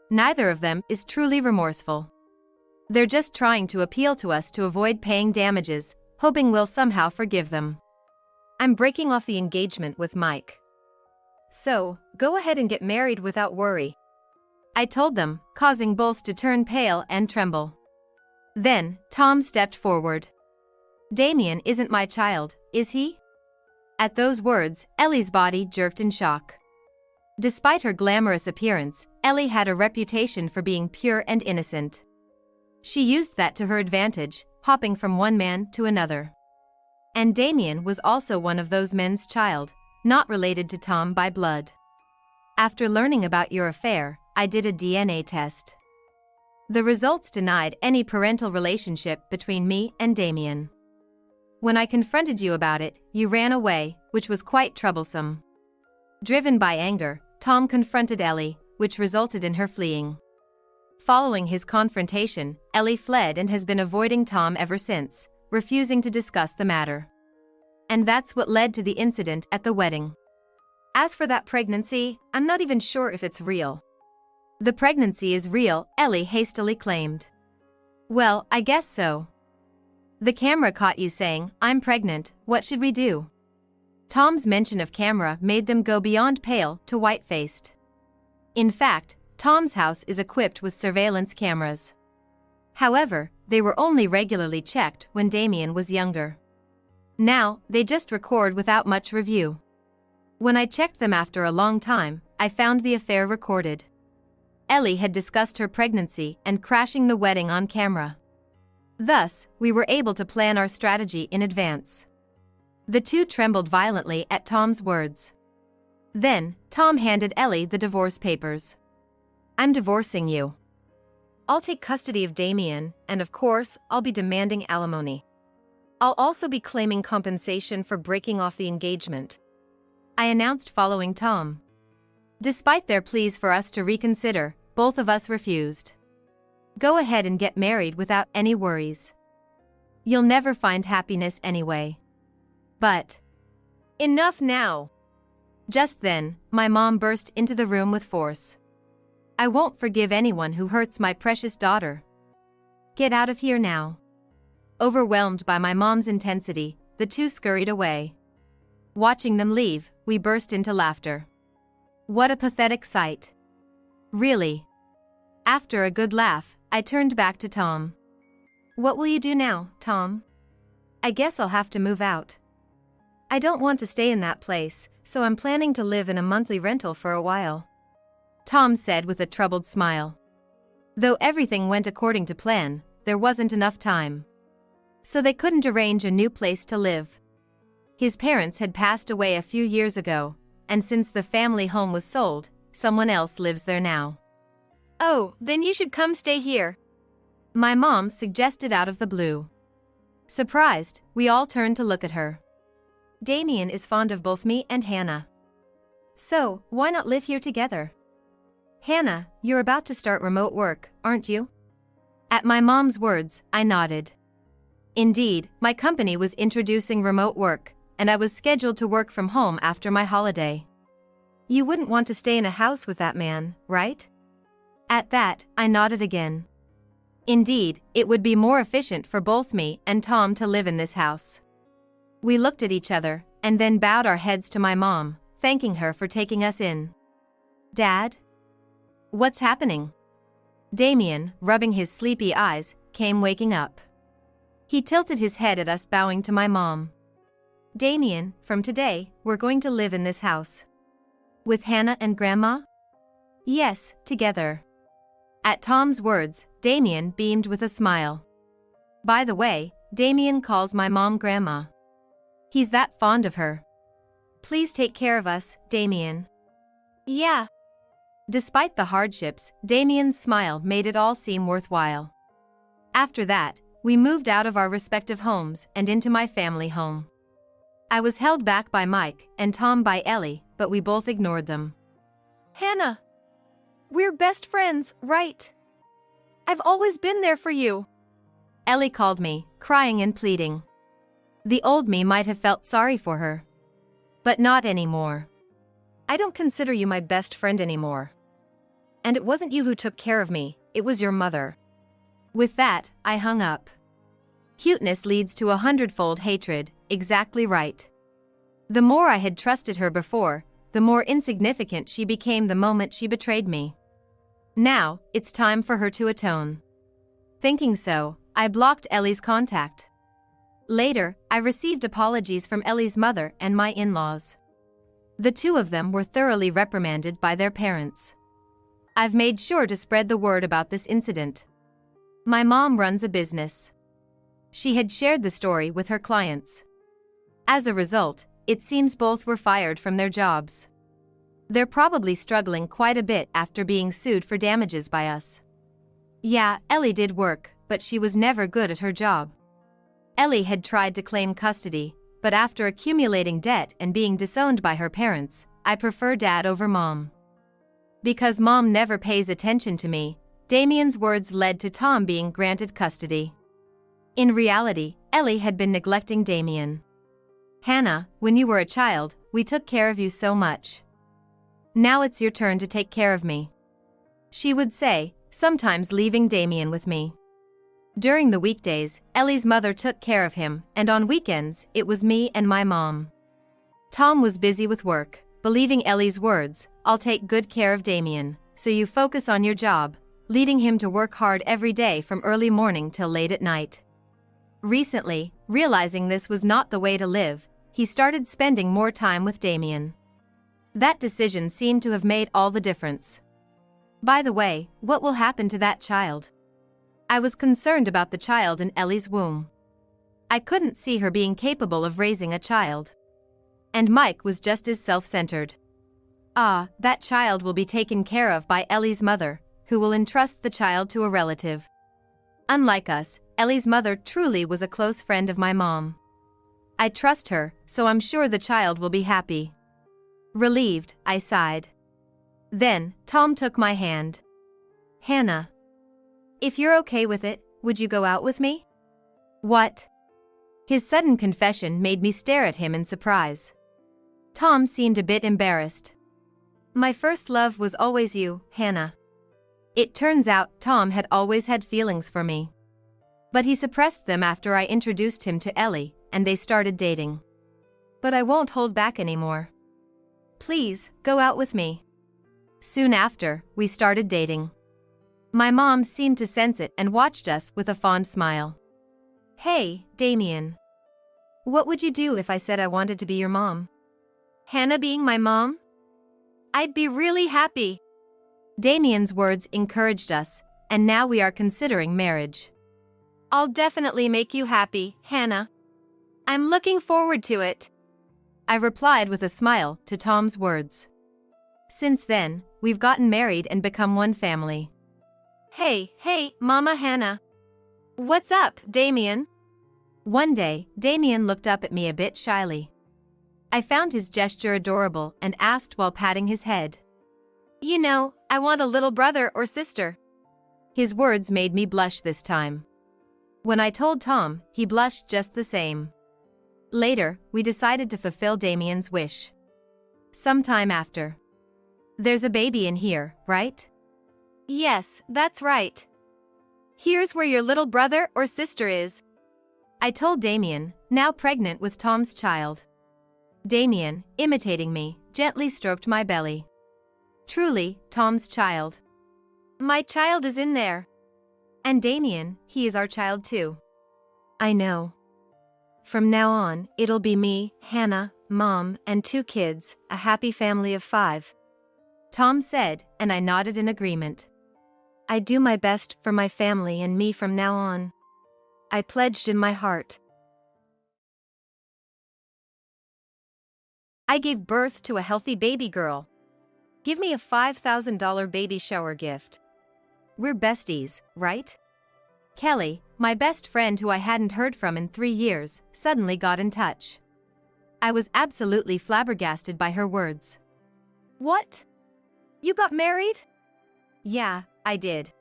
Neither of them is truly remorseful. They're just trying to appeal to us to avoid paying damages, hoping we'll somehow forgive them. I'm breaking off the engagement with Mike. So, go ahead and get married without worry, I told them, causing both to turn pale and tremble. Then, Tom stepped forward. Damien isn't my child, is he? At those words, Ellie's body jerked in shock. Despite her glamorous appearance, Ellie had a reputation for being pure and innocent. She used that to her advantage, hopping from one man to another. And Damien was also one of those men's child, not related to Tom by blood. After learning about your affair, I did a DNA test. The results denied any parental relationship between me and Damien. When I confronted you about it, you ran away, which was quite troublesome. Driven by anger, Tom confronted Ellie, which resulted in her fleeing. Following his confrontation, Ellie fled and has been avoiding Tom ever since, refusing to discuss the matter. And that's what led to the incident at the wedding. As for that pregnancy, I'm not even sure if it's real. The pregnancy is real, Ellie hastily claimed. Well, I guess so. The camera caught you saying, I'm pregnant, what should we do? Tom's mention of camera made them go beyond pale to white-faced. In fact, Tom's house is equipped with surveillance cameras. However, they were only regularly checked when Damien was younger. Now, they just record without much review. When I checked them after a long time, I found the affair recorded. Ellie had discussed her pregnancy and crashing the wedding on camera. Thus, we were able to plan our strategy in advance. The two trembled violently at Tom's words. Then, Tom handed Ellie the divorce papers. I'm divorcing you. I'll take custody of Damien, and of course, I'll be demanding alimony. I'll also be claiming compensation for breaking off the engagement, I announced following Tom. Despite their pleas for us to reconsider, both of us refused. Go ahead and get married without any worries. You'll never find happiness anyway. But enough now. Just then, my mom burst into the room with force. I won't forgive anyone who hurts my precious daughter. Get out of here now. Overwhelmed by my mom's intensity, the two scurried away. Watching them leave, we burst into laughter. What a pathetic sight. Really. After a good laugh, I turned back to Tom. What will you do now, Tom? I guess I'll have to move out. I don't want to stay in that place, so I'm planning to live in a monthly rental for a while, Tom said with a troubled smile. Though everything went according to plan, there wasn't enough time. So they couldn't arrange a new place to live. His parents had passed away a few years ago, and since the family home was sold, someone else lives there now. Oh, then you should come stay here, my mom suggested out of the blue. Surprised, we all turned to look at her. Damien is fond of both me and Hannah. So, why not live here together? Hannah, you're about to start remote work, aren't you? At my mom's words, I nodded. Indeed, my company was introducing remote work, and I was scheduled to work from home after my holiday. You wouldn't want to stay in a house with that man, right? At that, I nodded again. Indeed, it would be more efficient for both me and Tom to live in this house. We looked at each other, and then bowed our heads to my mom, thanking her for taking us in. Dad? What's happening? Damien, rubbing his sleepy eyes, came waking up. He tilted his head at us, bowing to my mom. Damien, from today, we're going to live in this house. With Hannah and Grandma? Yes, together. At Tom's words, Damien beamed with a smile. By the way, Damien calls my mom Grandma. He's that fond of her. Please take care of us, Damien. Yeah. Despite the hardships, Damien's smile made it all seem worthwhile. After that, we moved out of our respective homes and into my family home. I was held back by Mike and Tom by Ellie, but we both ignored them. Hannah, we're best friends, right? I've always been there for you. Ellie called me, crying and pleading. The old me might have felt sorry for her. But not anymore. I don't consider you my best friend anymore. And it wasn't you who took care of me, it was your mother. With that, I hung up. Cuteness leads to 100-fold hatred, exactly right. The more I had trusted her before, the more insignificant she became the moment she betrayed me. Now, it's time for her to atone. Thinking so, I blocked Ellie's contact. Later, I received apologies from Ellie's mother and my in-laws. The two of them were thoroughly reprimanded by their parents. I've made sure to spread the word about this incident. My mom runs a business. She had shared the story with her clients. As a result, it seems both were fired from their jobs. They're probably struggling quite a bit after being sued for damages by us. Yeah, Ellie did work, but she was never good at her job. Ellie had tried to claim custody, but after accumulating debt and being disowned by her parents, I prefer Dad over Mom. Because Mom never pays attention to me, Damien's words led to Tom being granted custody. In reality, Ellie had been neglecting Damien. Hannah, when you were a child, we took care of you so much. Now it's your turn to take care of me, she would say, sometimes leaving Damien with me. During the weekdays, Ellie's mother took care of him, and on weekends, it was me and my mom. Tom was busy with work, believing Ellie's words, "I'll take good care of Damien, so you focus on your job," leading him to work hard every day from early morning till late at night. Recently, realizing this was not the way to live, he started spending more time with Damien. That decision seemed to have made all the difference. By the way, what will happen to that child? I was concerned about the child in Ellie's womb. I couldn't see her being capable of raising a child. And Mike was just as self-centered. That child will be taken care of by Ellie's mother, who will entrust the child to a relative. Unlike us, Ellie's mother truly was a close friend of my mom. I trust her, so I'm sure the child will be happy. Relieved, I sighed. Then, Tom took my hand. Hannah, if you're okay with it, would you go out with me? What? His sudden confession made me stare at him in surprise. Tom seemed a bit embarrassed. My first love was always you, Hannah. It turns out Tom had always had feelings for me. But he suppressed them after I introduced him to Ellie, and they started dating. But I won't hold back anymore. Please, go out with me. Soon after, we started dating. My mom seemed to sense it and watched us with a fond smile. Hey, Damien. What would you do if I said I wanted to be your mom? Hannah being my mom? I'd be really happy. Damien's words encouraged us, and now we are considering marriage. I'll definitely make you happy, Hannah. I'm looking forward to it. I replied with a smile to Tom's words. Since then, we've gotten married and become one family. Hey, Mama Hannah. What's up, Damien? One day, Damien looked up at me a bit shyly. I found his gesture adorable and asked while patting his head. You know, I want a little brother or sister. His words made me blush this time. When I told Tom, he blushed just the same. Later, we decided to fulfill Damien's wish. Sometime after. There's a baby in here, right? Yes, that's right. Here's where your little brother or sister is. I told Damien, now pregnant with Tom's child. Damien, imitating me, gently stroked my belly. Truly, Tom's child. My child is in there. And Damien, he is our child too. I know. From now on, it'll be me, Hannah, Mom, and 2 kids, a happy family of 5. Tom said, and I nodded in agreement. I do my best for my family and me from now on. I pledged in my heart. I gave birth to a healthy baby girl. Give me a $5,000 baby shower gift. We're besties, right? Kelly, my best friend who I hadn't heard from in 3 years, suddenly got in touch. I was absolutely flabbergasted by her words. What? You got married? Yeah, I did.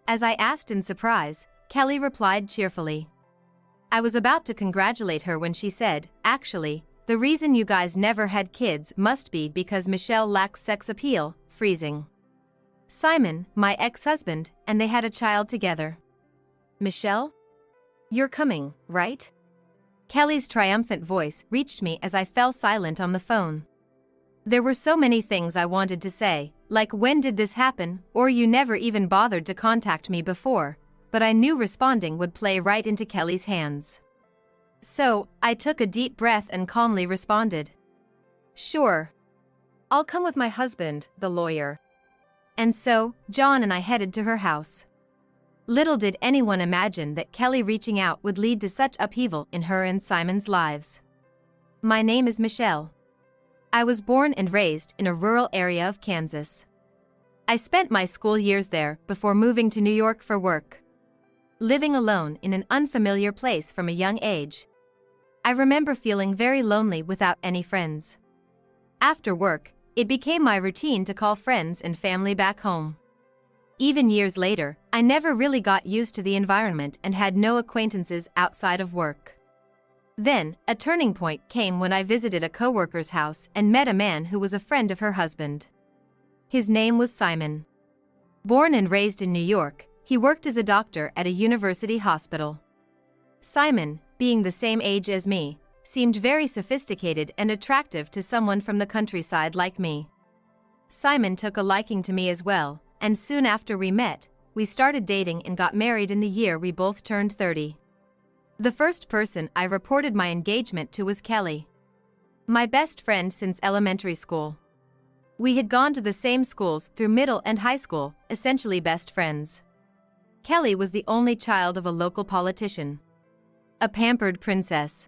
As I asked in surprise, Kelly replied cheerfully. I was about to congratulate her when she said, actually, the reason you guys never had kids must be because Michelle lacks sex appeal, freezing. Simon, my ex-husband, and they had a child together. Michelle? You're coming, right? Kelly's triumphant voice reached me as I fell silent on the phone. There were so many things I wanted to say, like when did this happen, or you never even bothered to contact me before, but I knew responding would play right into Kelly's hands. So, I took a deep breath and calmly responded. Sure. I'll come with my husband, the lawyer. And so, John and I headed to her house. Little did anyone imagine that Kelly reaching out would lead to such upheaval in her and Simon's lives. My name is Michelle. I was born and raised in a rural area of Kansas. I spent my school years there before moving to New York for work. Living alone in an unfamiliar place from a young age, I remember feeling very lonely without any friends. After work, it became my routine to call friends and family back home. Even years later, I never really got used to the environment and had no acquaintances outside of work. Then, a turning point came when I visited a coworker's house and met a man who was a friend of her husband. His name was Simon. Born and raised in New York, he worked as a doctor at a university hospital. Simon, being the same age as me, seemed very sophisticated and attractive to someone from the countryside like me. Simon took a liking to me as well, and soon after we met, we started dating and got married in the year we both turned 30. The first person I reported my engagement to was Kelly, my best friend since elementary school. We had gone to the same schools through middle and high school, essentially best friends. Kelly was the only child of a local politician, a pampered princess.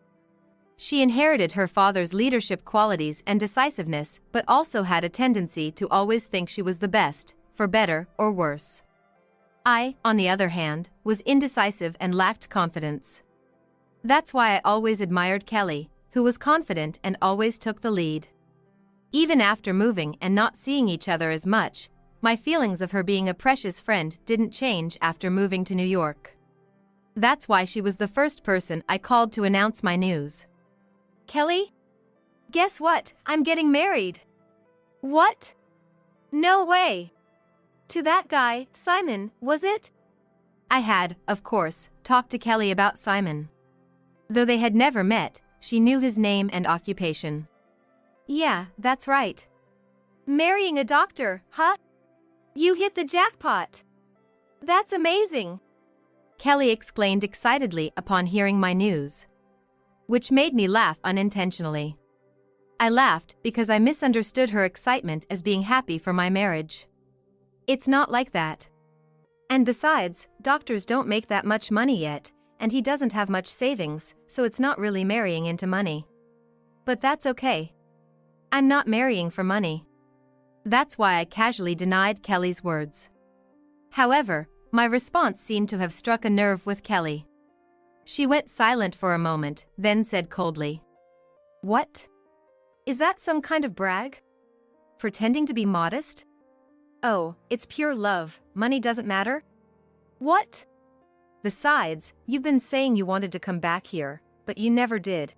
She inherited her father's leadership qualities and decisiveness, but also had a tendency to always think she was the best, for better or worse. I, on the other hand, was indecisive and lacked confidence. That's why I always admired Kelly, who was confident and always took the lead. Even after moving and not seeing each other as much, my feelings of her being a precious friend didn't change after moving to New York. That's why she was the first person I called to announce my news. Kelly? Guess what? I'm getting married. What? No way. To that guy, Simon, was it? I had, of course, talked to Kelly about Simon. Though they had never met, she knew his name and occupation. Yeah, that's right. Marrying a doctor, huh? You hit the jackpot. That's amazing. Kelly exclaimed excitedly upon hearing my news, which made me laugh unintentionally. I laughed because I misunderstood her excitement as being happy for my marriage. It's not like that. And besides, doctors don't make that much money yet, and he doesn't have much savings, so it's not really marrying into money. But that's okay. I'm not marrying for money. That's why I casually denied Kelly's words. However, my response seemed to have struck a nerve with Kelly. She went silent for a moment, then said coldly, "What? Is that some kind of brag? Pretending to be modest? Oh, it's pure love, money doesn't matter? What? Besides, you've been saying you wanted to come back here, but you never did.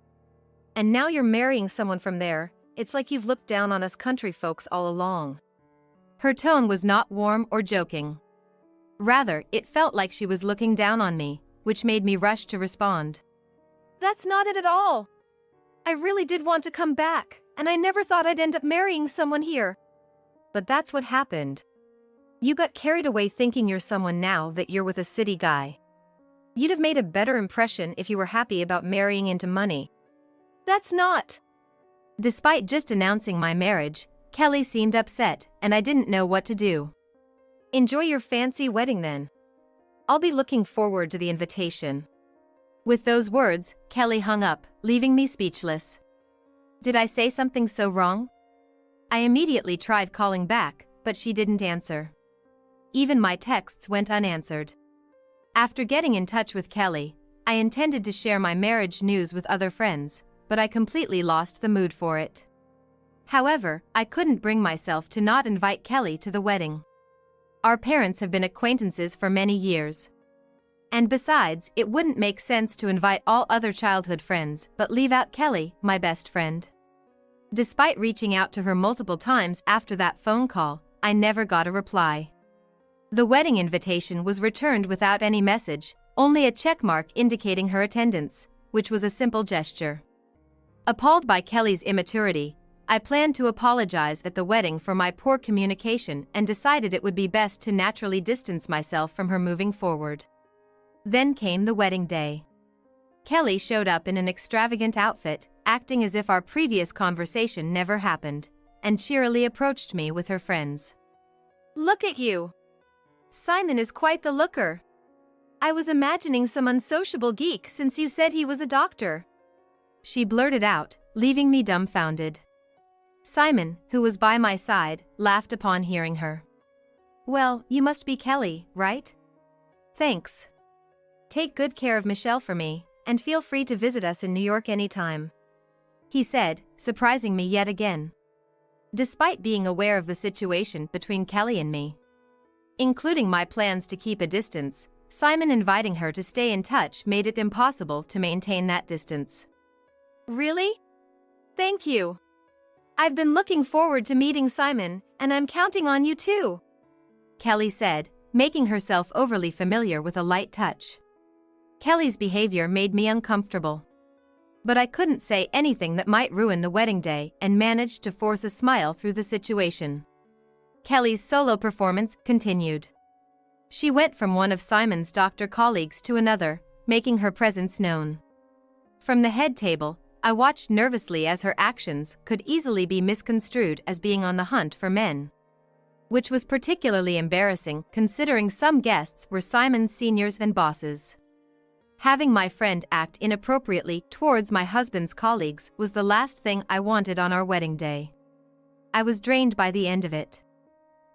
And now you're marrying someone from there, it's like you've looked down on us country folks all along." Her tone was not warm or joking. Rather, it felt like she was looking down on me, which made me rush to respond. That's not it at all. I really did want to come back, and I never thought I'd end up marrying someone here. But that's what happened. You got carried away thinking you're someone now that you're with a city guy. You'd have made a better impression if you were happy about marrying into money. That's not. Despite just announcing my marriage, Kelly seemed upset, and I didn't know what to do. Enjoy your fancy wedding then. I'll be looking forward to the invitation. With those words, Kelly hung up, leaving me speechless. Did I say something so wrong? I immediately tried calling back, but she didn't answer. Even my texts went unanswered. After getting in touch with Kelly, I intended to share my marriage news with other friends, but I completely lost the mood for it. However, I couldn't bring myself to not invite Kelly to the wedding. Our parents have been acquaintances for many years. And besides, it wouldn't make sense to invite all other childhood friends but leave out Kelly, my best friend. Despite reaching out to her multiple times after that phone call, I never got a reply. The wedding invitation was returned without any message, only a checkmark indicating her attendance, which was a simple gesture. Appalled by Kelly's immaturity, I planned to apologize at the wedding for my poor communication and decided it would be best to naturally distance myself from her moving forward. Then came the wedding day. Kelly showed up in an extravagant outfit, acting as if our previous conversation never happened, and cheerily approached me with her friends. Look at you! Simon is quite the looker. I was imagining some unsociable geek since you said he was a doctor. She blurted out, leaving me dumbfounded. Simon, who was by my side, laughed upon hearing her. Well, you must be Kelly, right? Thanks. Take good care of Michelle for me, and feel free to visit us in New York anytime, he said, surprising me yet again. Despite being aware of the situation between Kelly and me, including my plans to keep a distance, Simon inviting her to stay in touch made it impossible to maintain that distance. Really? Thank you. I've been looking forward to meeting Simon, and I'm counting on you too, Kelly said, making herself overly familiar with a light touch. Kelly's behavior made me uncomfortable. But I couldn't say anything that might ruin the wedding day and managed to force a smile through the situation. Kelly's solo performance continued. She went from one of Simon's doctor colleagues to another, making her presence known. From the head table, I watched nervously as her actions could easily be misconstrued as being on the hunt for men, which was particularly embarrassing considering some guests were Simon's seniors and bosses. Having my friend act inappropriately towards my husband's colleagues was the last thing I wanted on our wedding day. I was drained by the end of it.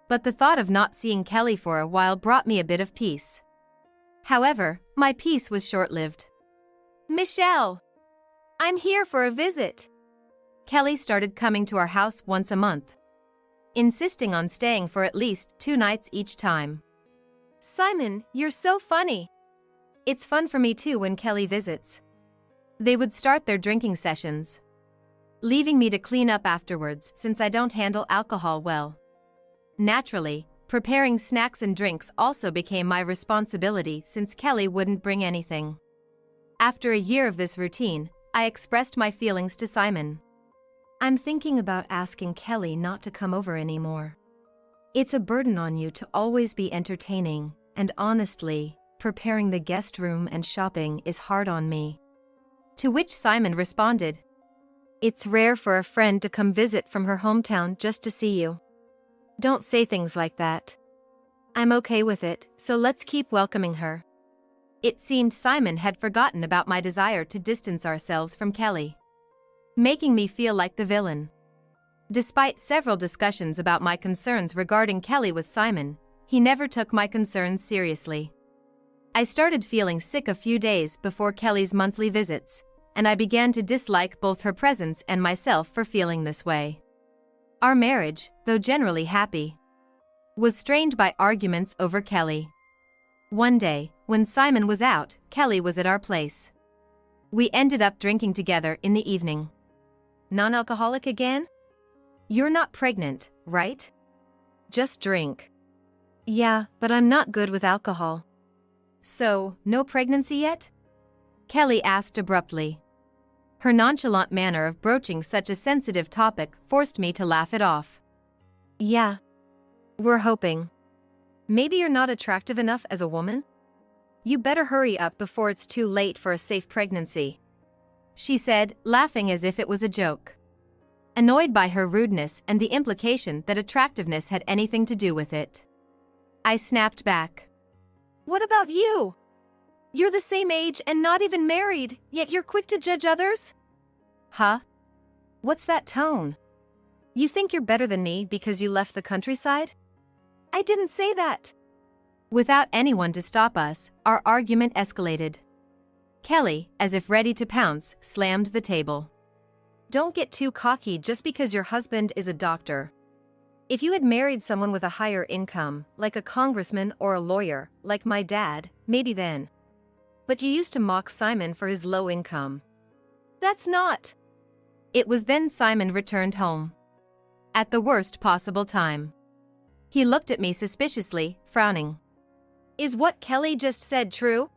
But the thought of not seeing Kelly for a while brought me a bit of peace. However, my peace was short-lived. Michelle! I'm here for a visit. Kelly started coming to our house once a month, insisting on staying for at least 2 nights each time. Simon, you're so funny. It's fun for me too when Kelly visits. They would start their drinking sessions, leaving me to clean up afterwards since I don't handle alcohol well. Naturally, preparing snacks and drinks also became my responsibility since Kelly wouldn't bring anything. After a year of this routine, I expressed my feelings to Simon. I'm thinking about asking Kelly not to come over anymore. It's a burden on you to always be entertaining, and honestly, preparing the guest room and shopping is hard on me. To which Simon responded, It's rare for a friend to come visit from her hometown just to see you. Don't say things like that. I'm okay with it, so let's keep welcoming her. It seemed Simon had forgotten about my desire to distance ourselves from Kelly, making me feel like the villain. Despite several discussions about my concerns regarding Kelly with Simon, he never took my concerns seriously. I started feeling sick a few days before Kelly's monthly visits, and I began to dislike both her presence and myself for feeling this way. Our marriage, though generally happy, was strained by arguments over Kelly. One day, when Simon was out, Kelly was at our place. We ended up drinking together in the evening. Non-alcoholic again? You're not pregnant, right? Just drink. Yeah, but I'm not good with alcohol. So, no pregnancy yet? Kelly asked abruptly. Her nonchalant manner of broaching such a sensitive topic forced me to laugh it off. Yeah. We're hoping. Maybe you're not attractive enough as a woman? You better hurry up before it's too late for a safe pregnancy, she said, laughing as if it was a joke. Annoyed by her rudeness and the implication that attractiveness had anything to do with it, I snapped back. What about you? You're the same age and not even married, yet you're quick to judge others? Huh? What's that tone? You think you're better than me because you left the countryside? I didn't say that. Without anyone to stop us, our argument escalated. Kelly, as if ready to pounce, slammed the table. Don't get too cocky just because your husband is a doctor. If you had married someone with a higher income, like a congressman or a lawyer, like my dad, maybe then. But you used to mock Simon for his low income. That's not. It was then Simon returned home. At the worst possible time. He looked at me suspiciously, frowning. Is what Kelly just said true?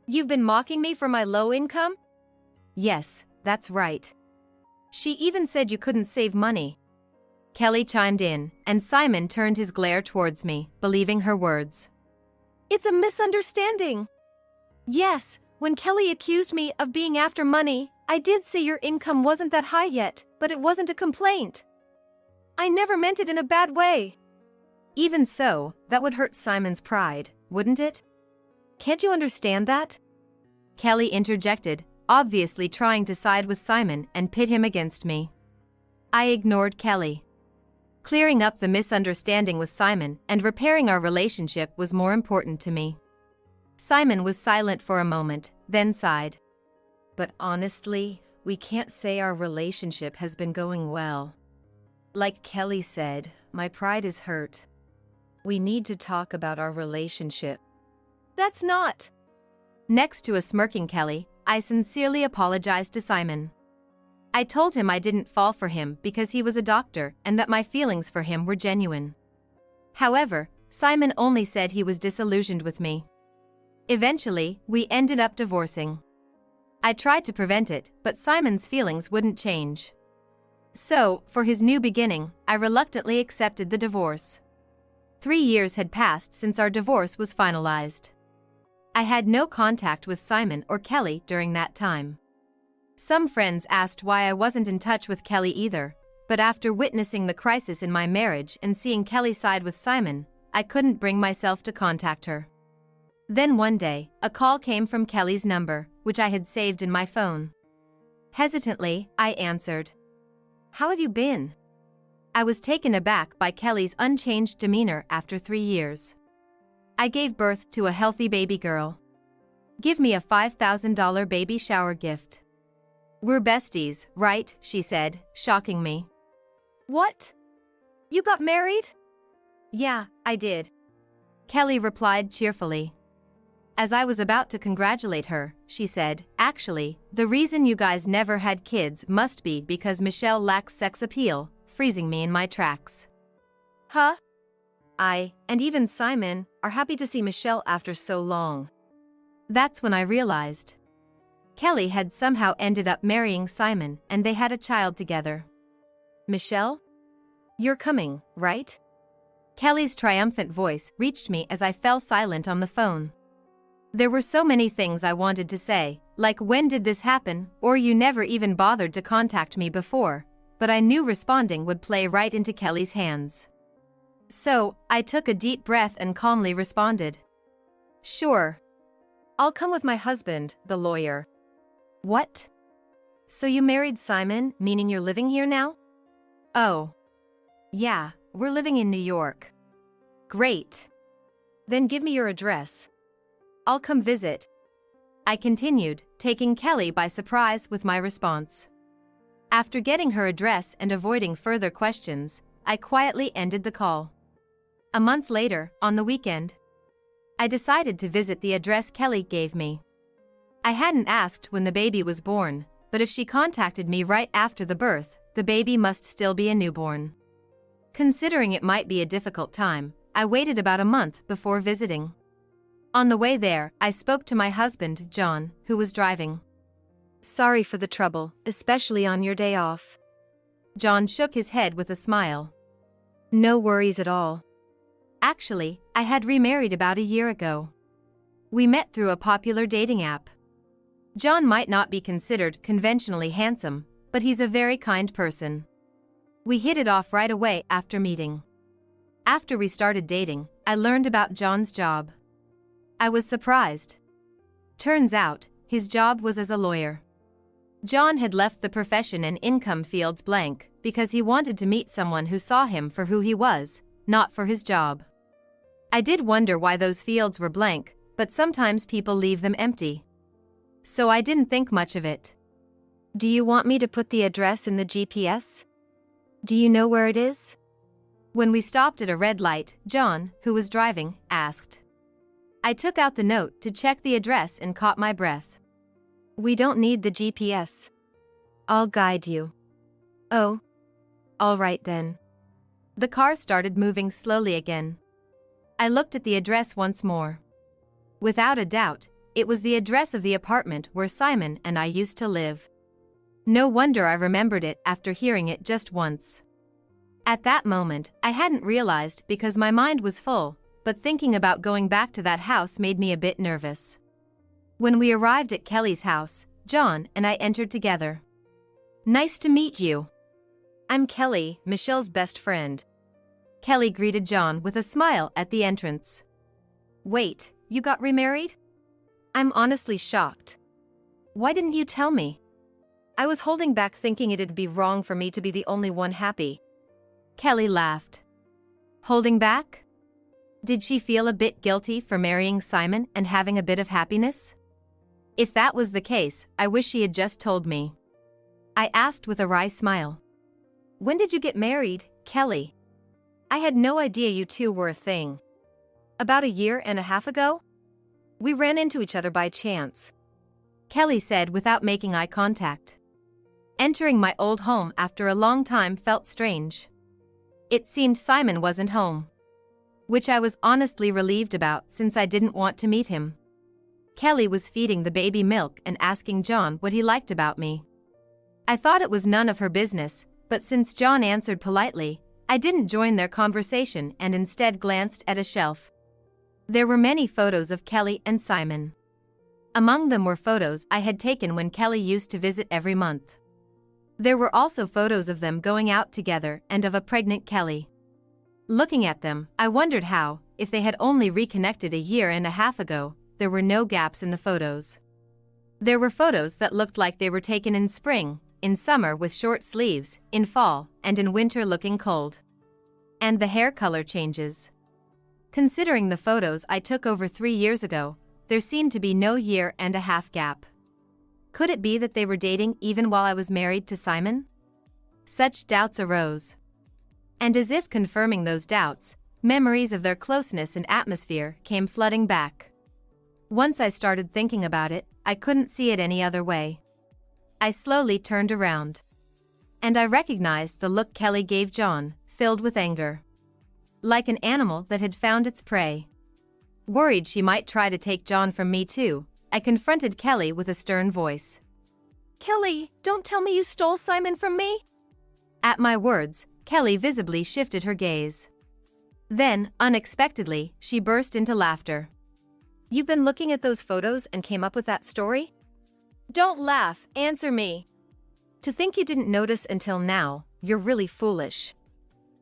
You've been mocking me for my low income? Yes, that's right. She even said you couldn't save money. Kelly chimed in, and Simon turned his glare towards me, believing her words. It's a misunderstanding. Yes, when Kelly accused me of being after money, I did say your income wasn't that high yet, but it wasn't a complaint. I never meant it in a bad way. Even so, that would hurt Simon's pride, wouldn't it? Can't you understand that? Kelly interjected, obviously trying to side with Simon and pit him against me. I ignored Kelly. Clearing up the misunderstanding with Simon and repairing our relationship was more important to me. Simon was silent for a moment, then sighed. But honestly, we can't say our relationship has been going well. Like Kelly said, my pride is hurt. We need to talk about our relationship. That's not. Next to a smirking Kelly, I sincerely apologized to Simon. I told him I didn't fall for him because he was a doctor and that my feelings for him were genuine. However, Simon only said he was disillusioned with me. Eventually, we ended up divorcing. I tried to prevent it, but Simon's feelings wouldn't change. So, for his new beginning, I reluctantly accepted the divorce. 3 years had passed since our divorce was finalized. I had no contact with Simon or Kelly during that time. Some friends asked why I wasn't in touch with Kelly either, but after witnessing the crisis in my marriage and seeing Kelly side with Simon, I couldn't bring myself to contact her. Then one day, a call came from Kelly's number, which I had saved in my phone. Hesitantly, I answered. How have you been? I was taken aback by Kelly's unchanged demeanor after 3 years. I gave birth to a healthy baby girl. Give me a $5,000 baby shower gift. We're besties, right? She said, shocking me. What? You got married? Yeah, I did. Kelly replied cheerfully. As I was about to congratulate her, she said, actually, the reason you guys never had kids must be because Michelle lacks sex appeal, freezing me in my tracks. Huh? I, and even Simon, are happy to see Michelle after so long. That's when I realized. Kelly had somehow ended up marrying Simon and they had a child together. Michelle? You're coming, right? Kelly's triumphant voice reached me as I fell silent on the phone. There were so many things I wanted to say, like when did this happen, or you never even bothered to contact me before, but I knew responding would play right into Kelly's hands. So, I took a deep breath and calmly responded. Sure. I'll come with my husband, the lawyer. What? So you married Simon, meaning you're living here now? Oh. Yeah, we're living in New York. Great. Then give me your address. I'll come visit. I continued, taking Kelly by surprise with my response. After getting her address and avoiding further questions, I quietly ended the call. A month later, on the weekend, I decided to visit the address Kelly gave me. I hadn't asked when the baby was born, but if she contacted me right after the birth, the baby must still be a newborn. Considering it might be a difficult time, I waited about a month before visiting. On the way there, I spoke to my husband, John, who was driving. Sorry for the trouble, especially on your day off. John shook his head with a smile. No worries at all. Actually, I had remarried about a year ago. We met through a popular dating app. John might not be considered conventionally handsome, but he's a very kind person. We hit it off right away after meeting. After we started dating, I learned about John's job. I was surprised. Turns out, his job was as a lawyer. John had left the profession and income fields blank, because he wanted to meet someone who saw him for who he was, not for his job. I did wonder why those fields were blank, but sometimes people leave them empty. So I didn't think much of it. Do you want me to put the address in the GPS? Do you know where it is? When we stopped at a red light, John, who was driving, asked. I took out the note to check the address and caught my breath. We don't need the GPS. I'll guide you. Oh. All right then. The car started moving slowly again. I looked at the address once more. Without a doubt, it was the address of the apartment where Simon and I used to live. No wonder I remembered it after hearing it just once. At that moment, I hadn't realized because my mind was full, but thinking about going back to that house made me a bit nervous. When we arrived at Kelly's house, John and I entered together. Nice to meet you. I'm Kelly, Michelle's best friend. Kelly greeted John with a smile at the entrance. Wait, you got remarried? I'm honestly shocked. Why didn't you tell me? I was holding back thinking it'd be wrong for me to be the only one happy. Kelly laughed. Holding back? Did she feel a bit guilty for marrying Simon and having a bit of happiness? If that was the case, I wish she had just told me. I asked with a wry smile. When did you get married, Kelly? I had no idea you two were a thing. About a year and a half ago? We ran into each other by chance. Kelly said without making eye contact. Entering my old home after a long time felt strange. It seemed Simon wasn't home. Which I was honestly relieved about since I didn't want to meet him. Kelly was feeding the baby milk and asking John what he liked about me. I thought it was none of her business, but since John answered politely, I didn't join their conversation and instead glanced at a shelf. There were many photos of Kelly and Simon. Among them were photos I had taken when Kelly used to visit every month. There were also photos of them going out together and of a pregnant Kelly. Looking at them, I wondered how, if they had only reconnected a year and a half ago, there were no gaps in the photos. There were photos that looked like they were taken in spring, in summer with short sleeves, in fall, and in winter looking cold. And the hair color changes. Considering the photos I took over 3 years ago, there seemed to be no year and a half gap. Could it be that they were dating even while I was married to Simon? Such doubts arose. And as if confirming those doubts, memories of their closeness and atmosphere came flooding back. Once I started thinking about it, I couldn't see it any other way. I slowly turned around. And I recognized the look Kelly gave John, filled with anger. Like an animal that had found its prey. Worried she might try to take John from me too, I confronted Kelly with a stern voice. Kelly, don't tell me you stole Simon from me? At my words, Kelly visibly shifted her gaze. Then, unexpectedly, she burst into laughter. You've been looking at those photos and came up with that story? Don't laugh, answer me. To think you didn't notice until now, you're really foolish.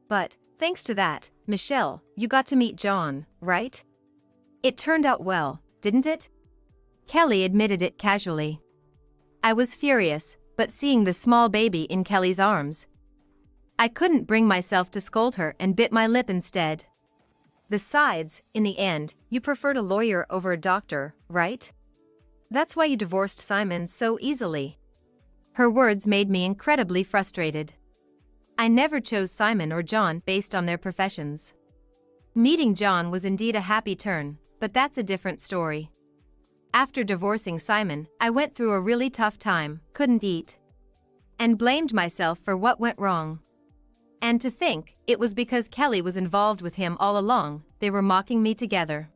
But, thanks to that, Michelle, you got to meet John, right? It turned out well, didn't it? Kelly admitted it casually. I was furious, but seeing the small baby in Kelly's arms, I couldn't bring myself to scold her and bit my lip instead. Besides, in the end, you preferred a lawyer over a doctor, right? That's why you divorced Simon so easily. Her words made me incredibly frustrated. I never chose Simon or John based on their professions. Meeting John was indeed a happy turn, but that's a different story. After divorcing Simon, I went through a really tough time, couldn't eat, and blamed myself for what went wrong. And to think, it was because Kelly was involved with him all along, they were mocking me together.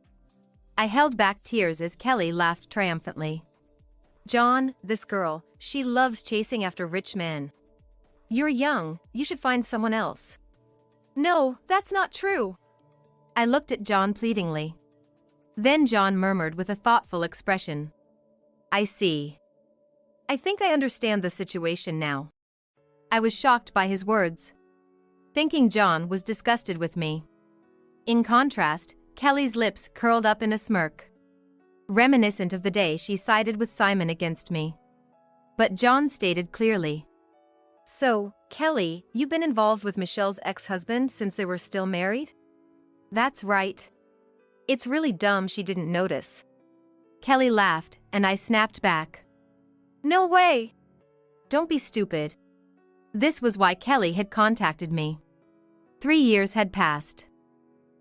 I held back tears as Kelly laughed triumphantly. John, this girl, she loves chasing after rich men. You're young, you should find someone else. No, that's not true. I looked at John pleadingly. Then John murmured with a thoughtful expression. I see. I think I understand the situation now. I was shocked by his words. Thinking John was disgusted with me. In contrast, Kelly's lips curled up in a smirk, reminiscent of the day she sided with Simon against me. But John stated clearly. So, Kelly, you've been involved with Michelle's ex-husband since they were still married? That's right. It's really dumb she didn't notice. Kelly laughed, and I snapped back. No way! Don't be stupid. This was why Kelly had contacted me. 3 years had passed.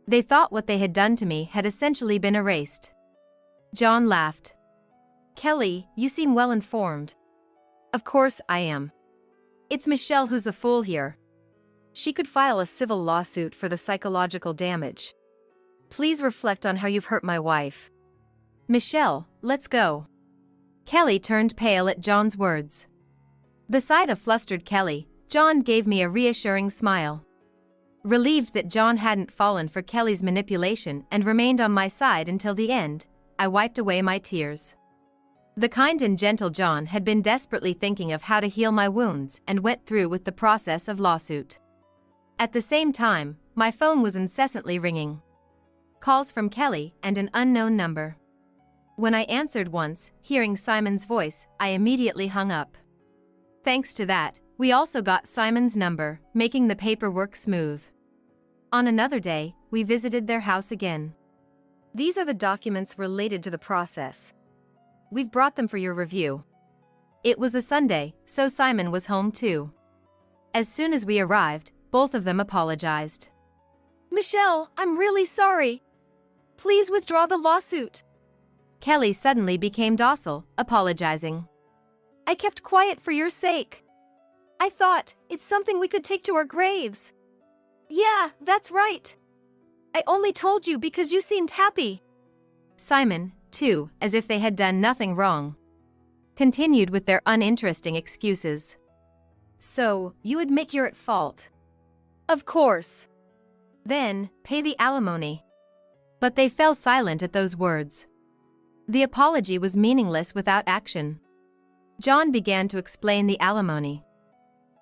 They thought what they had done to me had essentially been erased. John laughed. Kelly, you seem well informed. Of course I am. It's Michelle who's the fool here. She could file a civil lawsuit for the psychological damage. Please reflect on how you've hurt my wife. Michelle, let's go. Kelly turned pale at John's words. Beside a flustered Kelly, John gave me a reassuring smile. Relieved that John hadn't fallen for Kelly's manipulation and remained on my side until the end, I wiped away my tears. The kind and gentle John had been desperately thinking of how to heal my wounds and went through with the process of lawsuit. At the same time, my phone was incessantly ringing. Calls from Kelly and an unknown number. When I answered once, hearing Simon's voice, I immediately hung up. Thanks to that, we also got Simon's number, making the paperwork smooth. On another day, we visited their house again. These are the documents related to the process. We've brought them for your review. It was a Sunday, so Simon was home too. As soon as we arrived, both of them apologized. Michelle, I'm really sorry. Please withdraw the lawsuit. Kelly suddenly became docile, apologizing. I kept quiet for your sake. I thought, it's something we could take to our graves. Yeah, that's right. I only told you because you seemed happy. Simon, too, as if they had done nothing wrong, continued with their uninteresting excuses. So, you admit you're at fault? Of course. Then, pay the alimony. But they fell silent at those words. The apology was meaningless without action. John began to explain the alimony.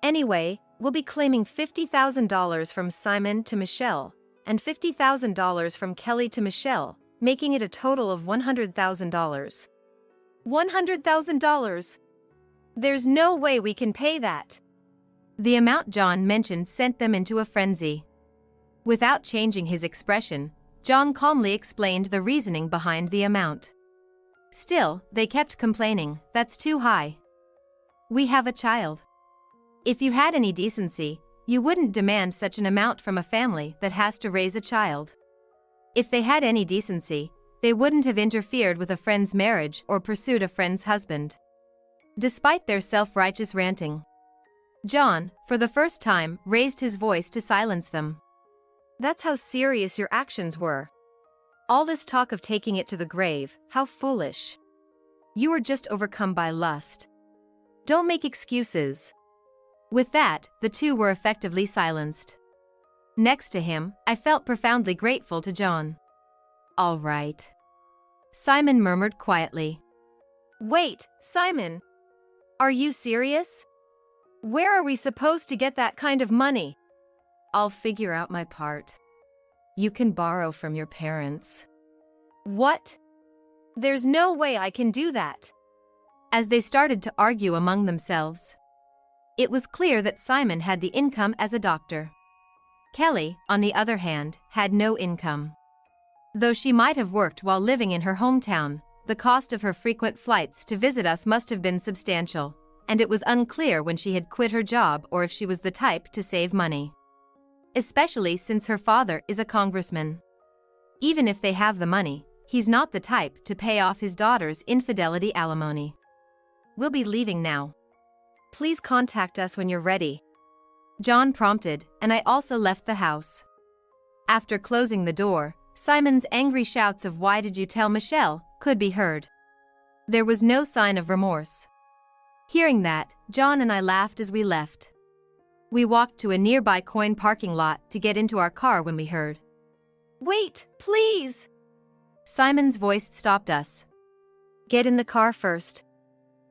Anyway, we'll be claiming $50,000 from Simon to Michelle, and $50,000 from Kelly to Michelle, making it a total of $100,000. $100,000? There's no way we can pay that. The amount John mentioned sent them into a frenzy. Without changing his expression, John calmly explained the reasoning behind the amount. Still, they kept complaining, that's too high. We have a child. If you had any decency, you wouldn't demand such an amount from a family that has to raise a child. If they had any decency, they wouldn't have interfered with a friend's marriage or pursued a friend's husband. Despite their self-righteous ranting, John, for the first time, raised his voice to silence them. That's how serious your actions were. All this talk of taking it to the grave, how foolish. You were just overcome by lust. Don't make excuses. With that, the two were effectively silenced. Next to him, I felt profoundly grateful to John. All right. Simon murmured quietly. Wait, Simon. Are you serious? Where are we supposed to get that kind of money? I'll figure out my part. You can borrow from your parents. What? There's no way I can do that. As they started to argue among themselves, it was clear that Simon had the income as a doctor. Kelly, on the other hand, had no income. Though she might have worked while living in her hometown, the cost of her frequent flights to visit us must have been substantial, and it was unclear when she had quit her job or if she was the type to save money. Especially since her father is a congressman. Even if they have the money, he's not the type to pay off his daughter's infidelity alimony. We'll be leaving now. Please contact us when you're ready. John prompted, and I also left the house. After closing the door, Simon's angry shouts of "Why did you tell Michelle?" could be heard. There was no sign of remorse. Hearing that, John and I laughed as we left. We walked to a nearby coin parking lot to get into our car when we heard, "Wait, please!" Simon's voice stopped us. "Get in the car first."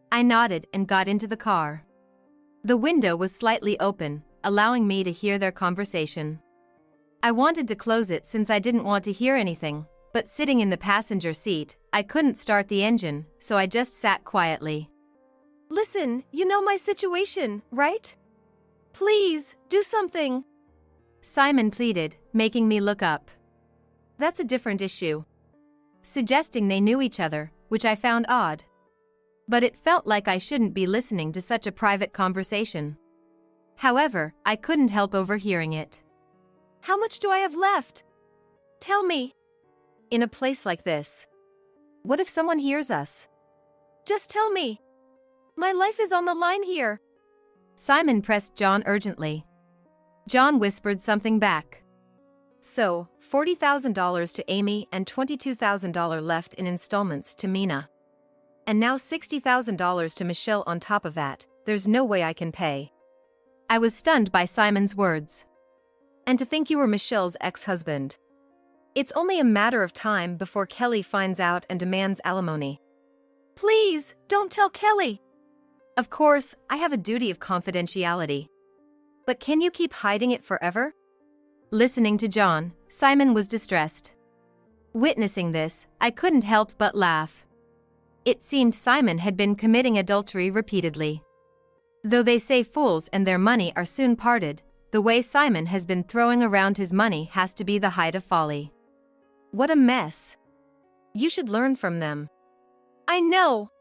I nodded and got into the car. The window was slightly open, allowing me to hear their conversation. I wanted to close it since I didn't want to hear anything, but sitting in the passenger seat, I couldn't start the engine, so I just sat quietly. "Listen, you know my situation, right? Please, do something. Simon pleaded, making me look up. That's a different issue. Suggesting they knew each other, which I found odd. But it felt like I shouldn't be listening to such a private conversation. However, I couldn't help overhearing it. How much do I have left? Tell me. In a place like this. What if someone hears us? Just tell me. My life is on the line here. Simon pressed John urgently. John whispered something back. So, $40,000 to Amy and $22,000 left in installments to Mina. And now $60,000 to Michelle on top of that. There's no way I can pay. I was stunned by Simon's words. And to think you were Michelle's ex-husband. It's only a matter of time before Kelly finds out and demands alimony. Please, don't tell Kelly. Of course, I have a duty of confidentiality. But can you keep hiding it forever? Listening to John, Simon was distressed. Witnessing this, I couldn't help but laugh. It seemed Simon had been committing adultery repeatedly. Though they say fools and their money are soon parted, the way Simon has been throwing around his money has to be the height of folly. What a mess. You should learn from them. I know.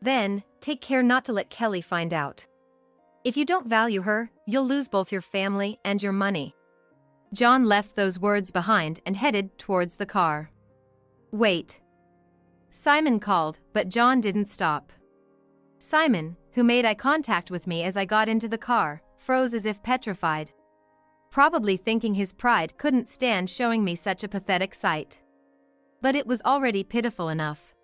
Then, take care not to let Kelly find out. If you don't value her, you'll lose both your family and your money. John left those words behind and headed towards the car. Wait. Simon called, but John didn't stop. Simon, who made eye contact with me as I got into the car, froze as if petrified. Probably thinking his pride couldn't stand showing me such a pathetic sight. But it was already pitiful enough.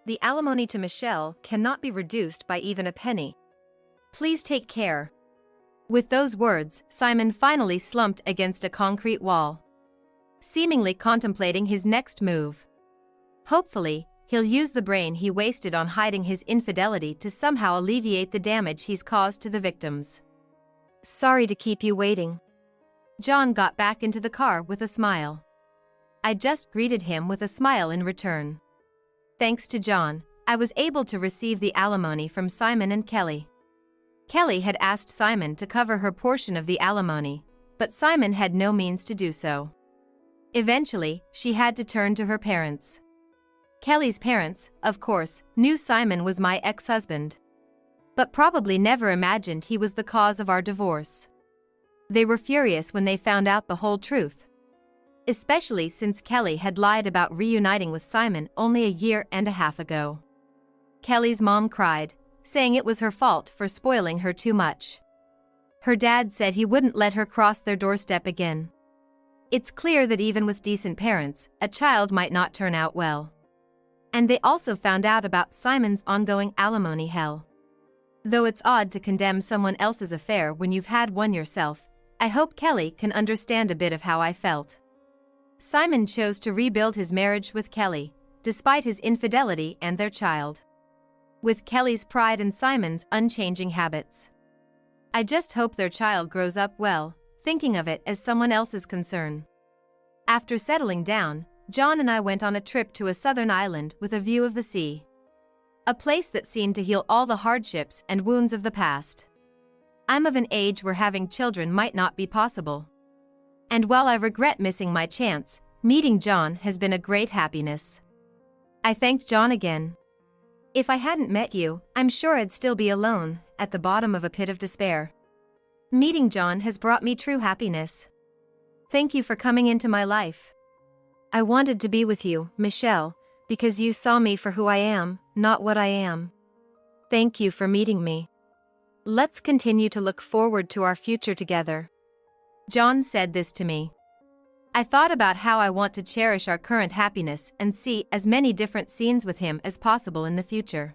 The alimony to Michelle cannot be reduced by even a penny. Please take care. With those words, Simon finally slumped against a concrete wall, seemingly contemplating his next move. Hopefully, he'll use the brain he wasted on hiding his infidelity to somehow alleviate the damage he's caused to the victims. Sorry to keep you waiting. John got back into the car with a smile. I just greeted him with a smile in return. Thanks to John, I was able to receive the alimony from Simon and Kelly. Kelly had asked Simon to cover her portion of the alimony, but Simon had no means to do so. Eventually, she had to turn to her parents. Kelly's parents, of course, knew Simon was my ex-husband, but probably never imagined he was the cause of our divorce. They were furious when they found out the whole truth, especially since Kelly had lied about reuniting with Simon only a year and a half ago. Kelly's mom cried, saying it was her fault for spoiling her too much. Her dad said he wouldn't let her cross their doorstep again. It's clear that even with decent parents, a child might not turn out well. And they also found out about Simon's ongoing alimony hell. Though it's odd to condemn someone else's affair when you've had one yourself, I hope Kelly can understand a bit of how I felt. Simon chose to rebuild his marriage with Kelly, despite his infidelity and their child. With Kelly's pride and Simon's unchanging habits. I just hope their child grows up well, thinking of it as someone else's concern. After settling down, John and I went on a trip to a southern island with a view of the sea. A place that seemed to heal all the hardships and wounds of the past. I'm of an age where having children might not be possible. And while I regret missing my chance, meeting John has been a great happiness. I thanked John again. If I hadn't met you, I'm sure I'd still be alone, at the bottom of a pit of despair. Meeting John has brought me true happiness. Thank you for coming into my life. I wanted to be with you, Michelle, because you saw me for who I am, not what I am. Thank you for meeting me. Let's continue to look forward to our future together. John said this to me. I thought about how I want to cherish our current happiness and see as many different scenes with him as possible in the future.